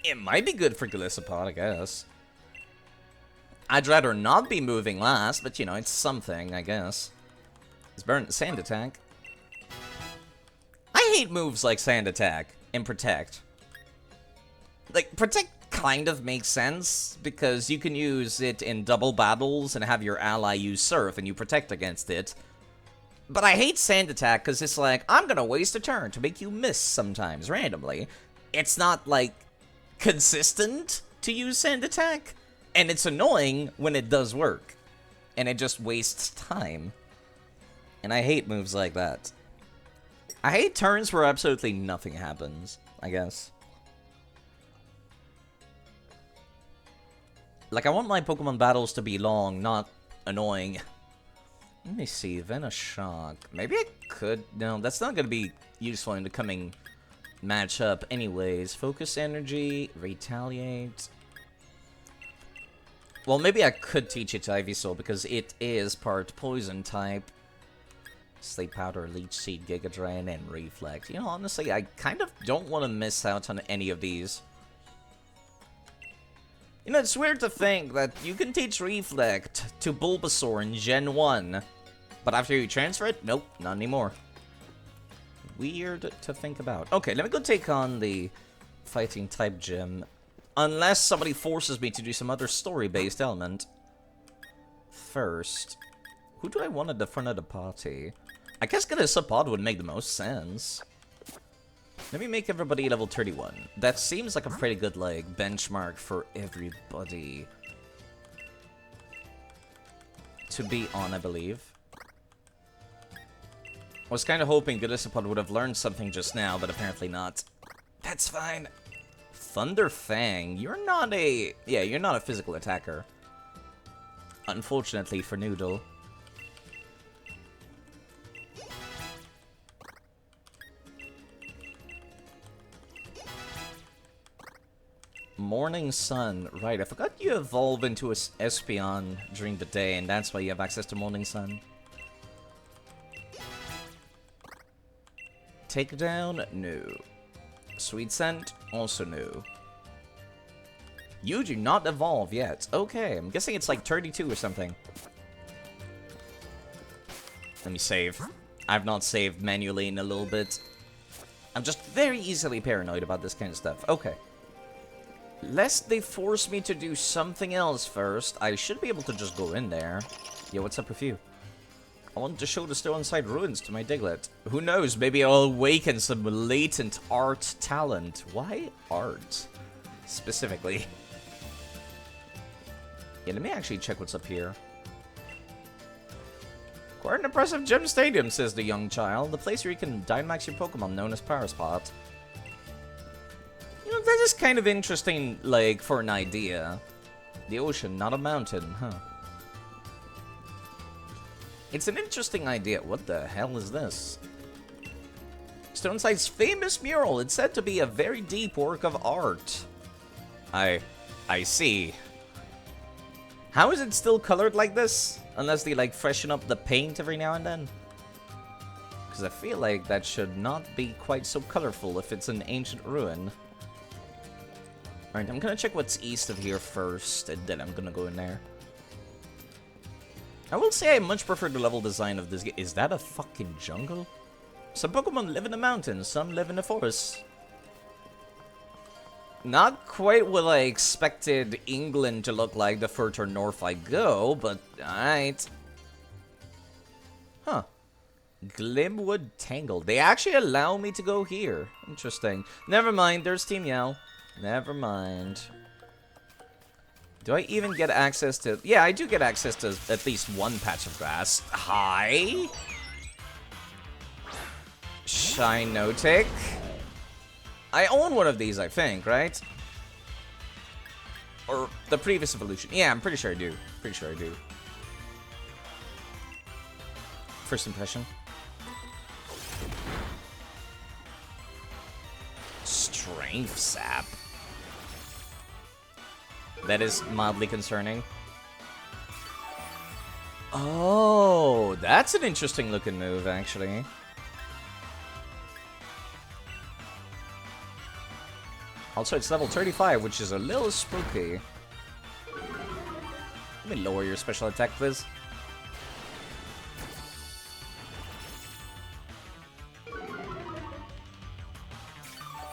Speaker 1: It might be good for Galissapod, I guess. I'd rather not be moving last, but you know, it's something, I guess. It's Burn Sand Attack. I hate moves like Sand Attack and Protect. Like, Protect kind of makes sense, because you can use it in double battles and have your ally use Surf and you protect against it. But I hate Sand Attack because it's like, I'm gonna waste a turn to make you miss sometimes, randomly. It's not, like, consistent to use Sand Attack, and it's annoying when it does work. And it just wastes time. And I hate moves like that. I hate turns where absolutely nothing happens, I guess. Like, I want my Pokemon battles to be long, not annoying. Let me see, Venoshock. Maybe I could... No, that's not going to be useful in the coming matchup anyways. Focus Energy, Retaliate. Well, maybe I could teach it to Ivysaur because it is part Poison type. Sleep Powder, Leech Seed, Giga Drain, and Reflect. You know, honestly, I kind of don't want to miss out on any of these. You know, it's weird to think that you can teach Reflect to Bulbasaur in Gen 1, but after you transfer it, nope, not anymore. Weird to think about. Okay, let me go take on the Fighting type gym, unless somebody forces me to do some other story-based element. First, who do I want at the front of the party? I guess Galissapod would make the most sense. Let me make everybody level 31. That seems like a pretty good, like, benchmark for everybody to be on, I believe. I was kind of hoping Galissapod would have learned something just now, but apparently not. That's fine. Thunder Fang, you're not a... Yeah, you're not a physical attacker. Unfortunately for Noodle. Morning Sun. Right, I forgot you evolve into a Espeon during the day, and that's why you have access to Morning Sun. Takedown? No. Sweet Scent? Also no. You do not evolve yet. Okay, I'm guessing it's like 32 or something. Let me save. I've not saved manually in a little bit. I'm just very easily paranoid about this kind of stuff. Okay. Lest they force me to do something else first, I should be able to just go in there. Yo, what's up with you? I want to show the Stone-Side Ruins to my Diglett. Who knows, maybe I'll awaken some latent art talent. Why art? Specifically. Yeah, let me actually check what's up here. Quite an impressive gym stadium, says the young child. The place where you can Dynamax your Pokemon, known as Power Spot. You know, that is kind of interesting, like, for an idea. The ocean, not a mountain, huh? It's an interesting idea. What the hell is this? Stone-Side's famous mural. It's said to be a very deep work of art. I see. How is it still colored like this? Unless they, like, freshen up the paint every now and then? Because I feel like that should not be quite so colorful if it's an ancient ruin. Alright, I'm gonna check what's east of here first, and then I'm gonna go in there. I will say I much prefer the level design of this game. Is that a fucking jungle? Some Pokemon live in the mountains, some live in the forests. Not quite what I expected England to look like the further north I go, but alright. Huh. Glimwood Tangle. They actually allow me to go here. Interesting. Never mind, there's Team Yell. Never mind. Do I even get access to... Yeah, I do get access to at least one patch of grass. Hi. Shinotic. I own one of these, I think, right? Or the previous evolution. Yeah, I'm pretty sure I do. Pretty sure I do. First impression. Strength sap. That is mildly concerning. Oh, that's an interesting looking move, actually. Also, it's level 35, which is a little spooky. Let me lower your special attack, please.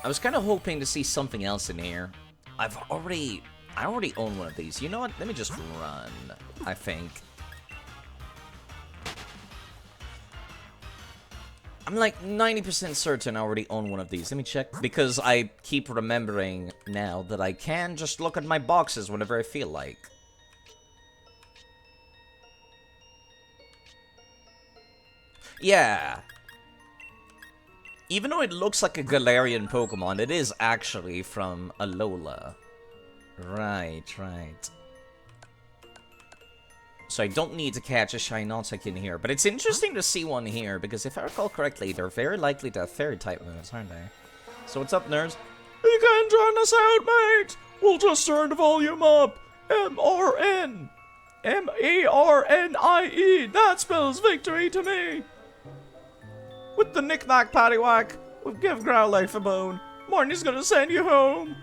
Speaker 1: I was kind of hoping to see something else in here. I already own one of these. You know what? Let me just run, I think. I'm like 90% certain I already own one of these. Let me check. Because I keep remembering now that I can just look at my boxes whenever I feel like. Yeah. Even though it looks like a Galarian Pokemon, it is actually from Alola. Right, right. So I don't need to catch a Shinotic in here. But it's interesting to see one here, because if I recall correctly, they're very likely to have Fairy-type moves, aren't they? So what's up, nerds? You can join us out, mate! We'll just turn the volume up! M-R-N! M-A-R-N-I-E! That spells victory to me! With the knick-knack paddywhack, we'll give Growlithe a bone. Marnie's gonna send you home!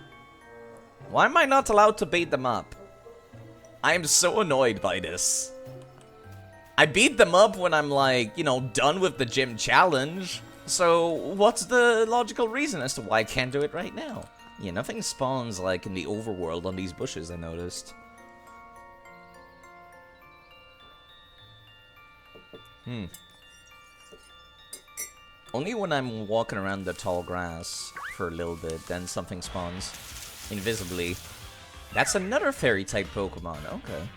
Speaker 1: Why am I not allowed to beat them up? I am so annoyed by this. I beat them up when I'm like, you know, done with the gym challenge. So what's the logical reason as to why I can't do it right now? Yeah, nothing spawns like in the overworld on these bushes, I noticed. Only when I'm walking around the tall grass for a little bit, then something spawns. Invisibly. That's another Fairy-type Pokemon, okay.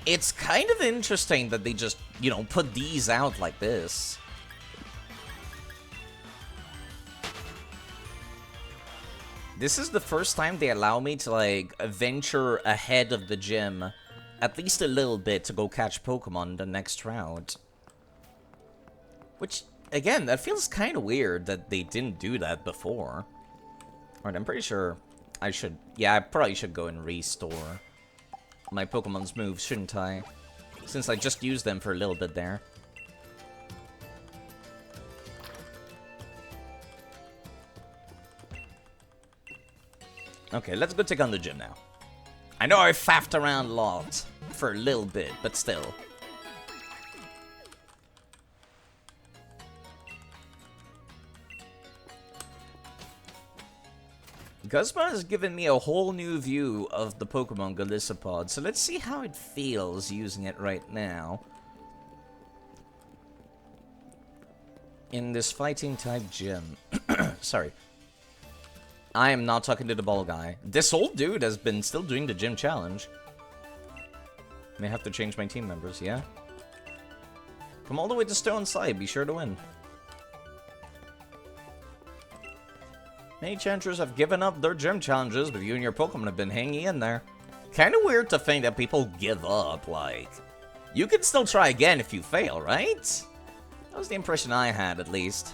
Speaker 1: It's kind of interesting that they just, you know, put these out like this. This is the first time they allow me to, like, venture ahead of the gym at least a little bit to go catch Pokemon the next route. Which, again, that feels kind of weird that they didn't do that before. Alright, I'm pretty sure I should... Yeah, I probably should go and restore my Pokemon's moves, shouldn't I? Since I just used them for a little bit there. Okay, let's go take on the gym now. I know I faffed around a lot for a little bit, but still. Guzma has given me a whole new view of the Pokemon Golisopod, so let's see how it feels using it right now. In this fighting-type gym. Sorry. I am not talking to the ball guy. This old dude has been still doing the gym challenge. May have to change my team members, yeah? Come all the way to Stone Side, be sure to win. Many chanters have given up their gym challenges, but you and your Pokemon have been hanging in there. Kinda weird to think that people give up, like... You can still try again if you fail, right? That was the impression I had, at least.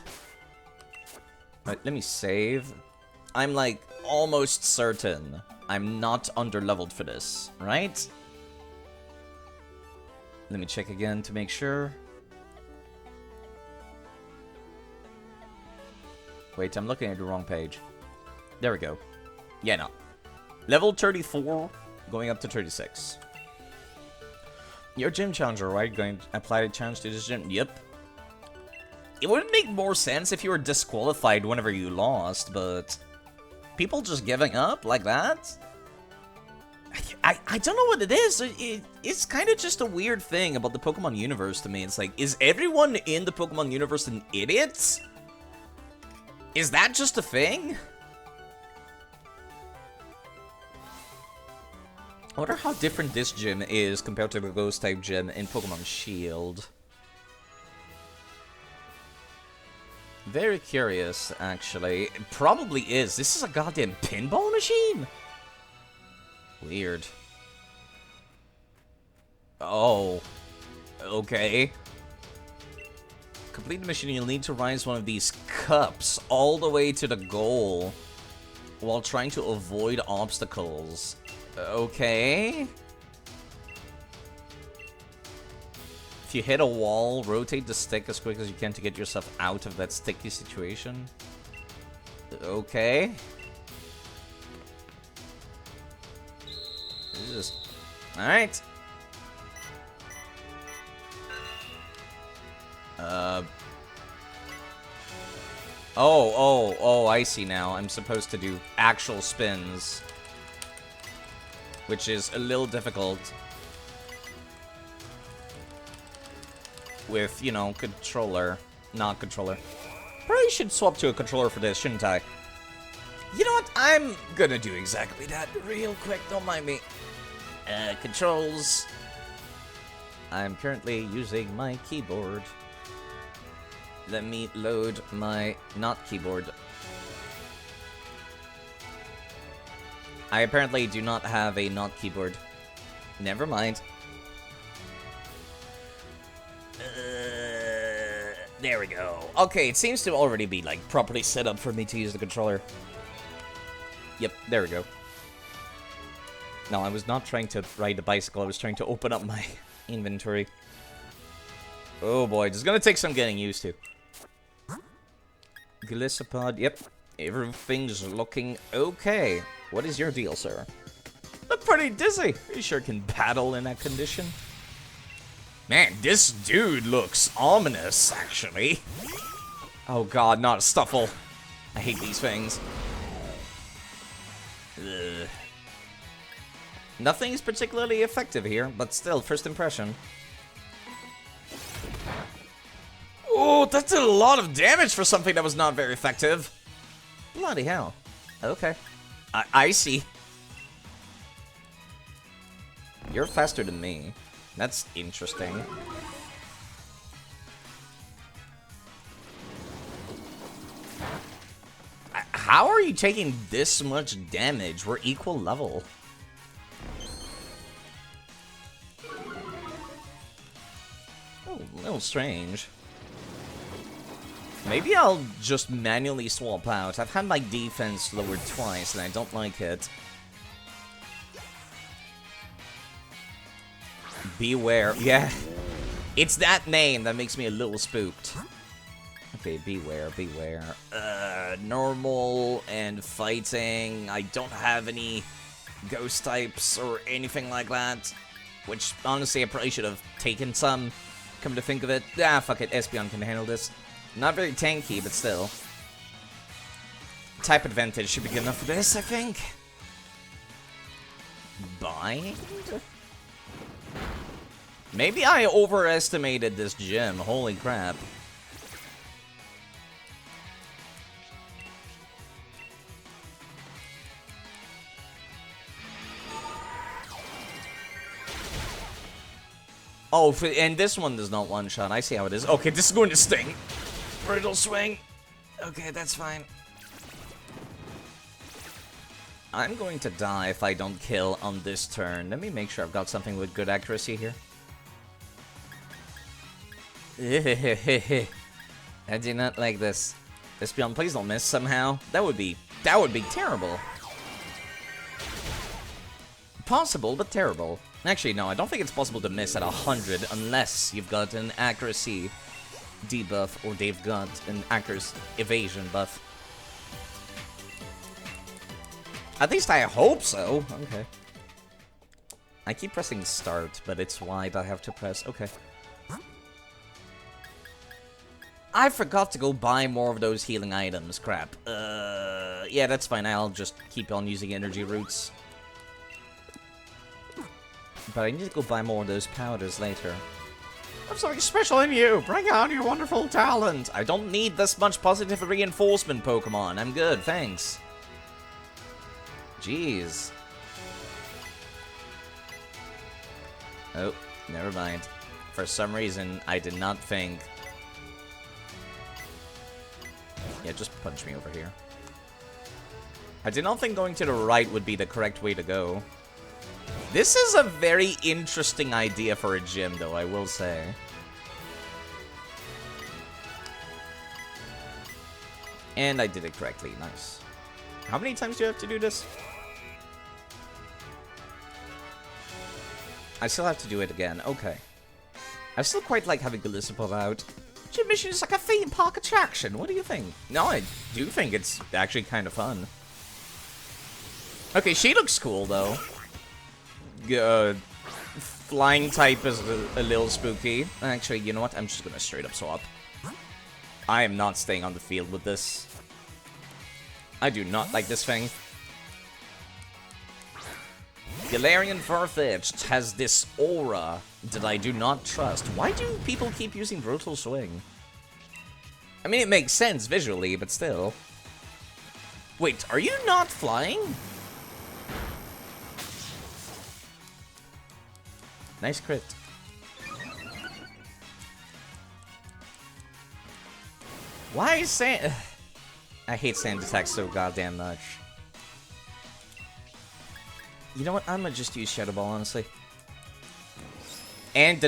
Speaker 1: Right, let me save. I'm, like, almost certain I'm not under-leveled for this, right? Let me check again to make sure. Wait, I'm looking at the wrong page. There we go. Yeah, no. Level 34, going up to 36. You're a gym challenger, right? Going to apply the challenge to this gym? Yep. It would make more sense if you were disqualified whenever you lost, but... People just giving up like that? I don't know what it is. It's kind of just a weird thing about the Pokemon universe to me. It's like, is everyone in the Pokemon universe an idiot? Is that just a thing? I wonder how different this gym is compared to the Ghost-type gym in Pokemon Shield. Very curious, actually. It probably is. This is a goddamn pinball machine? Weird. Oh. Okay. Complete the mission, you'll need to rise one of these cups all the way to the goal while trying to avoid obstacles. Okay. If you hit a wall, rotate the stick as quick as you can to get yourself out of that sticky situation. Okay. Jesus. Alright. Oh, I see now. I'm supposed to do actual spins, which is a little difficult with, you know, controller, not controller. Probably should swap to a controller for this, shouldn't I? You know what? I'm gonna do exactly that real quick. Don't mind me. Controls. I'm currently using my keyboard. Let me load my not keyboard. I apparently do not have a not keyboard. Never mind. There we go. Okay, it seems to already be, like, properly set up for me to use the controller. Yep, there we go. No, I was not trying to ride a bicycle. I was trying to open up my inventory. Oh boy, this is gonna take some getting used to. Glisopod, yep. Everything's looking okay. What is your deal, sir? Look pretty dizzy. You sure can battle in that condition? Man, this dude looks ominous, actually. Oh god, not a Stuffle. I hate these things. Ugh. Nothing is particularly effective here, but still, first impression. Oh, that did a lot of damage for something that was not very effective. Bloody hell. Okay. I see. You're faster than me. That's interesting. How are you taking this much damage? We're equal level. Oh, a little strange. Maybe I'll just manually swap out. I've had my defense lowered twice, and I don't like it. Beware. Yeah. It's that name that makes me a little spooked. Okay, beware, beware. Normal and fighting. I don't have any ghost types or anything like that. Which, honestly, I probably should have taken some. Come to think of it. Ah, fuck it. Espeon can handle this. Not very tanky, but still. Type advantage should be good enough for this, I think. Bind? Maybe I overestimated this gym. Holy crap. Oh, and this one does not one-shot. I see how it is. Okay, this is going to sting. Brutal swing. Okay, that's fine. I'm going to die if I don't kill on this turn. Let me make sure I've got something with good accuracy here. I do not like this. Espeon, please don't miss somehow. That would be terrible. Possible, but terrible. Actually, no, I don't think it's possible to miss at 100 unless you've got an accuracy debuff or they've got an accuracy evasion buff. At least I hope so. Okay. I keep pressing start, but it's wide. I have to press. Okay. I forgot to go buy more of those healing items. Crap. Yeah, that's fine. I'll just keep on using energy roots. But I need to go buy more of those powders later. There's something special in you! Bring out your wonderful talent! I don't need this much positive reinforcement, Pokemon. I'm good, thanks. Jeez. Oh, never mind. For some reason, I did not think... Yeah, just punch me over here. I did not think going to the right would be the correct way to go. This is a very interesting idea for a gym, though, I will say. And I did it correctly. Nice. How many times do you have to do this? I still have to do it again. Okay. I still quite like having Galissa pull out. Gym mission is like a theme park attraction. What do you think? No, I do think it's actually kind of fun. Okay, she looks cool, though. Flying type is a little spooky. Actually, you know what? I'm just gonna straight up swap. I am not staying on the field with this. I do not like this thing. Galarian Farfetch'd has this aura that I do not trust. Why do people keep using Brutal Swing? I mean, it makes sense visually, but still. Wait, are you not flying? Nice crit. Why is Sand... I hate Sand Attack so goddamn much. You know what? I'm gonna just use Shadow Ball, honestly. And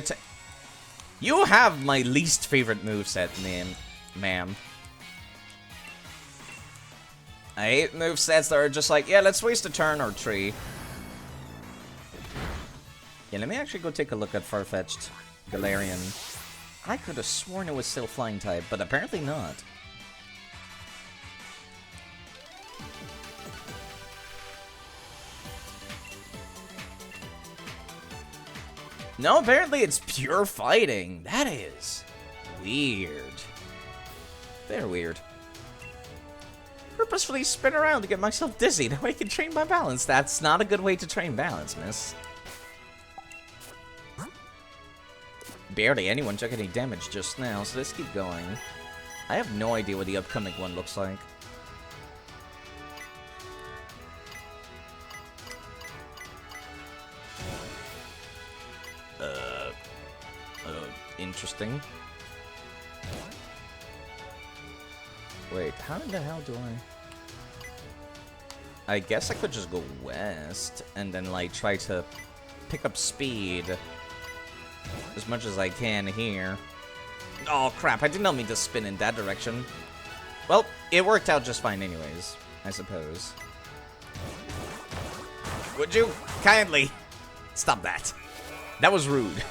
Speaker 1: you have my least favorite moveset, ma'am. I hate movesets that are just like, yeah, let's waste a turn or tree. Yeah, let me actually go take a look at Farfetch'd Galarian. I could have sworn it was still flying type, but apparently not. No, apparently it's pure fighting. That is weird. They're weird. Purposefully spin around to get myself dizzy. That way I can train my balance. That's not a good way to train balance, miss. Barely anyone took any damage just now, so let's keep going. I have no idea what the upcoming one looks like. Interesting. Wait, how the hell do I guess I could just go west and then, like, try to pick up speed as much as I can here. Oh, crap, I did not mean to spin in that direction. Well, it worked out just fine anyways, I suppose. Would you kindly stop that? That was rude.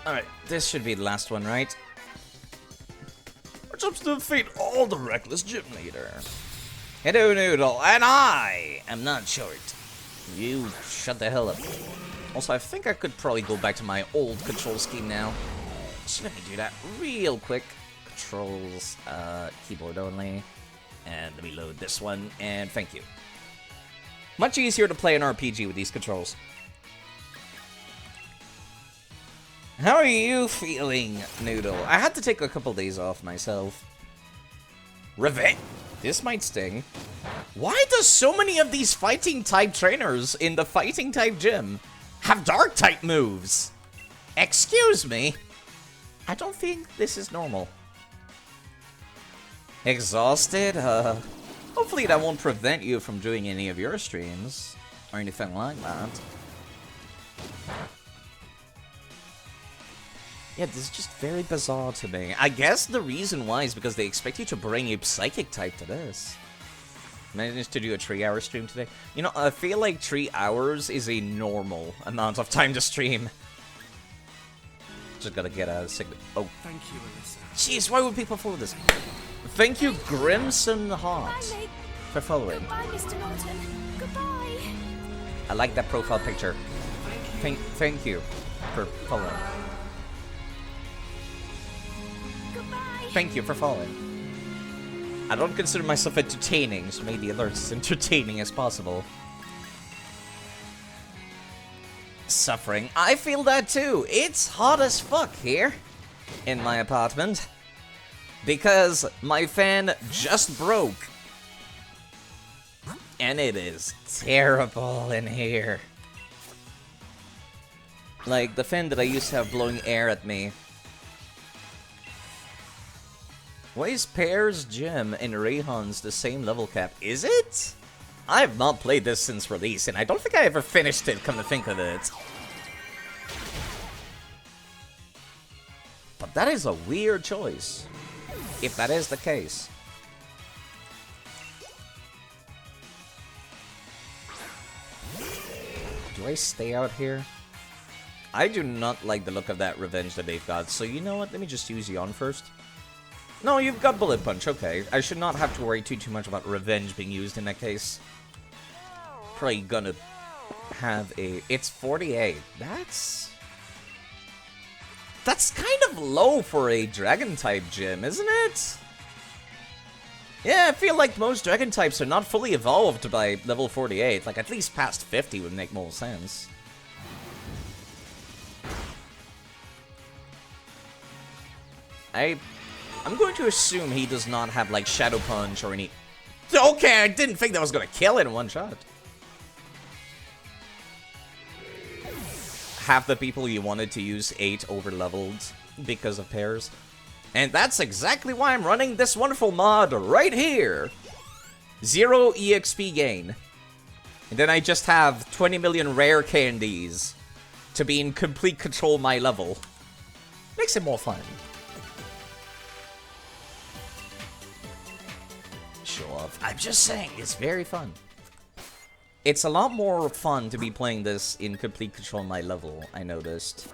Speaker 1: Alright, this should be the last one, right? Our job's to defeat all the reckless gym leader. Hello, Noodle, and I am not short. You shut the hell up. Also, I think I could probably go back to my old control scheme now. So let me do that real quick. Controls, keyboard only. And let me load this one, and thank you. Much easier to play an RPG with these controls. How are you feeling, Noodle? I had to take a couple days off myself. Revenge? This might sting. Why does so many of these fighting type trainers in the fighting type gym have dark type moves? Excuse me? I don't think this is normal. Exhausted? Hopefully that won't prevent you from doing any of your streams or anything like that. Yeah, this is just very bizarre to me. I guess the reason why is because they expect you to bring a psychic type to this. Managed to do a 3-hour stream today. You know, I feel like 3 hours is a normal amount of time to stream. Just gotta get a signal. Oh.
Speaker 2: Thank you, Alyssa.
Speaker 1: Jeez, why would people follow this? Thank you, Grimson Hart, for following.
Speaker 3: Goodbye, Mr. Norton. Goodbye.
Speaker 1: I like that profile picture. Thank you for following. Thank you for following. I don't consider myself entertaining, so make the alerts as entertaining as possible. Suffering. I feel that too. It's hot as fuck here in my apartment because my fan just broke. And it is terrible in here. Like, the fan that I used to have blowing air at me. Why is Pear's gym and Rayhan's the same level cap? Is it? I have not played this since release, and I don't think I ever finished it, come to think of it. But that is a weird choice, if that is the case. Do I stay out here? I do not like the look of that revenge that they've got, so you know what? Let me just use you on first. No, you've got Bullet Punch, okay. I should not have to worry too much about revenge being used in that case. Probably gonna have a... It's 48. That's kind of low for a Dragon-type gym, isn't it? Yeah, I feel like most Dragon types are not fully evolved by level 48. Like, at least past 50 would make more sense. I'm going to assume he does not have, like, Shadow Punch or any... Okay, I didn't think that was going to kill it in one shot. Half the people you wanted to use 8 over-leveled because of pairs. And that's exactly why I'm running this wonderful mod right here. 0 EXP gain. And then I just have 20 million rare candies to be in complete control of my level. Makes it more fun. Show off. I'm just saying, it's very fun. It's a lot more fun to be playing this in complete control of my level, I noticed.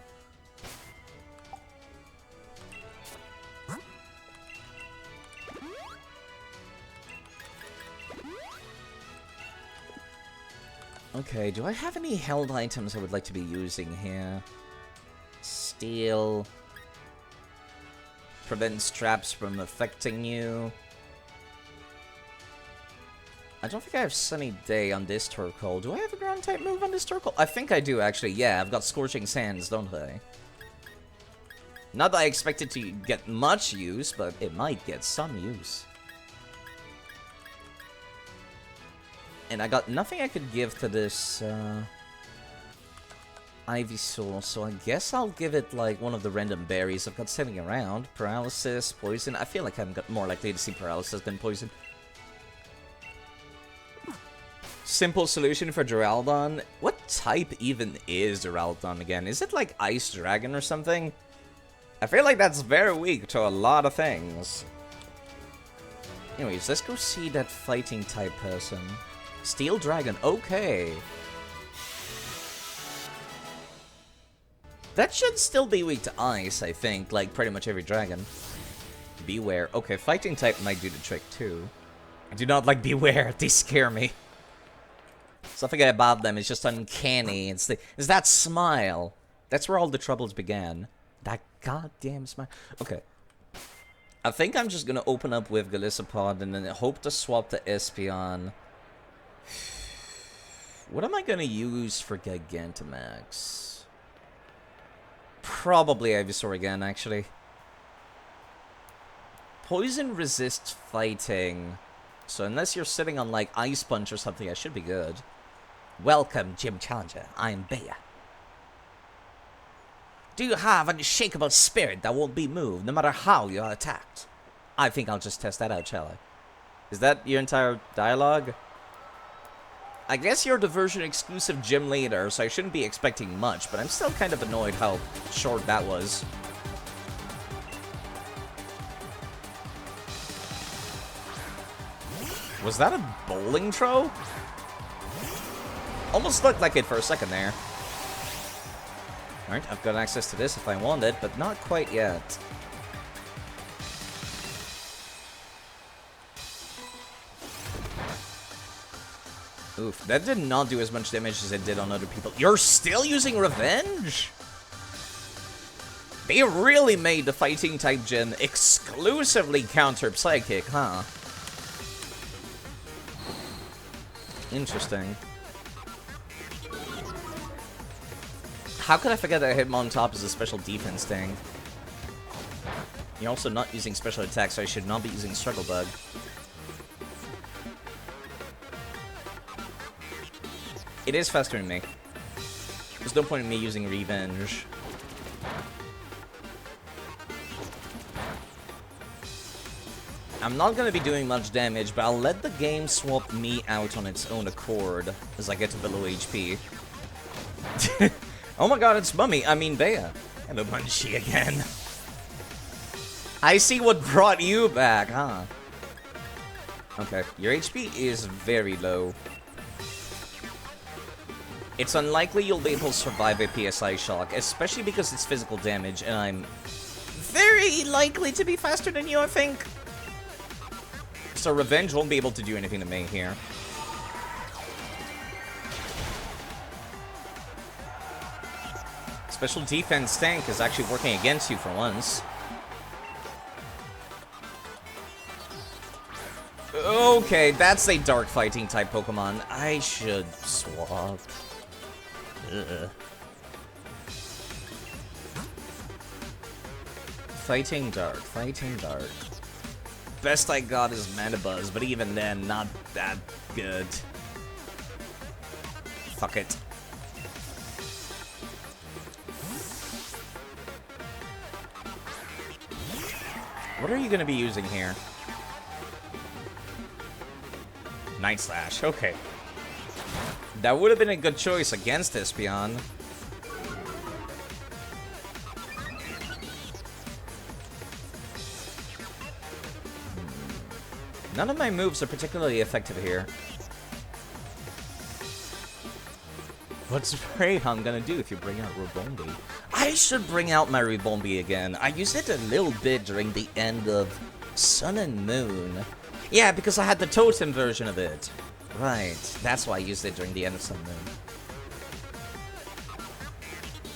Speaker 1: Okay, do I have any held items I would like to be using here? Steel. Prevents traps from affecting you. I don't think I have Sunny Day on this Turtle. Do I have a ground type move on this Turtle? I think I do, actually. Yeah, I've got Scorching Sands, don't I? Not that I expect it to get much use, but it might get some use. And I got nothing I could give to this Ivysaur, so I guess I'll give it like one of the random berries I've got sitting around. Paralysis, Poison. I feel like I'm more likely to see Paralysis than Poison. Simple solution for Duraludon. What type even is Duraludon again? Is it like Ice Dragon or something? I feel like that's very weak to a lot of things. Anyways, let's go see that fighting type person. Steel Dragon, okay. That should still be weak to ice, I think, like pretty much every dragon. Beware. Okay, fighting type might do the trick too. I do not like Beware, they scare me. Something about them is just uncanny. It's that smile. That's where all the troubles began. That goddamn smile. Okay. I think I'm just gonna open up with Golisopod and then hope to swap to Espeon. What am I gonna use for Gigantamax? Probably Ivysaur again, actually. Poison resists fighting. So unless you're sitting on, like, Ice Punch or something, I should be good. Welcome, Gym Challenger. I'm Bea. Do you have an unshakable spirit that won't be moved, no matter how you are attacked? I think I'll just test that out, shall I? Is that your entire dialogue? I guess you're the version exclusive gym leader, so I shouldn't be expecting much, but I'm still kind of annoyed how short that was. Was that a bowling throw? Almost looked like it for a second there. Alright, I've got access to this if I want it, but not quite yet. Oof, that did not do as much damage as it did on other people. You're still using Revenge? They really made the fighting type gym exclusively counter Psychic, huh? Interesting. How could I forget that Hitmontop is a special defense thing? You're also not using special attacks, so I should not be using Struggle Bug. It is faster than me. There's no point in me using revenge. I'm not going to be doing much damage, but I'll let the game swap me out on its own accord as I get to below HP. Oh my god, it's Mummy. I mean, Bea. Hello, Munchie again. I see what brought you back, huh? Okay, your HP is very low. It's unlikely you'll be able to survive a PSI shock, especially because it's physical damage, and I'm very likely to be faster than you, I think. So Revenge won't be able to do anything to me here. Special defense tank is actually working against you for once. Okay, that's a dark fighting type Pokemon. I should swap. Ugh. Fighting dark, fighting dark. Best I got is Manabuzz, but even then, not that good. Fuck it. What are you gonna be using here? Night Slash, okay. That would have been a good choice against Espeon. None of my moves are particularly effective here. What's Rayhan gonna do if you bring out Ribombee? I should bring out my Ribombee again. I used it a little bit during the end of Sun and Moon. Yeah, because I had the totem version of it. Right, that's why I used it during the end of Sun and Moon.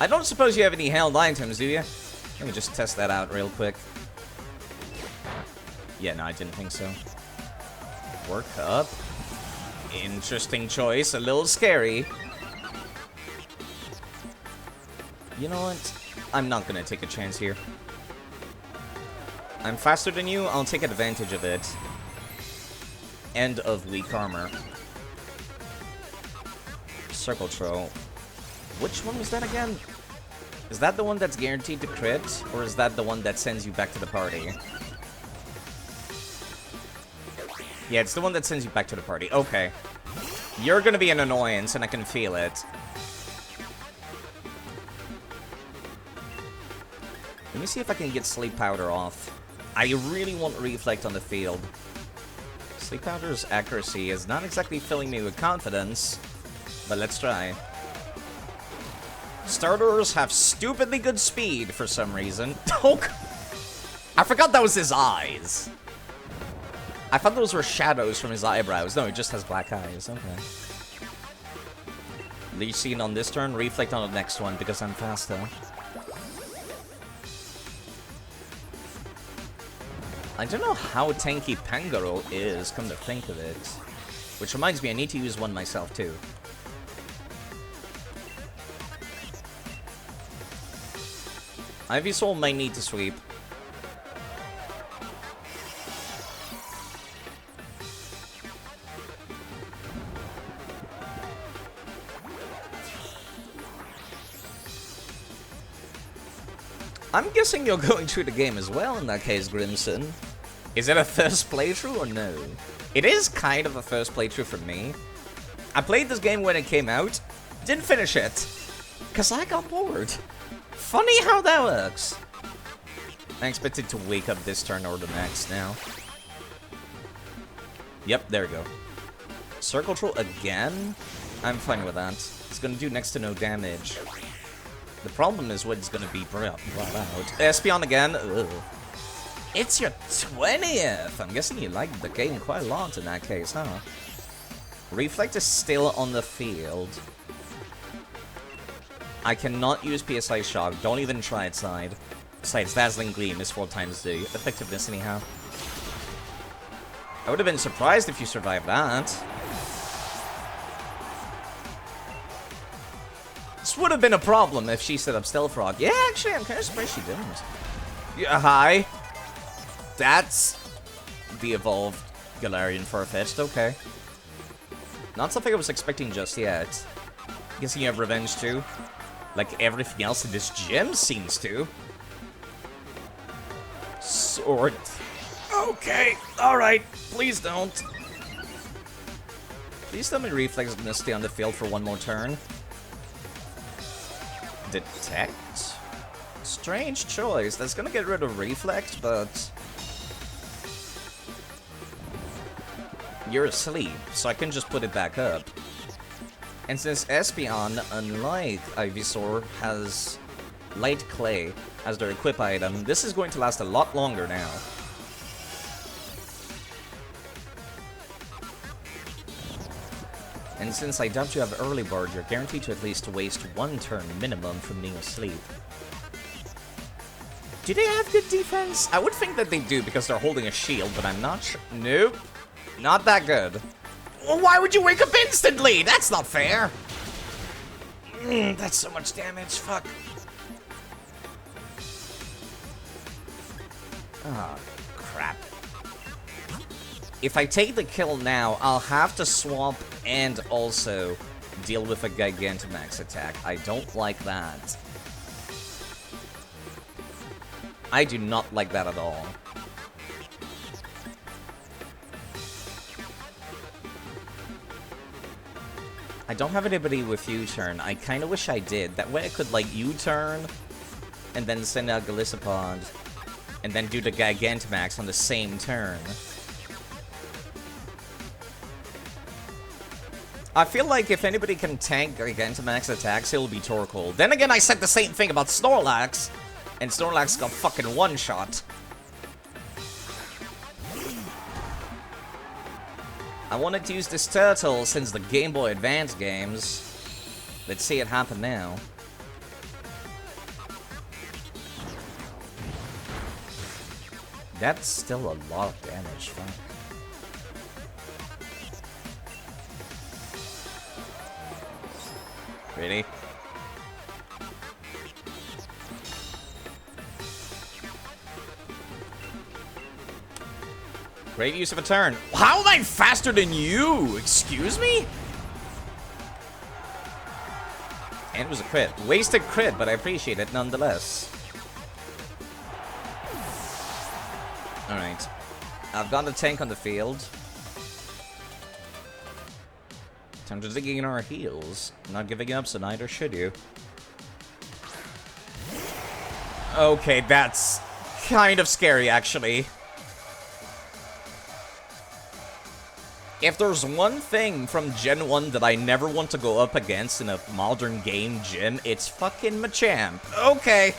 Speaker 1: I don't suppose you have any held items, do you? Let me just test that out real quick. Yeah, no, I didn't think so. Work up. Interesting choice, a little scary. You know what? I'm not gonna take a chance here. I'm faster than you, I'll take advantage of it. End of weak armor. Circle Throw. Which one was that again? Is that the one that's guaranteed to crit? Or is that the one that sends you back to the party? Yeah, it's the one that sends you back to the party. Okay. You're gonna be an annoyance, and I can feel it. Let me see if I can get Sleep Powder off. I really want Reflect on the field. Sleep Powder's accuracy is not exactly filling me with confidence, but let's try. Starters have stupidly good speed for some reason. Oh, I forgot that was his eyes. I thought those were shadows from his eyebrows. No, he just has black eyes. Okay. Leech Seed on this turn, Reflect on the next one because I'm faster. I don't know how tanky Pangoro is, come to think of it. Which reminds me, I need to use one myself too. Ivysaur might need to sweep. I'm guessing you're going through the game as well in that case, Grimson. Is it a first playthrough or no? It is kind of a first playthrough for me. I played this game when it came out, didn't finish it, because I got bored. Funny how that works. I expected to wake up this turn or the next now. Yep, there we go. Circle Troll again? I'm fine with that. It's gonna do next to no damage. The problem is what it's gonna be brought out. Espeon again. Ugh. It's your 20th! I'm guessing you liked the game quite a lot in that case, huh? Reflect is still on the field. I cannot use PSI Shock. Don't even try it, side. Besides, Dazzling Gleam is 4 times the effectiveness anyhow. I would have been surprised if you survived that. This would have been a problem if she set up Stealth Rock. Yeah, actually, I'm kind of surprised she didn't. Yeah, hi. That's the evolved Galarian Farfetch'd, okay. Not something I was expecting just yet. Guessing you have revenge too? Like everything else in this gym seems to. Sword. Okay, alright. Please don't. Please tell me Reflex is gonna stay on the field for one more turn. Detect? Strange choice. That's gonna get rid of Reflex, but... You're asleep, so I can just put it back up. And since Espeon, unlike Ivysaur, has Light Clay as their equip item, this is going to last a lot longer now. And since I doubt you have early bird, you're guaranteed to at least waste one turn minimum from being asleep. Do they have good defense? I would think that they do because they're holding a shield, but I'm not sure. Nope. Not that good. Well, why would you wake up instantly? That's not fair. That's so much damage. Fuck. Oh, crap. If I take the kill now, I'll have to swap and also deal with a Gigantamax attack. I don't like that. I do not like that at all. I don't have anybody with U-turn. I kind of wish I did. That way I could, like, U-turn and then send out Golisopod and then do the Gigantamax on the same turn. I feel like if anybody can tank Gigantamax attacks, it'll be Torkoal. Then again, I said the same thing about Snorlax, and Snorlax got fucking one-shot. I wanted to use this turtle since the Game Boy Advance games. Let's see it happen now. That's still a lot of damage, fuck. Really? Great use of a turn. How am I faster than you? Excuse me? And it was a crit. Wasted crit, but I appreciate it nonetheless. Alright. I've got a tank on the field. Time to dig in our heels. Not giving up, so neither should you. Okay, that's kind of scary, actually. If there's one thing from Gen 1 that I never want to go up against in a modern game gym, it's fucking Machamp. Okay.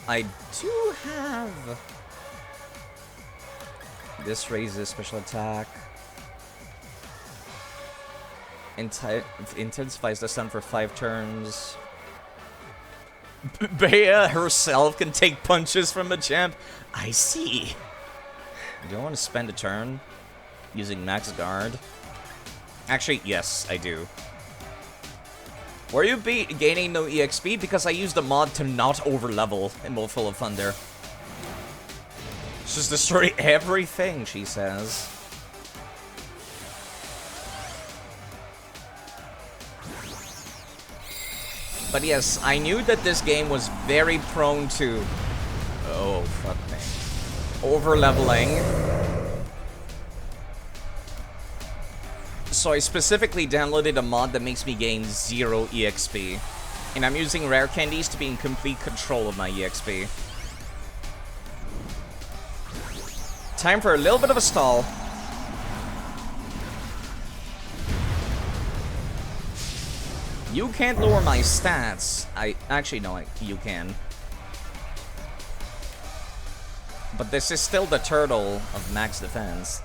Speaker 1: I do have... This raises special attack. Intensifies the stun for 5 turns. Bea herself can take punches from Machamp. I see. Do I want to spend a turn using Max Guard? Actually, yes, I do. Were you gaining no EXP? Because I used the mod to not overlevel in Full of Thunder. Just destroy everything, she says. But yes, I knew that this game was very prone to... Oh, fuck me. Over-leveling. So I specifically downloaded a mod that makes me gain 0 EXP. And I'm using rare candies to be in complete control of my EXP. Time for a little bit of a stall. You can't lower my stats. Actually, no, you can. But this is still the turtle of max defense.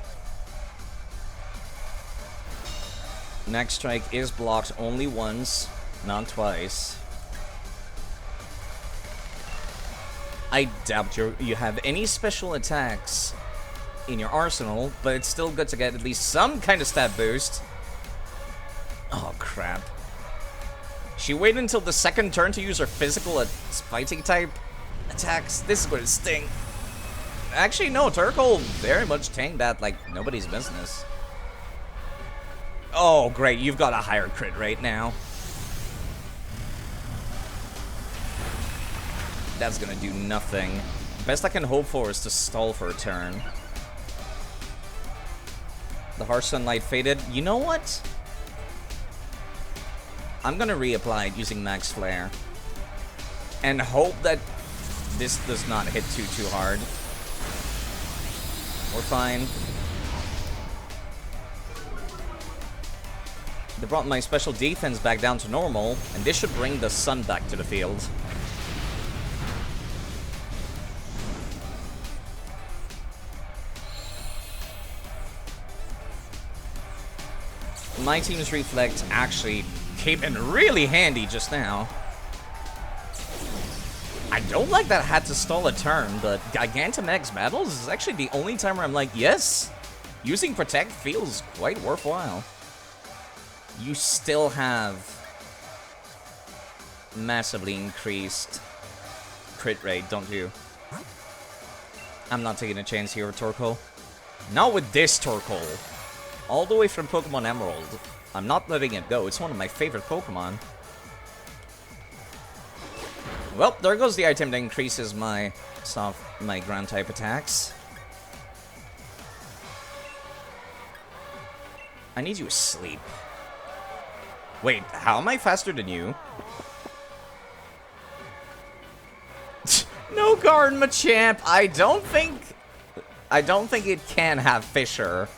Speaker 1: Next strike is blocked only once, not twice. I doubt you have any special attacks in your arsenal, but it's still good to get at least some kind of stat boost. Oh, crap. She waited until the second turn to use her physical fighting type attacks. This is going to sting. Actually, no, Turkle very much tanked that like nobody's business. Oh, great, you've got a higher crit rate now. That's gonna do nothing. Best I can hope for is to stall for a turn. The harsh sunlight faded. You know what? I'm gonna reapply it using Max Flare. And hope that this does not hit too hard. We're fine. They brought my special defense back down to normal, and this should bring the sun back to the field. My team's Reflect actually came in really handy just now. I don't like that I had to stall a turn, but Gigantamax battles is actually the only time where I'm like, yes, using Protect feels quite worthwhile. You still have massively increased crit rate, don't you? I'm not taking a chance here with Torkoal. Not with this Torkoal. All the way from Pokemon Emerald. I'm not letting it go. It's one of my favorite Pokemon. Well, there goes the item that increases my ground type attacks. I need you asleep. Wait, how am I faster than you? No guard, Machamp. I don't think it can have Fissure.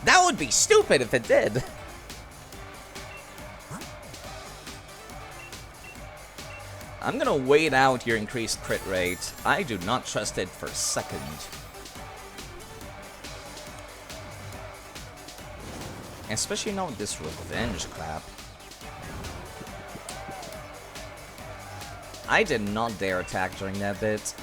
Speaker 1: That would be stupid if it did. I'm gonna wait out your increased crit rate. I do not trust it for a second. Especially not with this revenge crap. I did not dare attack during that bit.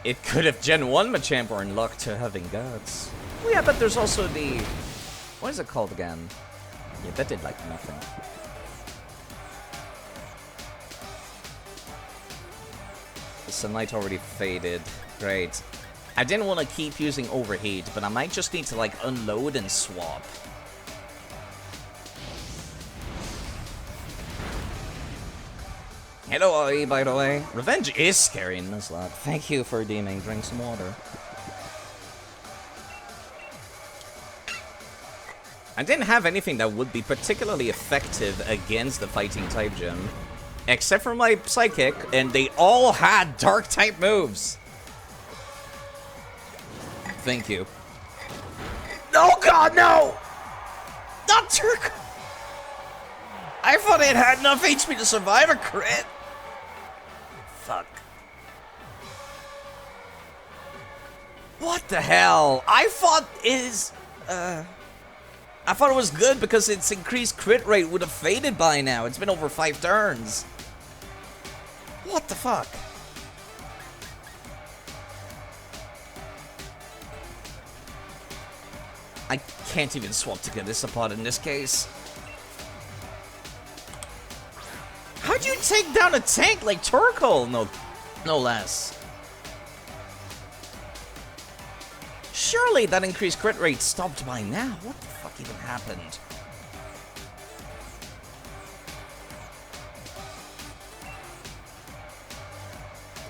Speaker 1: It could have Gen 1 Machamp or in luck to having guts. Oh yeah, but there's also the... What is it called again? Yeah, that did like nothing. The sunlight already faded. Great. I didn't want to keep using Overheat, but I might just need to like unload and swap. Hello, Ollie, by the way. Revenge is scary in Nuzlocke. Thank you for deeming. Drink some water. I didn't have anything that would be particularly effective against the fighting type gym. Except for my Psychic, and they all had dark type moves. Thank you. Oh god, no! Not Turk! I thought it had enough HP to survive a crit. Fuck. What the hell? I thought it was good because its increased crit rate would have faded by now. It's been over 5 turns. What the fuck? I can't even swap to get this apart in this case. How'd you take down a tank like Torkoal? No less. Surely that increased crit rate stopped by now. What the fuck even happened?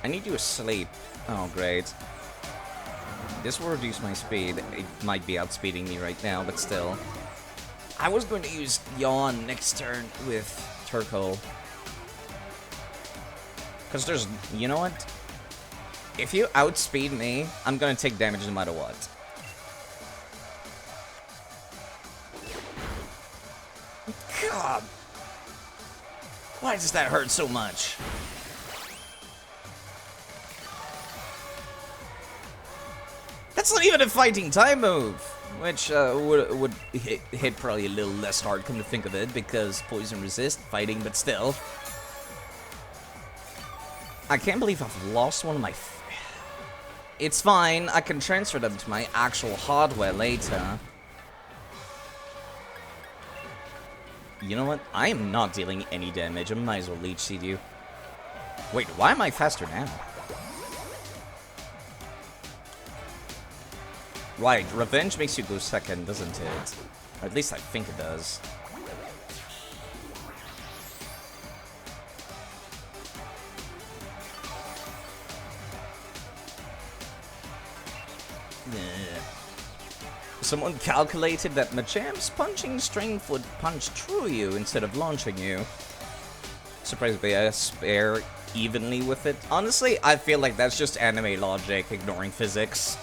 Speaker 1: I need you asleep. Oh, great. This will reduce my speed. It might be outspeeding me right now, but still. I was going to use Yawn next turn with Torkoal. Because there's... You know what? If you outspeed me, I'm going to take damage no matter what. God. Why does that hurt so much? That's not even a fighting type move, which would hit probably a little less hard, come to think of it, because poison resist, fighting, but still. I can't believe I've lost one of my... It's fine, I can transfer them to my actual hardware later. You know what? I am not dealing any damage, I might as well Leech Seed you. Wait, why am I faster now? Right, revenge makes you go second, doesn't it? Or at least I think it does. Someone calculated that Machamp's punching strength would punch through you instead of launching you. Surprisingly, I spare evenly with it. Honestly, I feel like that's just anime logic, ignoring physics.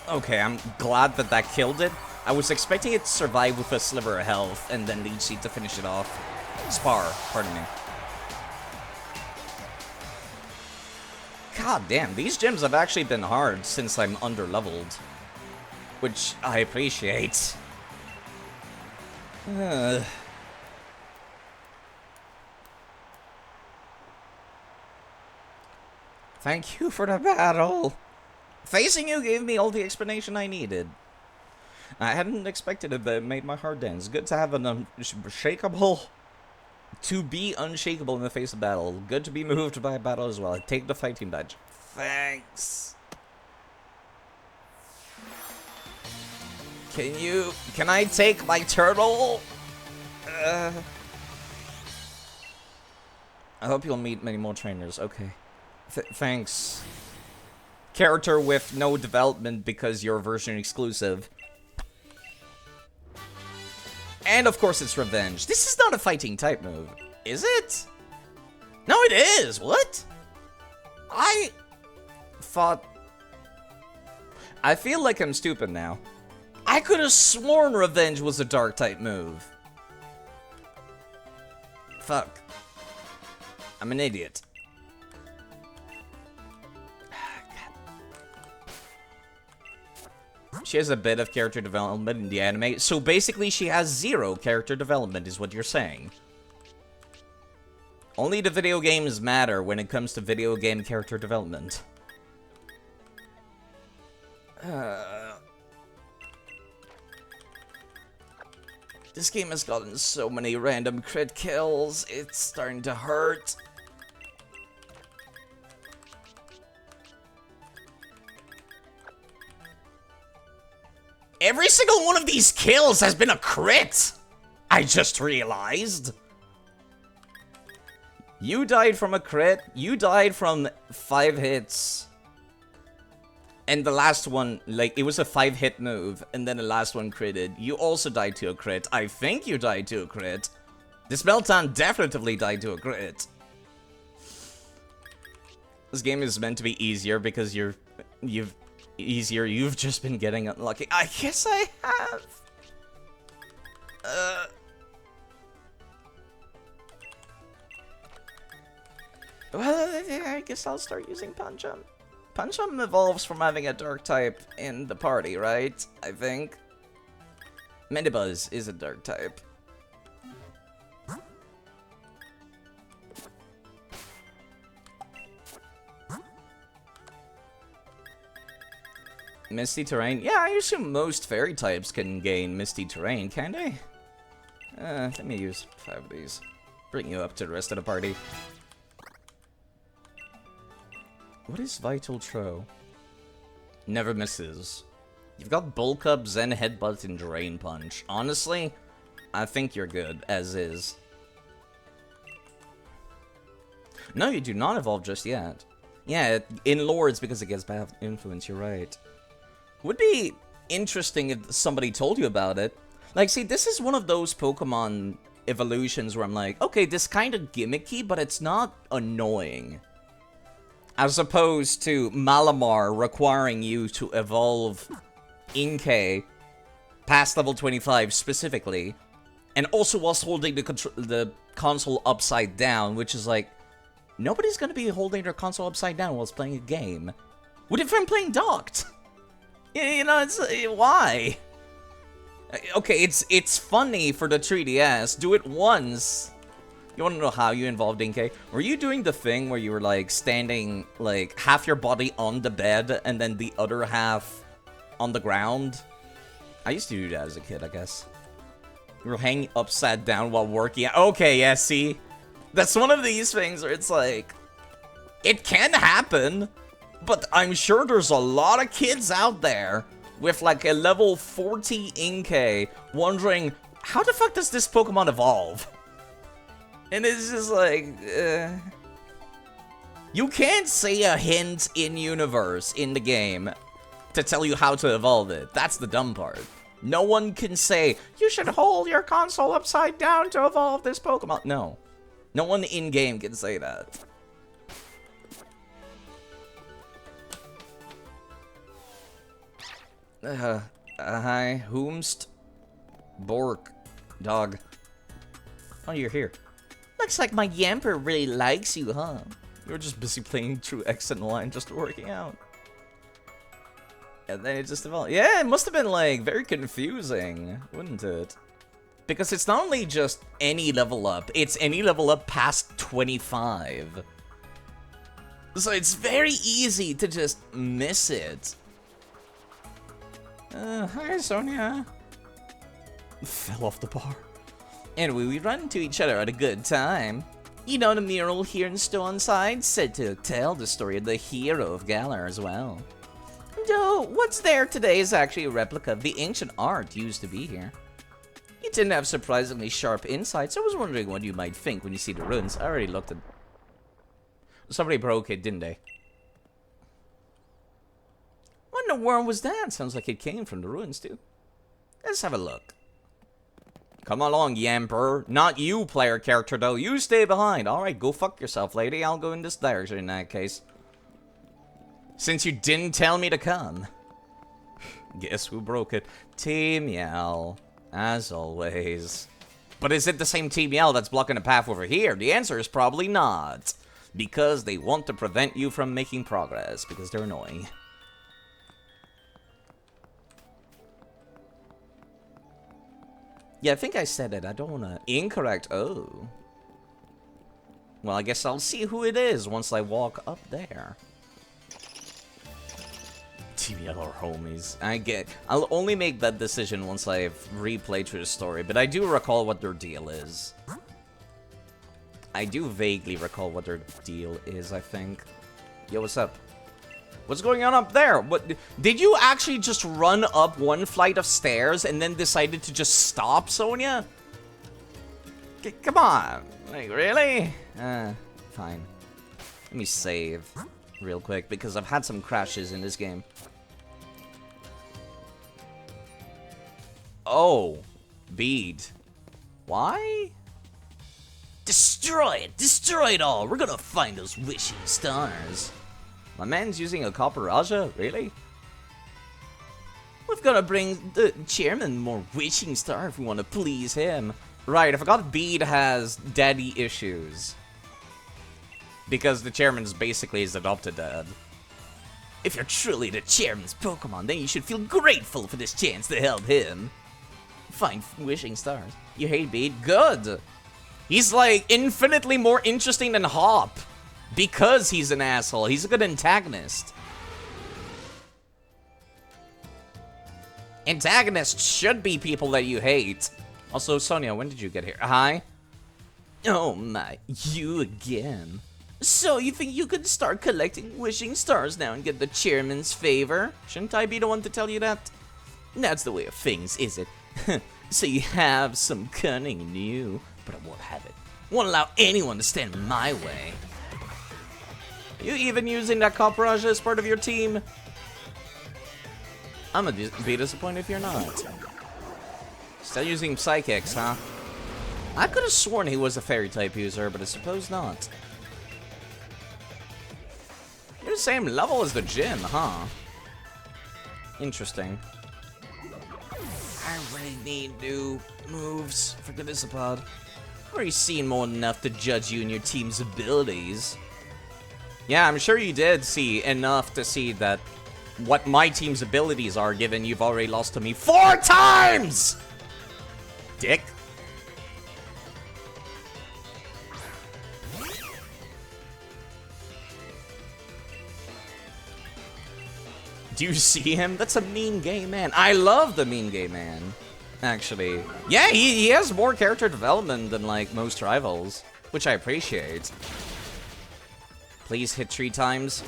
Speaker 1: Okay, I'm glad that that killed it. I was expecting it to survive with a sliver of health, and then leech seed to finish it off. Spar, pardon me. God damn, these gyms have actually been hard since I'm under-leveled. Which I appreciate. Thank you for the battle. Facing you gave me all the explanation I needed. I hadn't expected it, but it made my heart dance. Good to have an unshakable... To be unshakable in the face of battle. Good to be moved by a battle as well. I take the fighting badge. Thanks. Can I take my turtle? I hope you'll meet many more trainers. Okay. Thanks. Character with no development because you're version exclusive. And of course it's revenge. This is not a fighting type move, is it? No, it is. What? I thought... I feel like I'm stupid now. I could have sworn revenge was a dark type move. Fuck. I'm an idiot. She has a bit of character development in the anime, so basically she has 0 character development is what you're saying. Only the video games matter when it comes to video game character development. This game has gotten so many random crit kills, it's starting to hurt. Every single one of these kills has been a crit! I just realized. You died from a crit, you died from 5 hits. And the last one, like, it was a 5-hit move, and then the last one critted. You also died to a crit. I think you died to a crit. This Meltan definitely died to a crit. This game is meant to be easier because you've just been getting unlucky. I guess I have. Well, I guess I'll start using Pancham. Pancham evolves from having a dark type in the party, right? I think. Mandibuzz is a dark type. Misty Terrain? Yeah, I assume most fairy types can gain Misty Terrain, can they? Let me use 5 of these. Bring you up to the rest of the party. What is Vital Tro? Never misses. You've got Bulk Up, Zen Headbutt, and Drain Punch. Honestly, I think you're good, as is. No, you do not evolve just yet. Yeah, in lore it's because it gets bad influence, you're right. Would be interesting if somebody told you about it. Like, see, this is one of those Pokemon evolutions where I'm like, okay, this kind of gimmicky, but it's not annoying. As opposed to Malamar requiring you to evolve Inkay past level 25 specifically, and also whilst holding the console upside down, which is like, nobody's gonna be holding their console upside down whilst playing a game. What if I'm playing docked? You know, it's why? Okay, it's funny for the 3DS. Do it once. You want to know how you involved Inkay? Were you doing the thing where you were like standing like half your body on the bed and then the other half on the ground? I used to do that as a kid, I guess. You were hanging upside down while working. Okay, yeah, see? That's one of these things where it's like, it can happen. But I'm sure there's a lot of kids out there with like a level 40 Inkay wondering, how the fuck does this Pokemon evolve? And it's just like, you can't say a hint in-universe in the game to tell you how to evolve it. That's the dumb part. No one can say, you should hold your console upside down to evolve this Pokemon. No. No one in-game can say that. Hi, whomst? Bork. Dog. Oh, you're here. Looks like my Yamper really likes you, huh? You were just busy playing through X and Y and just working out. And then it just developed. Yeah, it must have been, like, very confusing, wouldn't it? Because it's not only just any level up, it's any level up past 25. So it's very easy to just miss it. Hi, Sonia. Fell off the bar. Anyway, we run into each other at a good time. You know, the mural here in Stoneside said to tell the story of the hero of Galar as well. Though, what's there today is actually a replica of the ancient art used to be here. You didn't have surprisingly sharp insights. I was wondering what you might think when you see the ruins. I already looked at... Somebody broke it, didn't they? What in the world was that? Sounds like it came from the ruins, too. Let's have a look. Come along, Yamper. Not you, player character, though. You stay behind. Alright, go fuck yourself, lady. I'll go in this direction in that case. Since you didn't tell me to come. Guess who broke it? Team Yell. As always. But is it the same Team Yell that's blocking the path over here? The answer is probably not. Because they want to prevent you from making progress. Because they're annoying. Yeah, I think I said it. I don't want to... Incorrect. Oh. Well, I guess I'll see who it is once I walk up there. TBL or homies. I'll only make that decision once I've replayed through the story, but I do recall what their deal is. I do vaguely recall what their deal is, I think. Yo, what's up? What's going on up there? What did you actually just run up one flight of stairs and then decided to just stop, Sonia? Come on. Like, really? Fine. Let me save real quick because I've had some crashes in this game. Oh. Bead. Why? Destroy it! Destroy it all! We're gonna find those wishing stars. My man's using a copper Raja? Really? We've gotta bring the chairman more wishing star if we want to please him. Right, I forgot Bede has daddy issues. Because the chairman's basically his adopted dad. If you're truly the chairman's Pokemon, then you should feel grateful for this chance to help him. Find wishing stars. You hate Bede? Good! He's like infinitely more interesting than Hop. Because he's an asshole. He's a good antagonist. Antagonists should be people that you hate. Also, Sonia, when did you get here? Hi? Oh my, you again. So, you think you could start collecting wishing stars now and get the chairman's favor? Shouldn't I be the one to tell you that? That's the way of things, is it? So you have some cunning in you, but I won't have it. Won't allow anyone to stand in my way. Are you even using that Copraja as part of your team? I'm gonna be disappointed if you're not. Still using Psychics, huh? I could have sworn he was a Fairy-type user, but I suppose not. You're the same level as the gym, huh? Interesting. I really need new moves for Goodisapod. I've already seen more than enough to judge you and your team's abilities. Yeah, I'm sure you did see enough to see that what my team's abilities are, given you've already lost to me 4 times! Dick. Do you see him? That's a mean gay man. I love the mean gay man, actually. Yeah, he has more character development than, like, most rivals, which I appreciate. Please hit 3 times.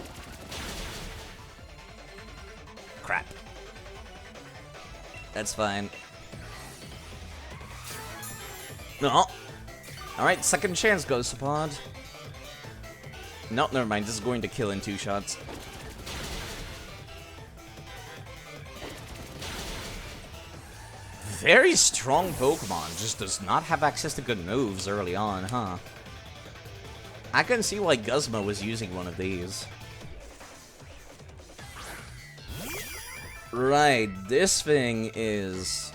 Speaker 1: That's fine. No. Alright, second chance, Ghost Pod. No, never mind. This is going to kill in 2 shots. Very strong Pokemon. Just does not have access to good moves early on, huh? I can see why Guzma was using one of these. Right, this thing is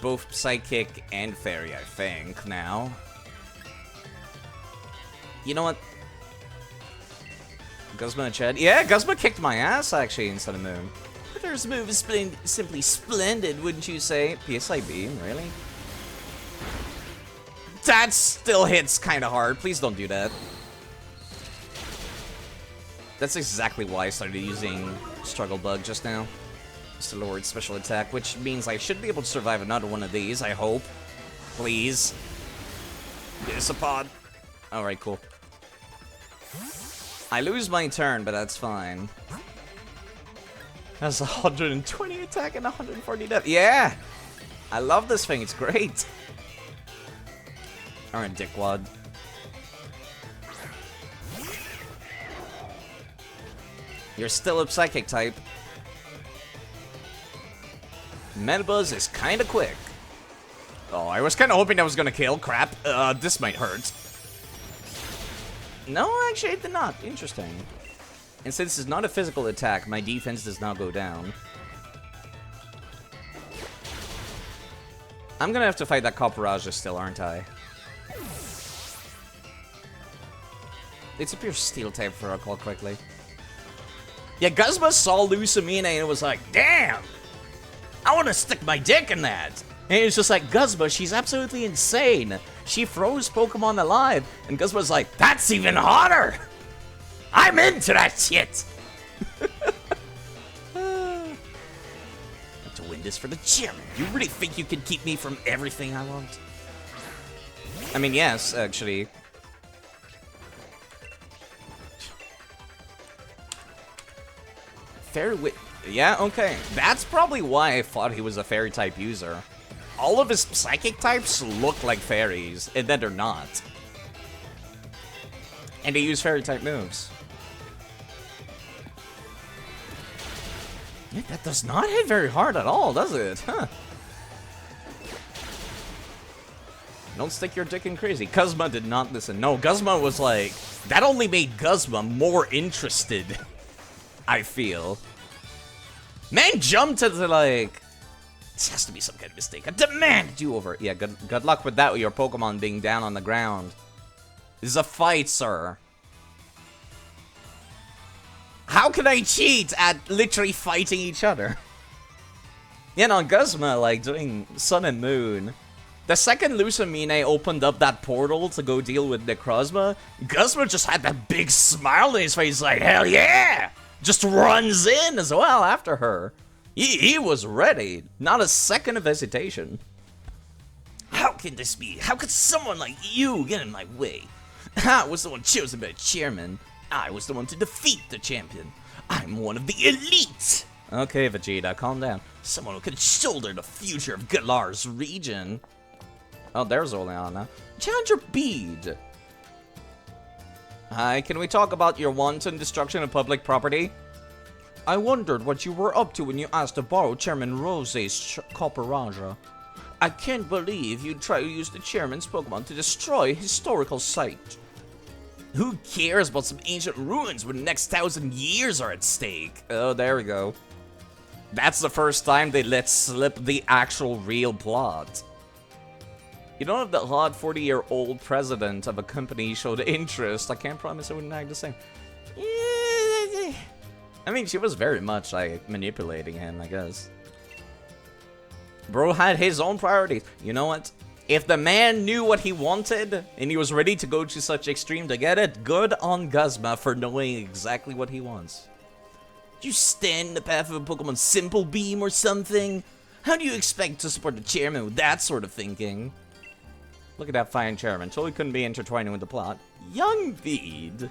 Speaker 1: both Psychic and Fairy, I think, now. You know what? Guzma and Chad? Yeah, Guzma kicked my ass, actually, instead of Moon. There's move is simply splendid, wouldn't you say? PSI Beam, really? That still hits kind of hard. Please don't do that. That's exactly why I started using Struggle Bug just now. Just to lower its special attack, which means I should be able to survive another one of these, I hope. Please. Disapod. Alright, cool. I lose my turn, but that's fine. That's 120 attack and 140 death. Yeah! I love this thing, it's great. Alright, Dickwad. You're still a Psychic type. Metabuzz is kinda quick. Oh, I was kinda hoping that was gonna kill. Crap. This might hurt. No, actually it did not. Interesting. And since it's not a physical attack, my defense does not go down. I'm gonna have to fight that Copperajah still, aren't I? It's a pure steel type, if I recall correctly. Yeah, Guzma saw Lucamina and it was like, damn! I want to stick my dick in that! And it's just like, Guzma, she's absolutely insane. She throws Pokemon alive. And Guzma's like, that's even hotter! I'm into that shit! To win this for the chairman. You really think you can keep me from everything I want? I mean, yes, actually. Fairy Wit. Yeah, okay. That's probably why I thought he was a fairy type user. All of his psychic types look like fairies, and then they're not. And they use fairy type moves. Yeah, that does not hit very hard at all, does it? Huh. Don't stick your dick in crazy. Guzma did not listen. No, Guzma was like... That only made Guzma more interested. I feel. Man jumped to the, like... This has to be some kind of mistake. I demand a do-over. Yeah, good luck with that with your Pokemon being down on the ground. This is a fight, sir. How can I cheat at literally fighting each other? You know, Guzma, like, doing Sun and Moon. The second Lucamine opened up that portal to go deal with Necrozma, Guzma just had that big smile on his face, like, hell yeah! Just runs in as well after her. He was ready. Not a second of hesitation. How can this be? How could someone like you get in my way? I was the one chosen by the chairman. I was the one to defeat the champion. I'm one of the elite. Okay, Vegeta, calm down. Someone who can shoulder the future of Galar's region. Oh, there's Oleana. Challenger Bead. Hi, can we talk about your wanton destruction of public property? I wondered what you were up to when you asked to borrow Chairman Rose's Copperajah. I can't believe you'd try to use the chairman's Pokemon to destroy a historical site. Who cares about some ancient ruins when the next 1,000 years are at stake? Oh, there we go. That's the first time they let slip the actual real plot. You don't have the hot 40-year-old president of a company showed interest. I can't promise I wouldn't act the same. I mean, she was very much, like, manipulating him, I guess. Bro had his own priorities. You know what? If the man knew what he wanted, and he was ready to go to such extreme to get it, good on Guzma for knowing exactly what he wants. Do you stand in the path of a Pokemon Simple Beam or something? How do you expect to support the chairman with that sort of thinking? Look at that fine chairman. Totally couldn't be intertwining with the plot. Young Bead.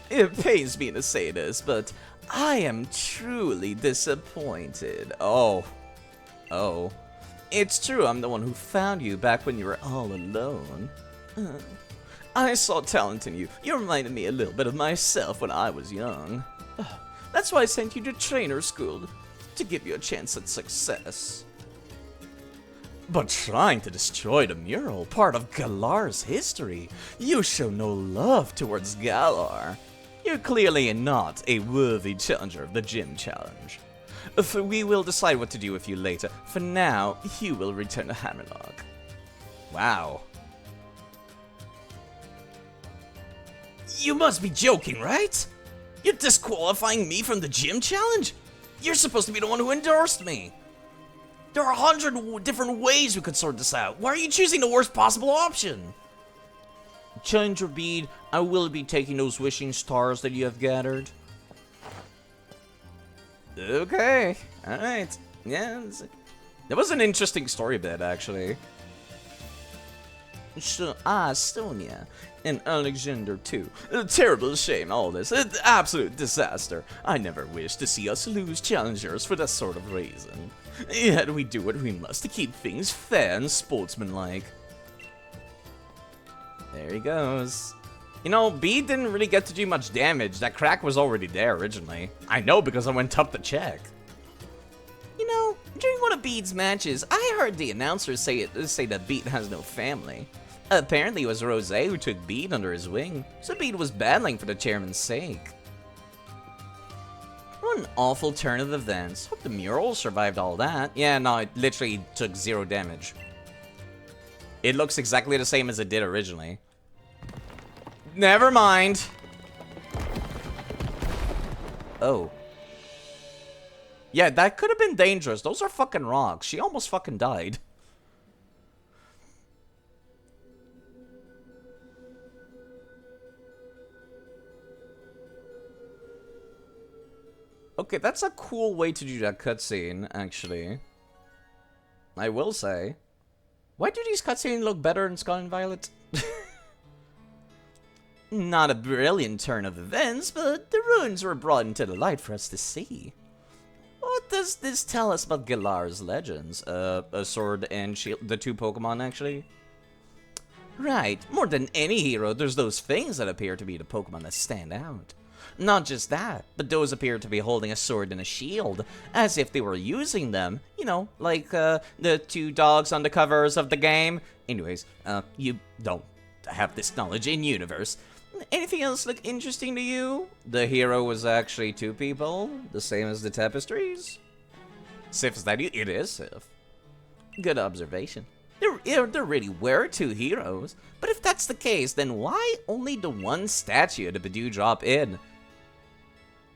Speaker 1: It pains me to say this, but I am truly disappointed. Oh. Oh. It's true, I'm the one who found you back when you were all alone. I saw talent in you. You reminded me a little bit of myself when I was young. That's why I sent you to trainer school, to give you a chance at success. But trying to destroy the mural, part of Galar's history, you show no love towards Galar. You're clearly not a worthy challenger of the gym challenge. We will decide what to do with you later. For now, you will return to Hammerlock. Wow. You must be joking, right? You're disqualifying me from the gym challenge? You're supposed to be the one who endorsed me. There are 100 different ways we could sort this out. Why are you choosing the worst possible option? Challenger Bead, I will be taking those wishing stars that you have gathered. Okay, alright. Yeah, that was an interesting story bit, actually. Estonia and Alexander too. A terrible shame, all this. An absolute disaster. I never wish to see us lose challengers for that sort of reason. Yet we do what we must to keep things fair and sportsmanlike. There he goes. You know, Bede didn't really get to do much damage. That crack was already there originally. I know because I went up to check. You know, during one of Bede's matches, I heard the announcers say that Bede has no family. Apparently it was Rose who took Bede under his wing, so Bede was battling for the chairman's sake. What an awful turn of events. Hope the mural survived all that. Yeah, no, it literally took 0 damage. It looks exactly the same as it did originally. Never mind. Oh. Yeah, that could have been dangerous. Those are fucking rocks. She almost fucking died. Okay, that's a cool way to do that cutscene, actually. I will say. Why do these cutscenes look better in Scarlet and Violet? Not a brilliant turn of events, but the ruins were brought into the light for us to see. What does this tell us about Galar's legends? A sword and shield, the 2 Pokemon, actually? Right, more than any hero, there's those things that appear to be the Pokemon that stand out. Not just that, but those appear to be holding a sword and a shield, as if they were using them, you know, like the 2 dogs on the covers of the game. Anyways, you don't have this knowledge in universe. Anything else look interesting to you? The hero was actually 2 people, the same as the tapestries. Sif, is that you? It is Sif. Good observation. There really were 2 heroes, but if that's the case, then why only the 1 statue at the Bidoof Drop Inn?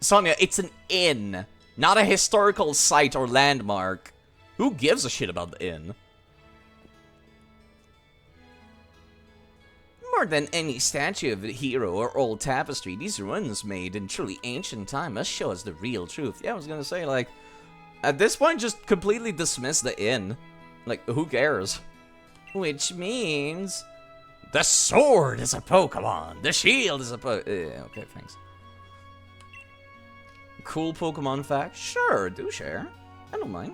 Speaker 1: Sonia, it's an inn, not a historical site or landmark. Who gives a shit about the inn? More than any statue of a hero or old tapestry, these ruins made in truly ancient time must show us the real truth. Yeah, I was gonna say, like, at this point, just completely dismiss the inn. Like, who cares? Which means... the sword is a Pokemon! The shield is a yeah, okay, thanks. Cool Pokemon fact? Sure, do share. I don't mind.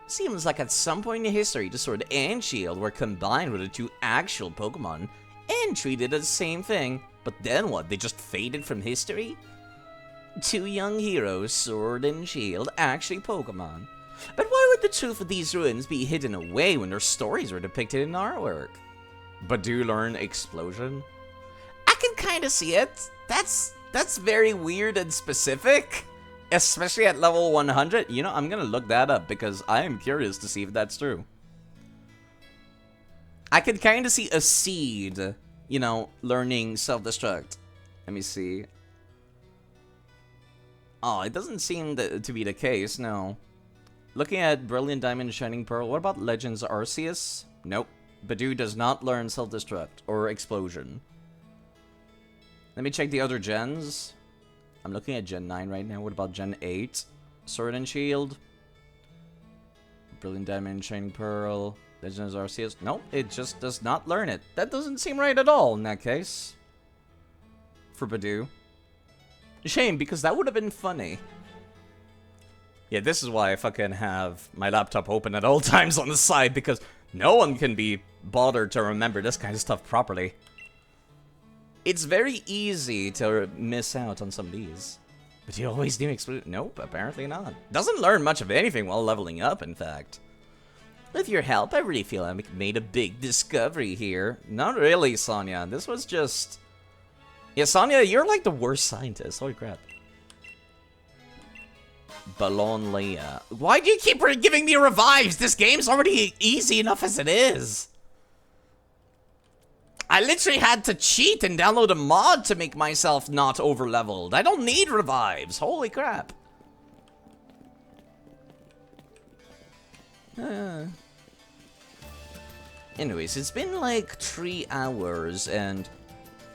Speaker 1: Seems like at some point in history, the sword and shield were combined with the 2 actual Pokemon and treated as the same thing. But then what? They just faded from history? 2 young heroes, sword and shield, actually Pokemon. But why would the truth of these ruins be hidden away when their stories were depicted in artwork? But do you learn explosion? I can kinda see it. That's very weird and specific. Especially at level 100. You know, I'm gonna look that up because I am curious to see if that's true. I can kinda see a seed, you know, learning self-destruct. Let me see. Oh, it doesn't seem to be the case, no. Looking at Brilliant Diamond and Shining Pearl, what about Legends Arceus? Nope. Bidoof does not learn self-destruct or explosion. Let me check the other gens. I'm looking at Gen 9 right now. What about Gen 8? Sword and Shield. Brilliant Diamond and Shining Pearl. Legends Arceus. Nope, it just does not learn it. That doesn't seem right at all in that case. For Bidoof. Shame, because that would have been funny. Yeah, this is why I fucking have my laptop open at all times on the side, because no one can be bothered to remember this kind of stuff properly. It's very easy to miss out on some of these. But you always do exclude. Nope, apparently not. Doesn't learn much of anything while leveling up, in fact. With your help, I really feel I made a big discovery here. Not really, Sonia. This was just... Yeah, Sonia, you're like the worst scientist. Holy crap. Ballon Leia. Why do you keep giving me revives? This game's already easy enough as it is. I literally had to cheat and download a mod to make myself not over-leveled. I don't need revives. Holy crap. Anyways, it's been like 3 hours, and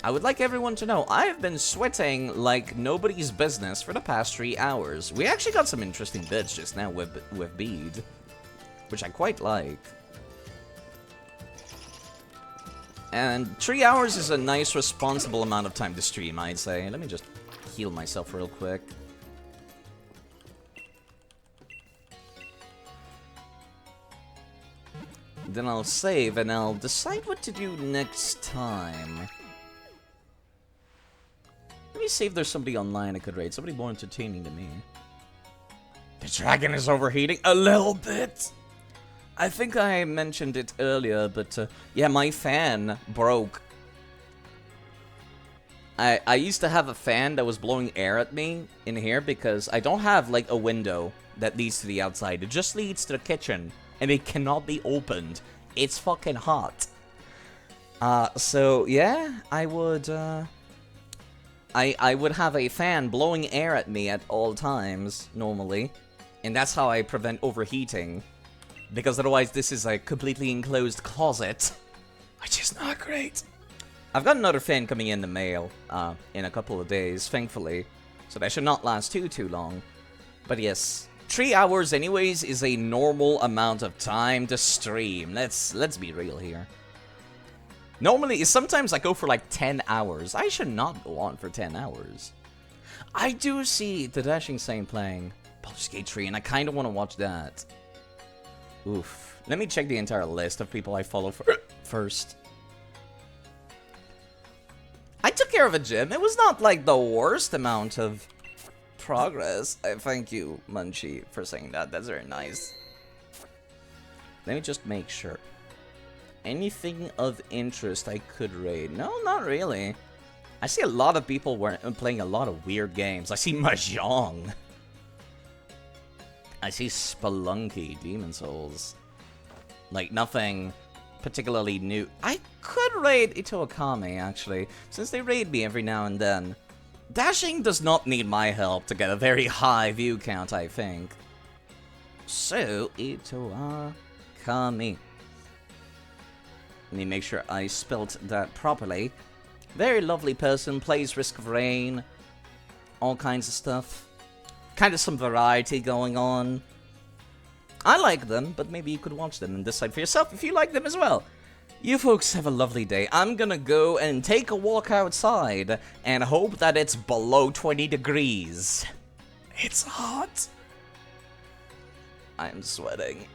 Speaker 1: I would like everyone to know I've been sweating like nobody's business for the past 3 hours. We actually got some interesting bits just now with Bede, which I quite like. And 3 hours is a nice, responsible amount of time to stream, I'd say. Let me just heal myself real quick. Then I'll save, and I'll decide what to do next time. Let me see if there's somebody online I could raid. Somebody more entertaining than me. The dragon is overheating a little bit. I think I mentioned it earlier, but yeah, my fan broke. I used to have a fan that was blowing air at me in here because I don't have like a window that leads to the outside. It just leads to the kitchen, and it cannot be opened. It's fucking hot. So yeah, I would have a fan blowing air at me at all times normally, and that's how I prevent overheating. Because otherwise this is a completely enclosed closet, which is not great. I've got another fan coming in the mail in a couple of days, thankfully. So that should not last too long. But yes, 3 hours anyways is a normal amount of time to stream. Let's be real here. Normally, sometimes I go for like 10 hours. I should not go on for 10 hours. I do see the Dashing Saint playing Baldur's Gate 3, and I kind of want to watch that. Oof. Let me check the entire list of people I follow first. I took care of a gym. It was not like the worst amount of progress. Thank you, Munchie, for saying that. That's very nice. Let me just make sure. Anything of interest I could raid? No, not really. I see a lot of people playing a lot of weird games. I see Mahjong. I see Spelunky, Demon Souls. Like, nothing particularly new. I could raid Ito Akame, actually, since they raid me every now and then. Dashing does not need my help to get a very high view count, I think. So, Ito Akame. Let me make sure I spelt that properly. Very lovely person, plays Risk of Rain, all kinds of stuff. Kind of some variety going on. I like them, but maybe you could watch them and decide for yourself if you like them as well. You folks have a lovely day. I'm gonna go and take a walk outside and hope that it's below 20 degrees. It's hot. I'm sweating.